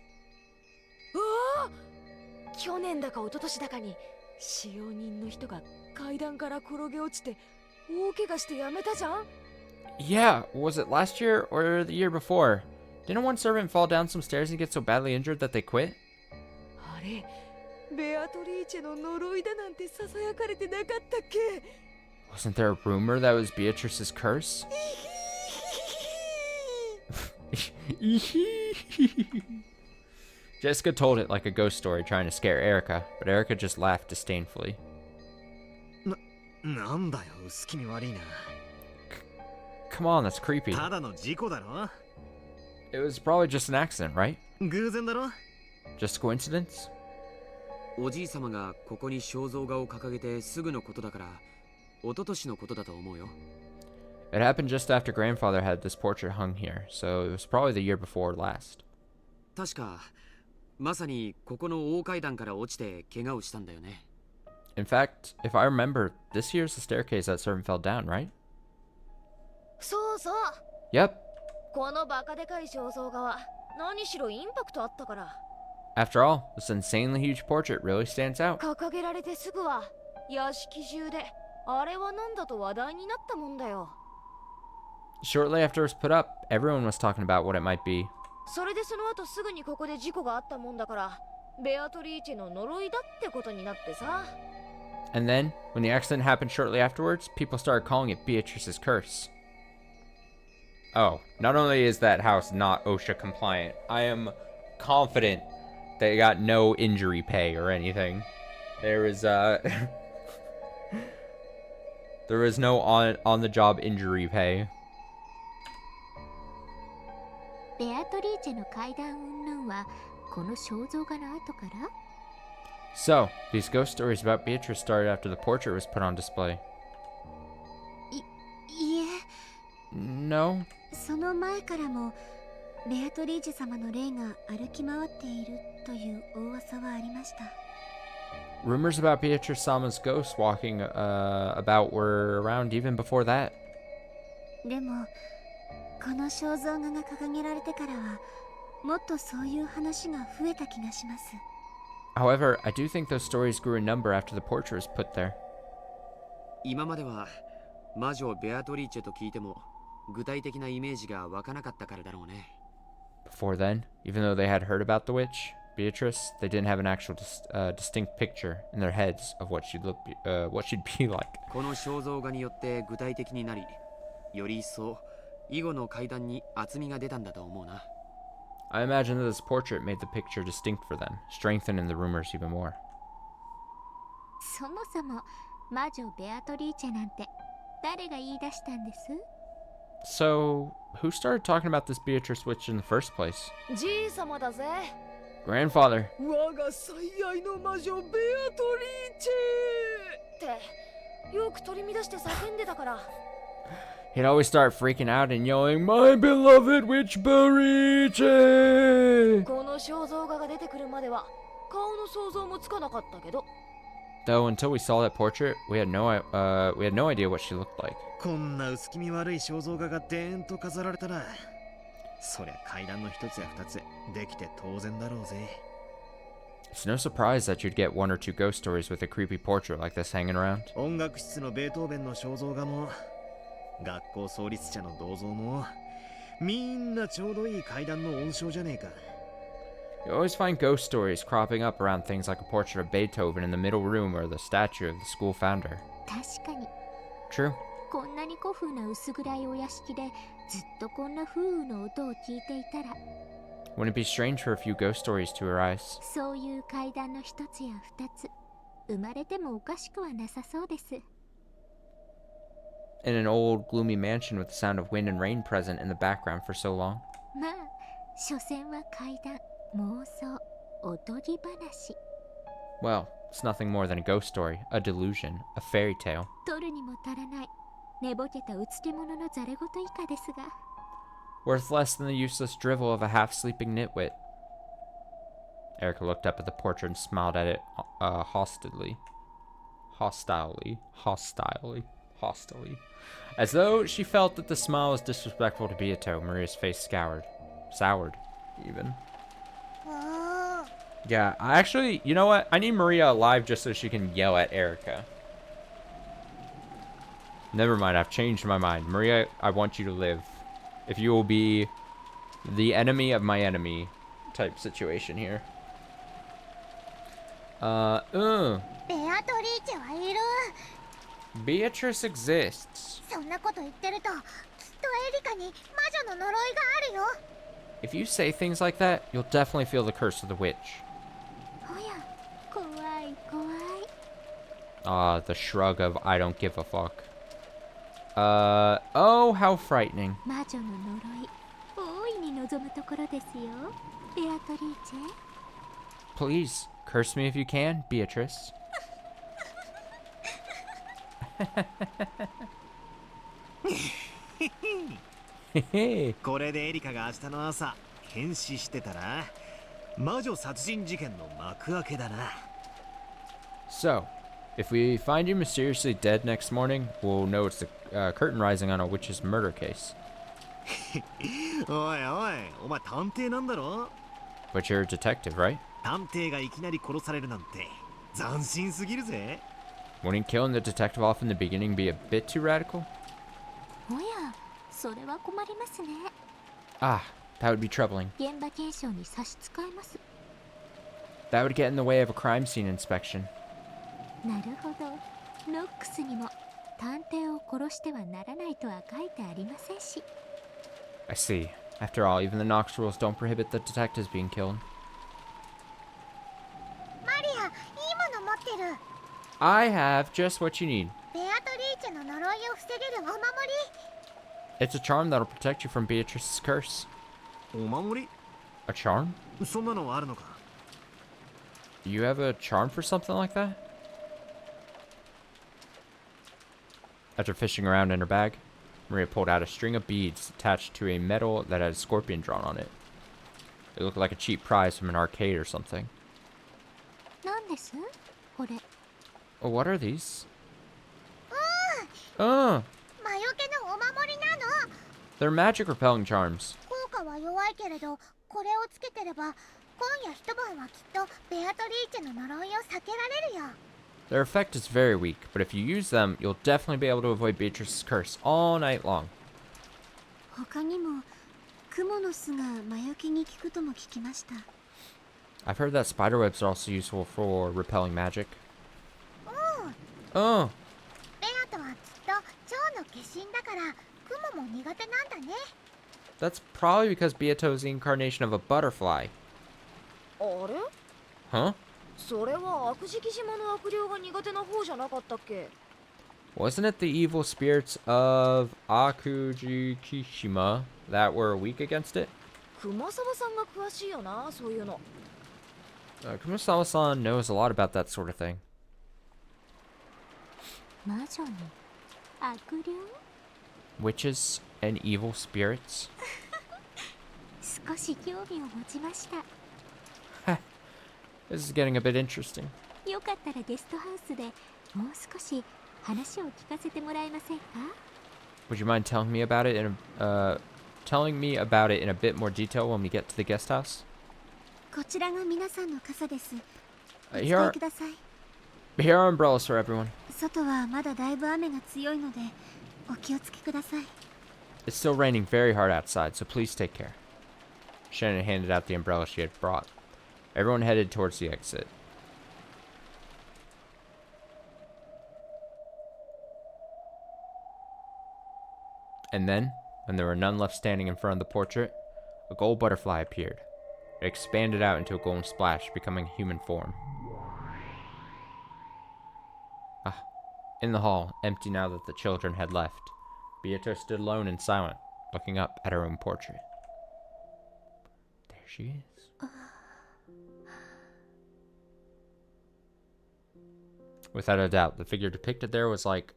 去年だか一昨年だかに使用人の人が階段から転げ落ちて大怪我してやめたじゃん。 Yeah, was it last year or the year before? Didn't one servant fall down some stairs and get so badly injured that they quit? あれ、ベアトリーチェの呪いだなんてささやかれてなかったっけ？ Wasn't there a rumor that was Beatrice's curse? Jessica told it like a ghost story trying to scare Erica, but Erica just laughed disdainfully. なんだよ、薄気味悪いな。 Come on, that's creepy. ただの事故だろ。 It was probably just an accident, right? 偶然だろ。 Just coincidence? おじい様がここに肖像画を掲げてすぐのことだから、一昨年のことだと思うよ。 It happened just after grandfather had this portrait hung here, so it was probably the year before last. 確か、まさにここの大階段から落ちて怪我をしたんだよね。 In fact, if I remember, this here's the staircase that servant fell down, right? そうそう。 Yep. このバカでかい肖像画は何しろインパクトあったから。 After all, this insanely huge portrait really stands out. 掲げられてすぐは屋敷中であれはなんだと話題になったもんだよ。 Shortly after it was put up, everyone was talking about what it might be. それでその後すぐにここで事故があったもんだからベアトリーチェの呪いだってことになってさ。 And then, when the accident happened shortly afterwards, people started calling it Beatrice's curse. Oh, not only is that house not OSHA compliant, I am confident they got no injury pay or anything. There is there is no on the job injury pay. ベアトリーチェの階段云々はこの肖像画の後から？ So, these ghost stories about Beatrice started after the portrait was put on display. いえ。 No. その前からもベアトリーチェ様の霊が歩き回っているというお噂はありました。 Rumors about Beatrice Sama's ghost walking about were around even before that. でもこの肖像画が掲げられてからはもっとそういう話が増えた気がします。 However, I do think those stories grew in number after the portrait was put there. 今までは魔女ベアトリーチェと聞いても具体的なイメージが湧かなかったからだろうね。 Before then, even though they had heard about the witch, Beatrice, they didn't have an actual distinct picture in their heads of what she'd be like. この肖像画によって具体的になり、より一層以後の階段に厚みが出たんだと思うな。 I imagine that this portrait made the picture distinct for them, strengthening the rumors even more. そもそも魔女ベアトリーチェなんて誰が言い出したんです？ So, who started talking about this Beatrice witch in the first place? じいさまだぜ。 Grandfather. 我が最愛の魔女ベアトリーチェってよく取り乱して叫んでたから。 He'd always start freaking out and yelling, "My beloved witch Beatrice!" この肖像画が出てくるまでは顔の想像もつかなかったけど。 Though until we saw that portrait, we had no idea what she looked like. こんな薄気味悪い肖像画がでーんと飾られたら、そりゃ階段の一つや二つできて当然だろうぜ。 It's no surprise that you'd get one or two ghost stories with a creepy portrait like this hanging around. 音楽室のベートーベンの肖像画も、学校創立者の銅像も、みんなちょうどいい階段の温床じゃねえか。 You always find ghost stories cropping up around things like a portrait of Beethoven in the middle room or the statue of the school founder. 確かに。 True. こんなに古風な薄暗いお屋敷でずっとこんな風雨の音を聞いていたら Wouldn't it be strange for a few ghost stories to arise? そういう階段の一つや二つ生まれてもおかしくはなさそうです。in an old, gloomy mansion with the sound of wind and rain present in the background for so long? まあ所詮は怪談妄想おとぎ話 Well, it's nothing more than a ghost story, a delusion, a fairy tale. 取るにも足らない寝ぼけたうつけ者のざれ言以下ですが Worth less than the useless drivel of a half-sleeping nitwit. Erica looked up at the portrait and smiled at it hostilely. As though she felt that the smile was disrespectful to Beato, Maria's face soured, even. Yeah, I actually, you know what? I need Maria alive just so she can yell at Erica. Never mind, I've changed my mind. Maria, I want you to live. If you will be the enemy of my enemy type situation here. ベアトリーチェはいる Beatrice exists. そんなこと言ってるときっとエリカに魔女の呪いがあるよ If you say things like that, you'll definitely feel the curse of the witch. おや怖い怖い Ah, the shrug of I don't give a fuck. Oh, how frightening. 魔女の呪い大いに望むところですよベアトリーチェ Please, curse me if you can, Beatrice. これでエリカが明日の朝検視してたら魔女殺人事件の幕開けだな So, if we find you mysteriously dead next morning, we'll know it's the curtain rising on a witch's murder case. おいおいお前探偵なんだろ But you're a detective, right? 探偵がいきなり殺されるなんて斬新すぎるぜ Wouldn't killing the detective off in the beginning be a bit too radical? おやそれは困りますね Ah, that would be troubling. 現場検証に差し支えます That would get in the way of a crime scene inspection. なるほどノックスにも探偵を殺してはならないとは書いてありませんし I see. After all, even the Nox rules don't prohibit the detectives being killed. マリアいいもの持ってる I have just what you need. ベアトリーチェの呪いを防げるお守 It's a charm that'll protect you from Beatrice's curse. お守り A charm? そんなのあるのか Do you have a charm for something like that? After fishing around in her bag, Maria pulled out a string of beads attached to a medal that had a scorpion drawn on it. It looked like a cheap prize from an arcade or something. 何ですこれ Oh, what are these? 魔 Oh, 除けのお守りなの they're magic repelling charms. 効果は弱いけれどこれをつけてれば今夜一晩はきっとベアトリーチェの呪いを避けられるよ Their effect is very weak, but if you use them, you'll definitely be able to avoid Beatrice's curse all night long. 他にもクモの巣が魔除けに効くとも聞きました I've heard that spiderwebs are also useful for repelling magic. うん Oh, ベアとはきっと蝶の化身だからクモも苦手なんだね that's probably because Beato is the incarnation of a butterfly. あれ Huh? それは悪事記島の悪霊が苦手な方じゃなかったっけ Wasn't it the evil spirits of Akujikishima that were weak against it? 熊沢さんが詳しいよなそういうの Kumasawa-san knows a lot about that sort of thing. 魔女に悪霊 Witches and evil spirits? 少し興味を持ちました This is getting a bit interesting. よかったらゲストハウスでもう少し話を聞かせてもらえませんか Would you mind telling me about it in a bit more detail when we get to the guest house? こちらが皆さんの傘です Here are ください here are umbrellas for everyone. 外はまだだいぶ雨が強いのでお気をつけください It's still raining very hard outside, so please take care. Shannon handed out the umbrella she had brought. Everyone headed towards the exit. And then, when there were none left standing in front of the portrait, a gold butterfly appeared. It expanded out into a golden splash, becoming human form. Ah, In the hall, empty now that the children had left, Beatrice stood alone and silent, looking up at her own portrait. There she is. Without a doubt, the figure depicted there was like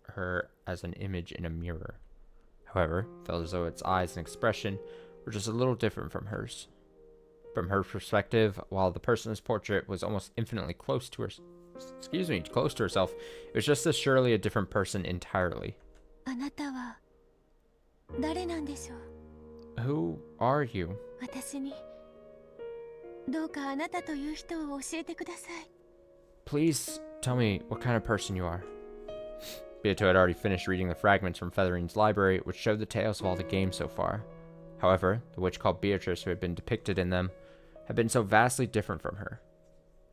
her as an image in a mirror. However, it felt as though its eyes and expression were just a little different from hers. From her perspective, while the person's portrait was almost infinitely close to herself, it was just as surely a different person entirely. あなたは誰なんでしょう Who are you? 私にどうかあなたという人を教えてください Please tell me what kind of person you are. Beato had already finished reading the fragments from Featherine's library, which showed the tales of all the games so far. However, the witch called Beatrice who had been depicted in them had been so vastly different from her.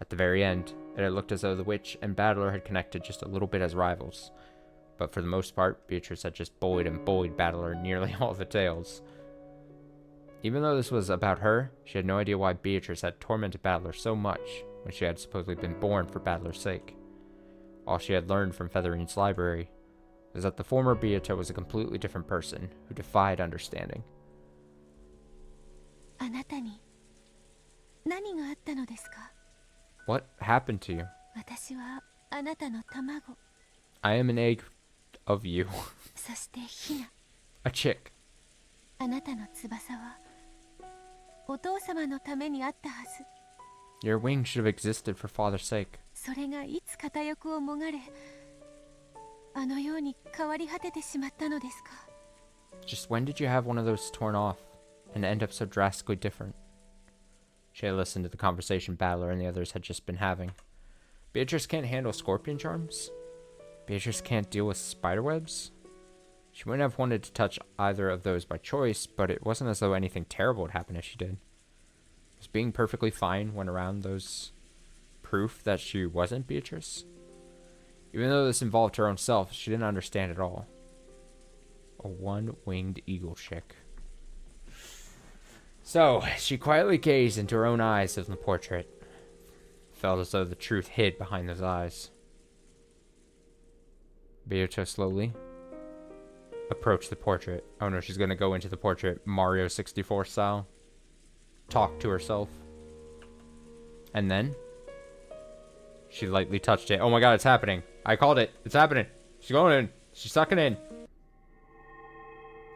At the very end, it had looked as though the witch and battler had connected just a little bit as rivals. But for the most part, Beatrice had just bullied battler in nearly all the tales. Even though this was about her, she had no idea why Beatrice had tormented battler so much when she had supposedly been born for battler's sake. All she had learned from Featherine's library was that the former Beato was a completely different person who defied understanding. あなたに何があったのですか What happened to you? 私はあなたの卵 I am an egg of you. そしてヒナ A chick. あなたの翼はお父様のためにあったはず Your wings should have existed for father's sake. それがいつ片翼をもがれあのように変わり果ててしまったのですか Just when did you have one of those torn off and end up so drastically different? She had listened to the conversation Battler and the others had just been having. Beatrice can't handle scorpion charms? Beatrice can't deal with spiderwebs? She wouldn't have wanted to touch either of those by choice, but it wasn't as though anything terrible would happen if she did. Was being perfectly fine when around those proof that she wasn't Beatrice? Even though this involved her own self, she didn't understand at all. A one-winged eagle chick. So, she quietly gazed into her own eyes in the portrait. Felt as though the truth hid behind those eyes. Beato slowly approached the portrait. Oh no, she's gonna go into the portrait Mario 64 style. Talk to herself. And then she lightly touched it. Oh my god, it's happening. I called it. It's happening. She's going in. She's sucking in.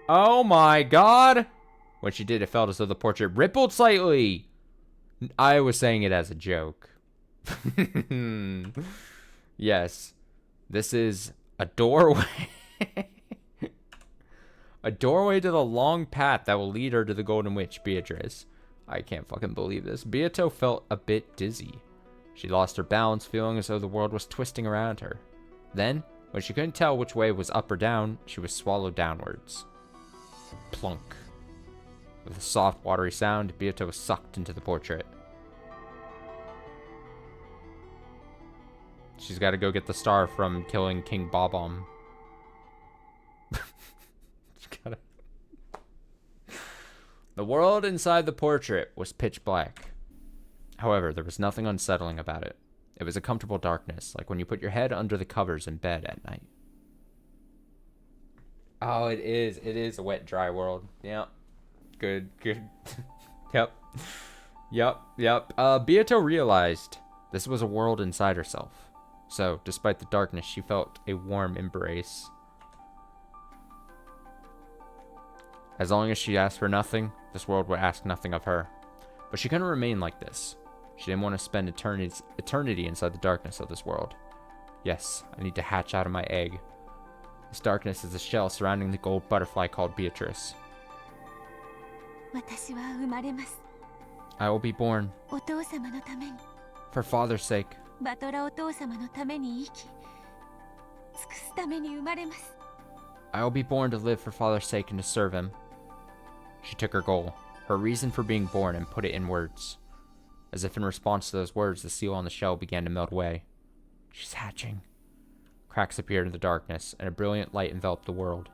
Oh my god. When she did, it felt as though the portrait rippled slightly. I was saying it as a joke. Yes. This is a doorway. A doorway to the long path that will lead her to the Golden Witch, Beatrice. I can't fucking believe this. Beato felt a bit dizzy. She lost her balance, feeling as though the world was twisting around her. Then, when she couldn't tell which way was up or down, she was swallowed downwards. Plunk. With a soft, watery sound, Beato was sucked into the portrait. She's got to go get the star from killing King Bob-omb. The world inside the portrait was pitch black. However, there was nothing unsettling about it. It was a comfortable darkness, like when you put your head under the covers in bed at night. Oh, it is. It is a wet, dry world. Yep. Good. Yep. Beato realized this was a world inside herself. So, despite the darkness, she felt a warm embrace. As long as she asked for nothing, this world would ask nothing of her. But she couldn't remain like this. She didn't want to spend eternity inside the darkness of this world. Yes, I need to hatch out of my egg. This darkness is the shell surrounding the gold butterfly called Beatrice. 私は生まれます I will be born お父様のために for father's sake. バトラお父様のために生き尽くすために生まれます I will be born to live for father's sake and to serve him. She took her goal, her reason for being born, and put it in words. As if in response to those words, the seal on the shell began to melt away. She's hatching. Cracks appeared in the darkness, and a brilliant light enveloped the world.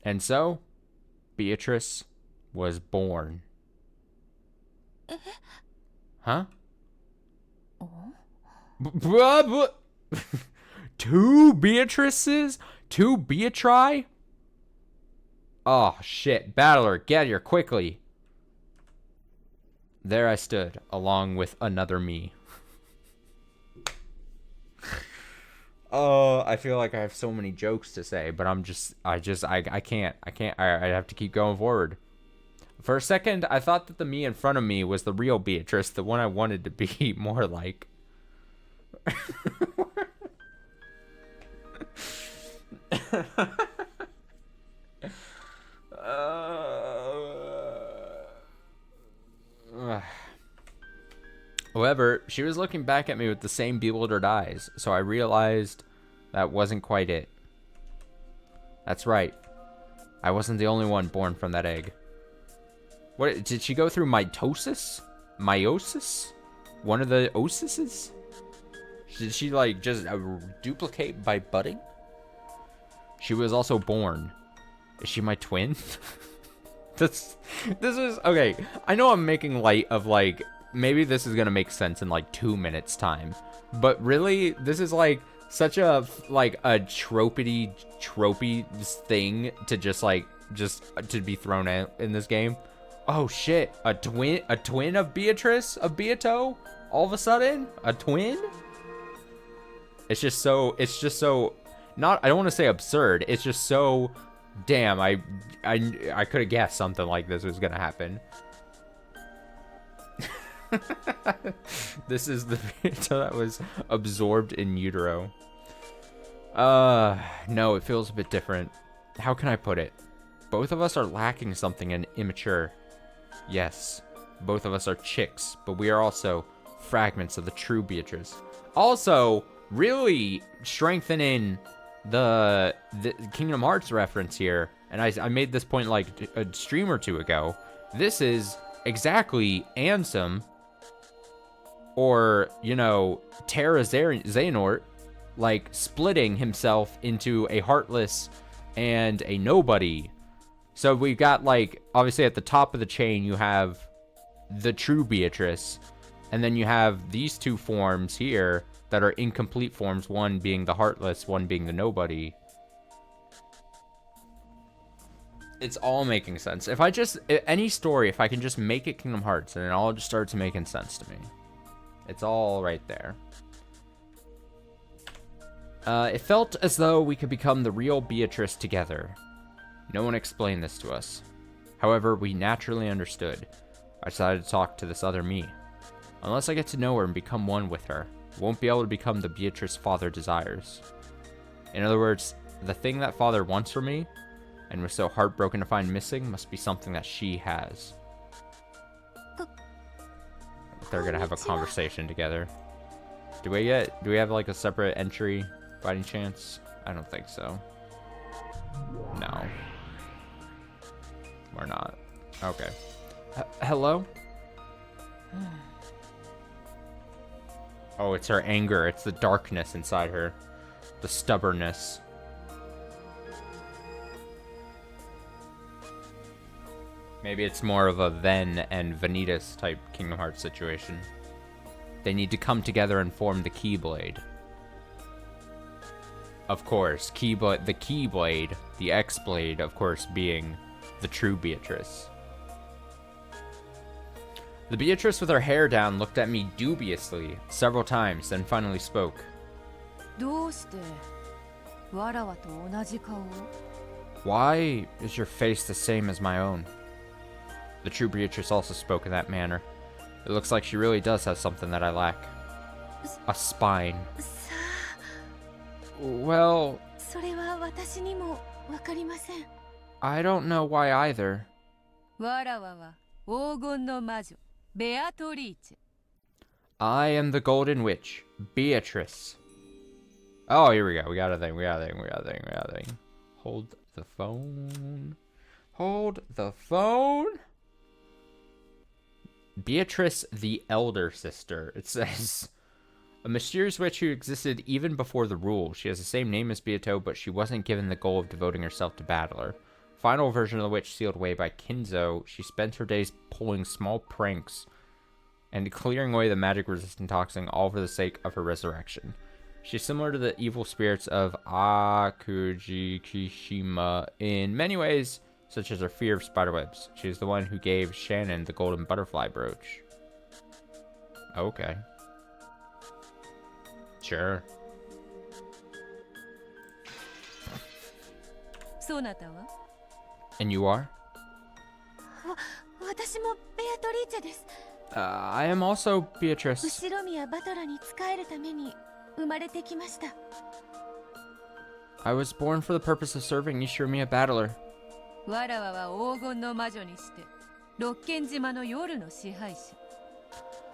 And so, Beatrice was born. Huh? Two Beatrices? Two Beatri? Oh, shit. Battler, get here quickly. There I stood, along with another me. Oh, I feel like I have so many jokes to say, but I can't. I have to keep going forward. For a second, I thought that the me in front of me was the real Beatrice, the one I wanted to be more like. However, she was looking back at me with the same bewildered eyes, so I realized that wasn't quite it. That's right. I wasn't the only one born from that egg. What, did she go through mitosis? Meiosis? One of the osises? Did she, like, just duplicate by budding? She was also born. Is she my twin? This is, okay, I know I'm making light of, like, maybe this is gonna make sense in, like, 2 minutes time. But really, this is, like, such a, like, a tropey thing to just, like, to be thrown out in this game. Oh, shit. A twin of Beatrice? Of Beato? All of a sudden? A twin? It's just so, not, I don't want to say absurd. It's just so, damn, I could have guessed something like this was gonna happen. This is the Beato that was absorbed in utero. No, it feels a bit different. How can I put it? Both of us are lacking something and immature. Yes, both of us are chicks, but we are also fragments of the true Beatrice. Also, really strengthening the Kingdom Hearts reference here, and I made this point like a stream or two ago. This is exactly Ansem, or, you know, Terra Xehanort, like, splitting himself into a Heartless and a Nobody. So we've got, like, obviously at the top of the chain, you have the true Beatrice, and then you have these two forms here that are incomplete forms, one being the Heartless, one being the Nobody. It's all making sense. If I just, any story, if I can just make it Kingdom Hearts, and it all just starts making sense to me. It's all right there. It felt as though we could become the real Beatrice together. No one explained this to us. However, we naturally understood. I decided to talk to this other me. Unless I get to know her and become one with her, I won't be able to become the Beatrice Father desires. In other words, the thing that Father wants for me, and was so heartbroken to find missing, must be something that she has. They're gonna have a conversation together. Do we have like a separate entry by any chance? I don't think so. No. We're not. Okay. Hello? Oh, it's her anger. It's the darkness inside her. The stubbornness. Maybe it's more of a Ven and Vanitas type Kingdom Hearts situation. They need to come together and form the Keyblade. Of course, the Keyblade, the X-Blade, of course, being the true Beatrice. The Beatrice with her hair down looked at me dubiously several times, then finally spoke. Why is your face the same as my own? The true Beatrice also spoke in that manner. It looks like she really does have something that I lack. A spine. Well, I don't know why either. I am the Golden Witch, Beatrice. Oh, here we go. We got a thing. Hold the phone. Hold the phone. Beatrice the Elder Sister. It says, a mysterious witch who existed even before the rule. She has the same name as Beato, but she wasn't given the goal of devoting herself to Battler. final version of the witch sealed away by Kinzo, she spent her days pulling small pranks and clearing away the magic-resistant toxin, all for the sake of her resurrection. She's similar to the evil spirits of Akuji Kishima in many ways, such as her fear of spiderwebs. She's the one who gave Shannon the golden butterfly brooch. Okay. Sure. そなたは And you are? 私もベアトリーチェです。 I am also Beatrice. 後ろ宮バトラに仕えるために生まれてきました。 I was born for the purpose of serving Ishiromiya Battler. わらわは黄金の魔女にして六軒島の夜の支配者。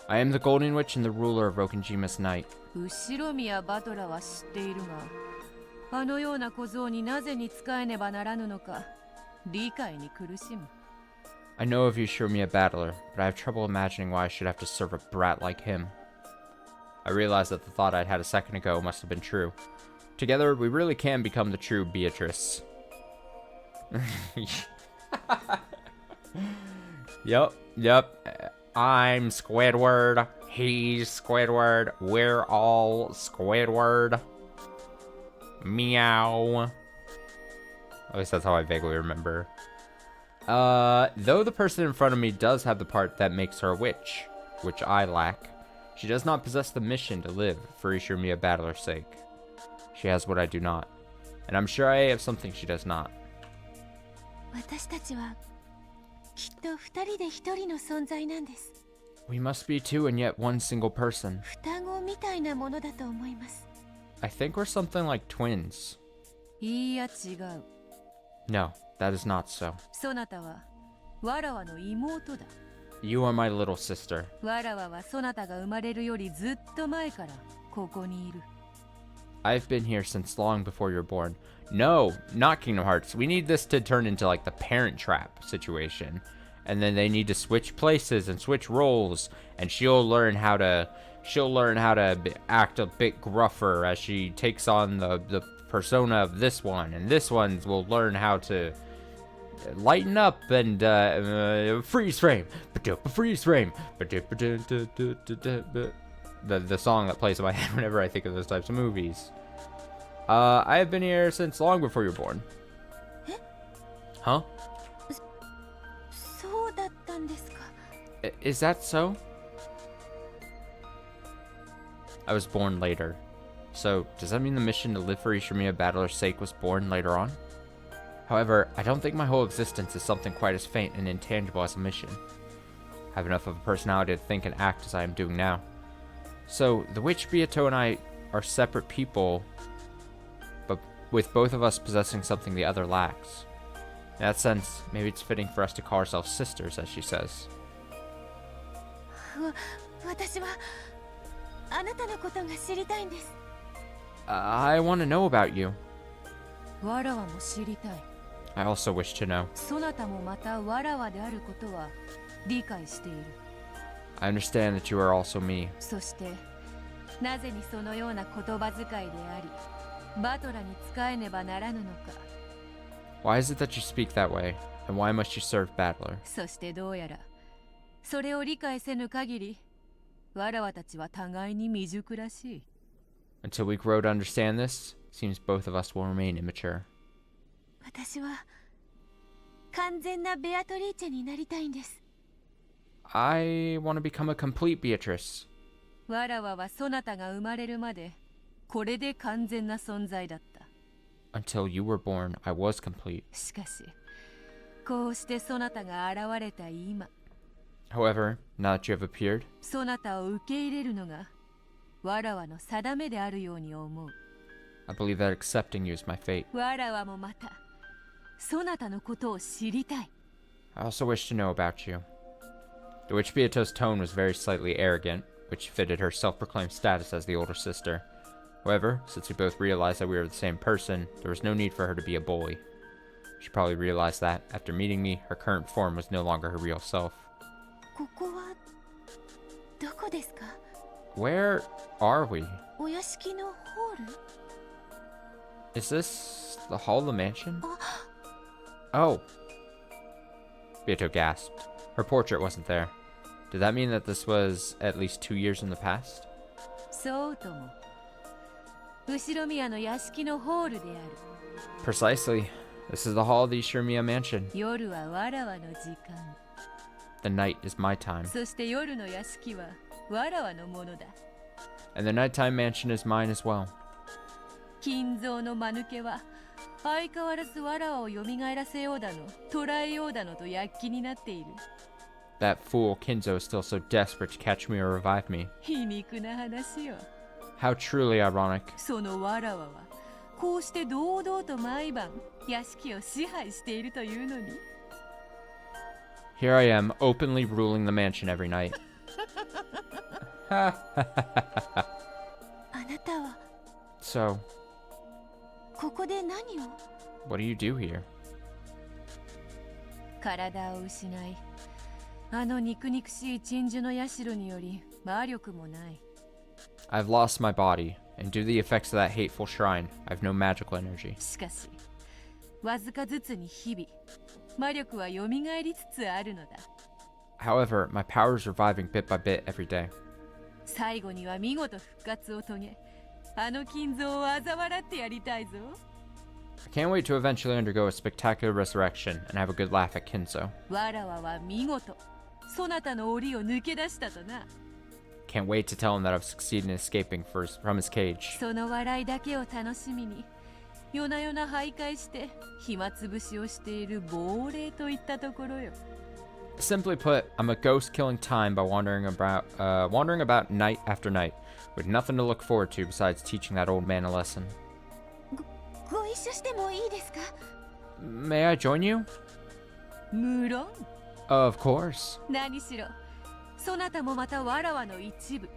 I am the Golden Witch and the ruler of Rokenjima's night. 後ろ宮バトラは知っているが、あのような小僧になぜに仕えねばならぬのか理解に苦しむ。 I know of Ishiromiya Battler, but I have trouble imagining why I should have to serve a brat like him. I realized that the thought I'd had a second ago must have been true. Together, we really can become the true Beatrice. Yep. I'm Squidward. He's Squidward. We're all Squidward. Meow. At least that's how I vaguely remember. Though the person in front of me does have the part that makes her a witch, which I lack, she does not possess the mission to live for Ishiromiya Battler's sake. She has what I do not, and I'm sure I have something she does not. 私たちはきっと二人で一人の存在なんです。 We must be two and yet one single person. 双子みたいなものだと思います。 I think we're something like twins. いいや違う。 No, that is not so. そなたはわらわの妹だ。 You are my little sister. わらわはそなたが生まれるよりずっと前からここにいる。 I've been here since long before you're born. No, not Kingdom Hearts. We need this to turn into like the Parent Trap situation. And then they need to switch places and switch roles, and she'll learn how to act a bit gruffer as she takes on the persona of this one, and this one will learn how to lighten up and freeze frame. Freeze frame. The song that plays in my head whenever I think of those types of movies. I have been here since long before you were born. Huh? そうだったんですか。 Is that so? I was born later. So, does that mean the mission to live for Ishiromiya Battler's sake was born later on? However, I don't think my whole existence is something quite as faint and intangible as a mission. I have enough of a personality to think and act as I am doing now. So, the witch Beato and I are separate people, but with both of us possessing something the other lacks. In that sense, maybe it's fitting for us to call ourselves sisters, as she says. 私はあなたのことが知りたいんです。 I want to know about you. わらわも知りたい。 I also wish to know. そなたもまたわらわであることは理解している。 I understand that you are also me. そしてなぜにそのような言葉遣いであり、バトラに仕えねばならぬのか。 Why is it that you speak that way, and why must you serve Battler? そしてどうやらそれを理解せぬ限り、わらわたちは互いに未熟らしい。 Until we grow to understand this, seems both of us will remain immature. 私は完全なベアトリーチェになりたいんです。 I want to become a complete Beatrice. わらわはそなたが生まれるまでこれで完全な存在だった。 Until you were born, I was complete. しかし、こうしてそなたが現れた今、 However, now that you have appeared, そなたを受け入れるのがわらわの定めであるように思う。 I believe that accepting you is my fate. わらわもまたそなたのことを知りたい。 I also wish to know about you. The witch Beato's tone was very slightly arrogant, which fitted her self-proclaimed status as the older sister. However, since we both realized that we were the same person, there was no need for her to be a bully. She probably realized that, after meeting me, her current form was no longer her real self. ここはどこですか？ Where are we? お屋敷のホール？ Is this the hall of the mansion? Oh. Beato gasped. Her portrait wasn't there. Did that mean that this was at least 2 years in the past? そうとも。後ろ宮の屋敷のホールである。Precisely. This is the hall of the Ishirmiya mansion. 夜はわらわの時間。The night is my time. そして夜の屋敷はわらわのものだ。And the nighttime mansion is mine as well. 金蔵の間抜けは相変わらずわらわを蘇らせようだの、捕らえようだのと躍起になっている。That fool Kinzo is still so desperate to catch me or revive me. 皮肉な話よ。How truly ironic. そのわらわはこうして堂々と毎晩屋敷を支配しているというのに。Here I am, openly ruling the mansion every night. あなたは So, ここで何を？ what do you do here? 体を失い、あの肉々しい鎮守の社により魔力もない。I've lost my body, and due to the effects of that hateful shrine, I've no magical energy. しかし、わずかずつに日々、魔力は蘇りつつあるのだ。However, my power is reviving bit by bit every day. 最後には見事復活を遂げ、あの金蔵を嘲笑ってやりたいぞ。I can't wait to eventually undergo a spectacular resurrection and have a good laugh at Kinzo. わらわは見事、そなたの檻を抜け出したとな。Can't wait to tell him that I've succeeded in escaping from his cage. その笑いだけを楽しみに、夜な夜な徘徊して暇つぶしをしている亡霊といったところよ。Simply put, I'm a ghost killing time by wandering about night after night, with nothing to look forward to besides teaching that old man a lesson. ご一緒してもいいですか？ May I join you? 無論。Of course. 何しろ、そなたもまたわらわの一部。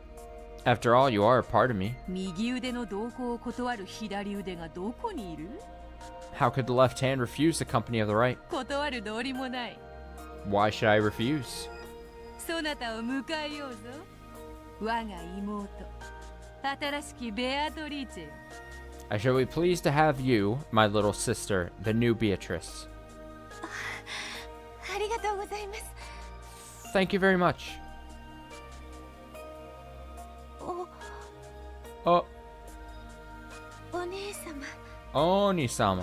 After all, you are a part of me. 右腕の同行を断る左腕がどこにいる？ How could the left hand refuse the company of the right? 断る道理もない。Why should I refuse? そなたを迎えようぞ。我が妹、新しきベアトリーチェ。I shall be pleased to have you, my little sister, the new Beatrice. ありがとうございます。Thank you very much. お姉様。Oni-sama.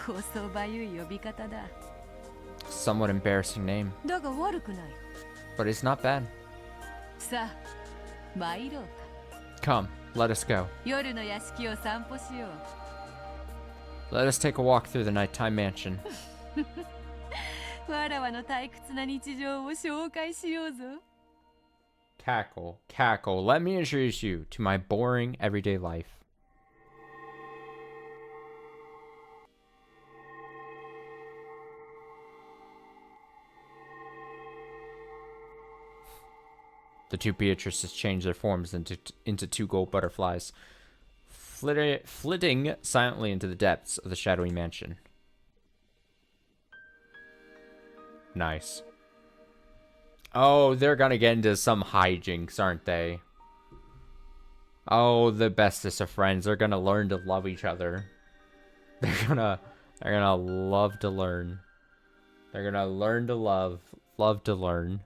こそばゆい呼び方だ。Somewhat embarrassing name. だが悪くない。But it's not bad. さあ、参ろうか。Come, let us go. 夜の屋敷を散歩しよう。Let us take a walk through the nighttime mansion. わらわの退屈な日常を紹介しようぞ。Cackle, cackle. Let me introduce you to my boring everyday life. The two Beatrices change their forms into two gold butterflies, flitting silently into the depths of the shadowy mansion. Nice. Oh, they're gonna get into some hijinks, aren't they? Oh, the bestest of friends. They're gonna learn to love each other. They're gonna love to learn. They're gonna learn to love to learn.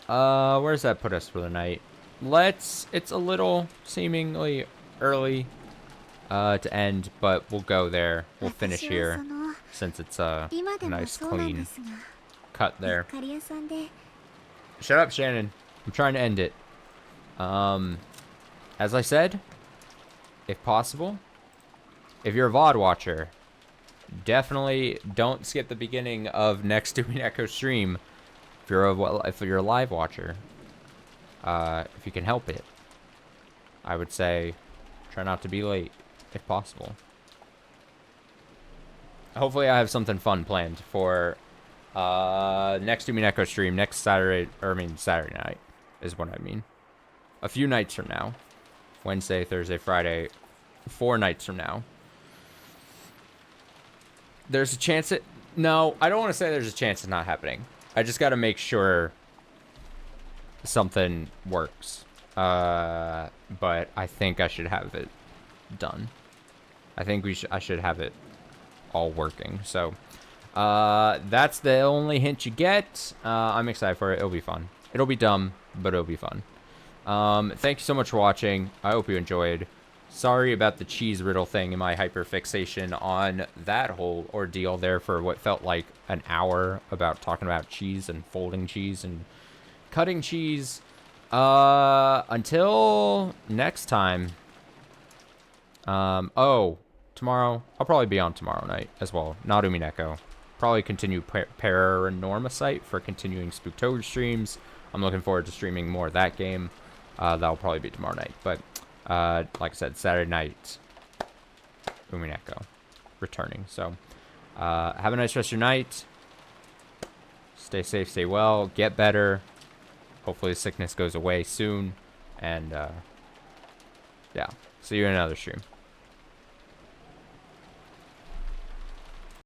Where does that put us for the night? It's a little seemingly early to end, but we'll go there. We'll finish here since it's a nice clean cut there. Shut up, Shannon. I'm trying to end it. As I said, if possible, if you're a VOD watcher, definitely don't skip the beginning of next Umineko stream. If you're a live watcher, if you can help it, I would say try not to be late if possible. Hopefully I have something fun planned for next Umineko stream next Saturday, Saturday night is what I mean. A few nights from now. Wednesday, Thursday, Friday, 4 nights from now. There's a chance no, I don't want to say there's a chance it's not happening. I just got to make sure something works. But I think I should have it done. I think I should have it all working. So that's the only hint you get. I'm excited for it. It'll be fun. It'll be dumb, but it'll be fun. Thank you so much for watching. I hope you enjoyed. Sorry about the cheese riddle thing and my hyperfixation on that whole ordeal there for what felt like an hour about talking about cheese and folding cheese and cutting cheese. Until next time. Oh, tomorrow. I'll probably be on tomorrow night as well. Not Umineko. Probably continue Paranormasight for continuing Spooktober streams. I'm looking forward to streaming more of that game. That'll probably be tomorrow night. But, like I said, Saturday night, Umineko returning. So, have a nice rest of your night. Stay safe, stay well, get better. Hopefully the sickness goes away soon. And, yeah, see you in another stream.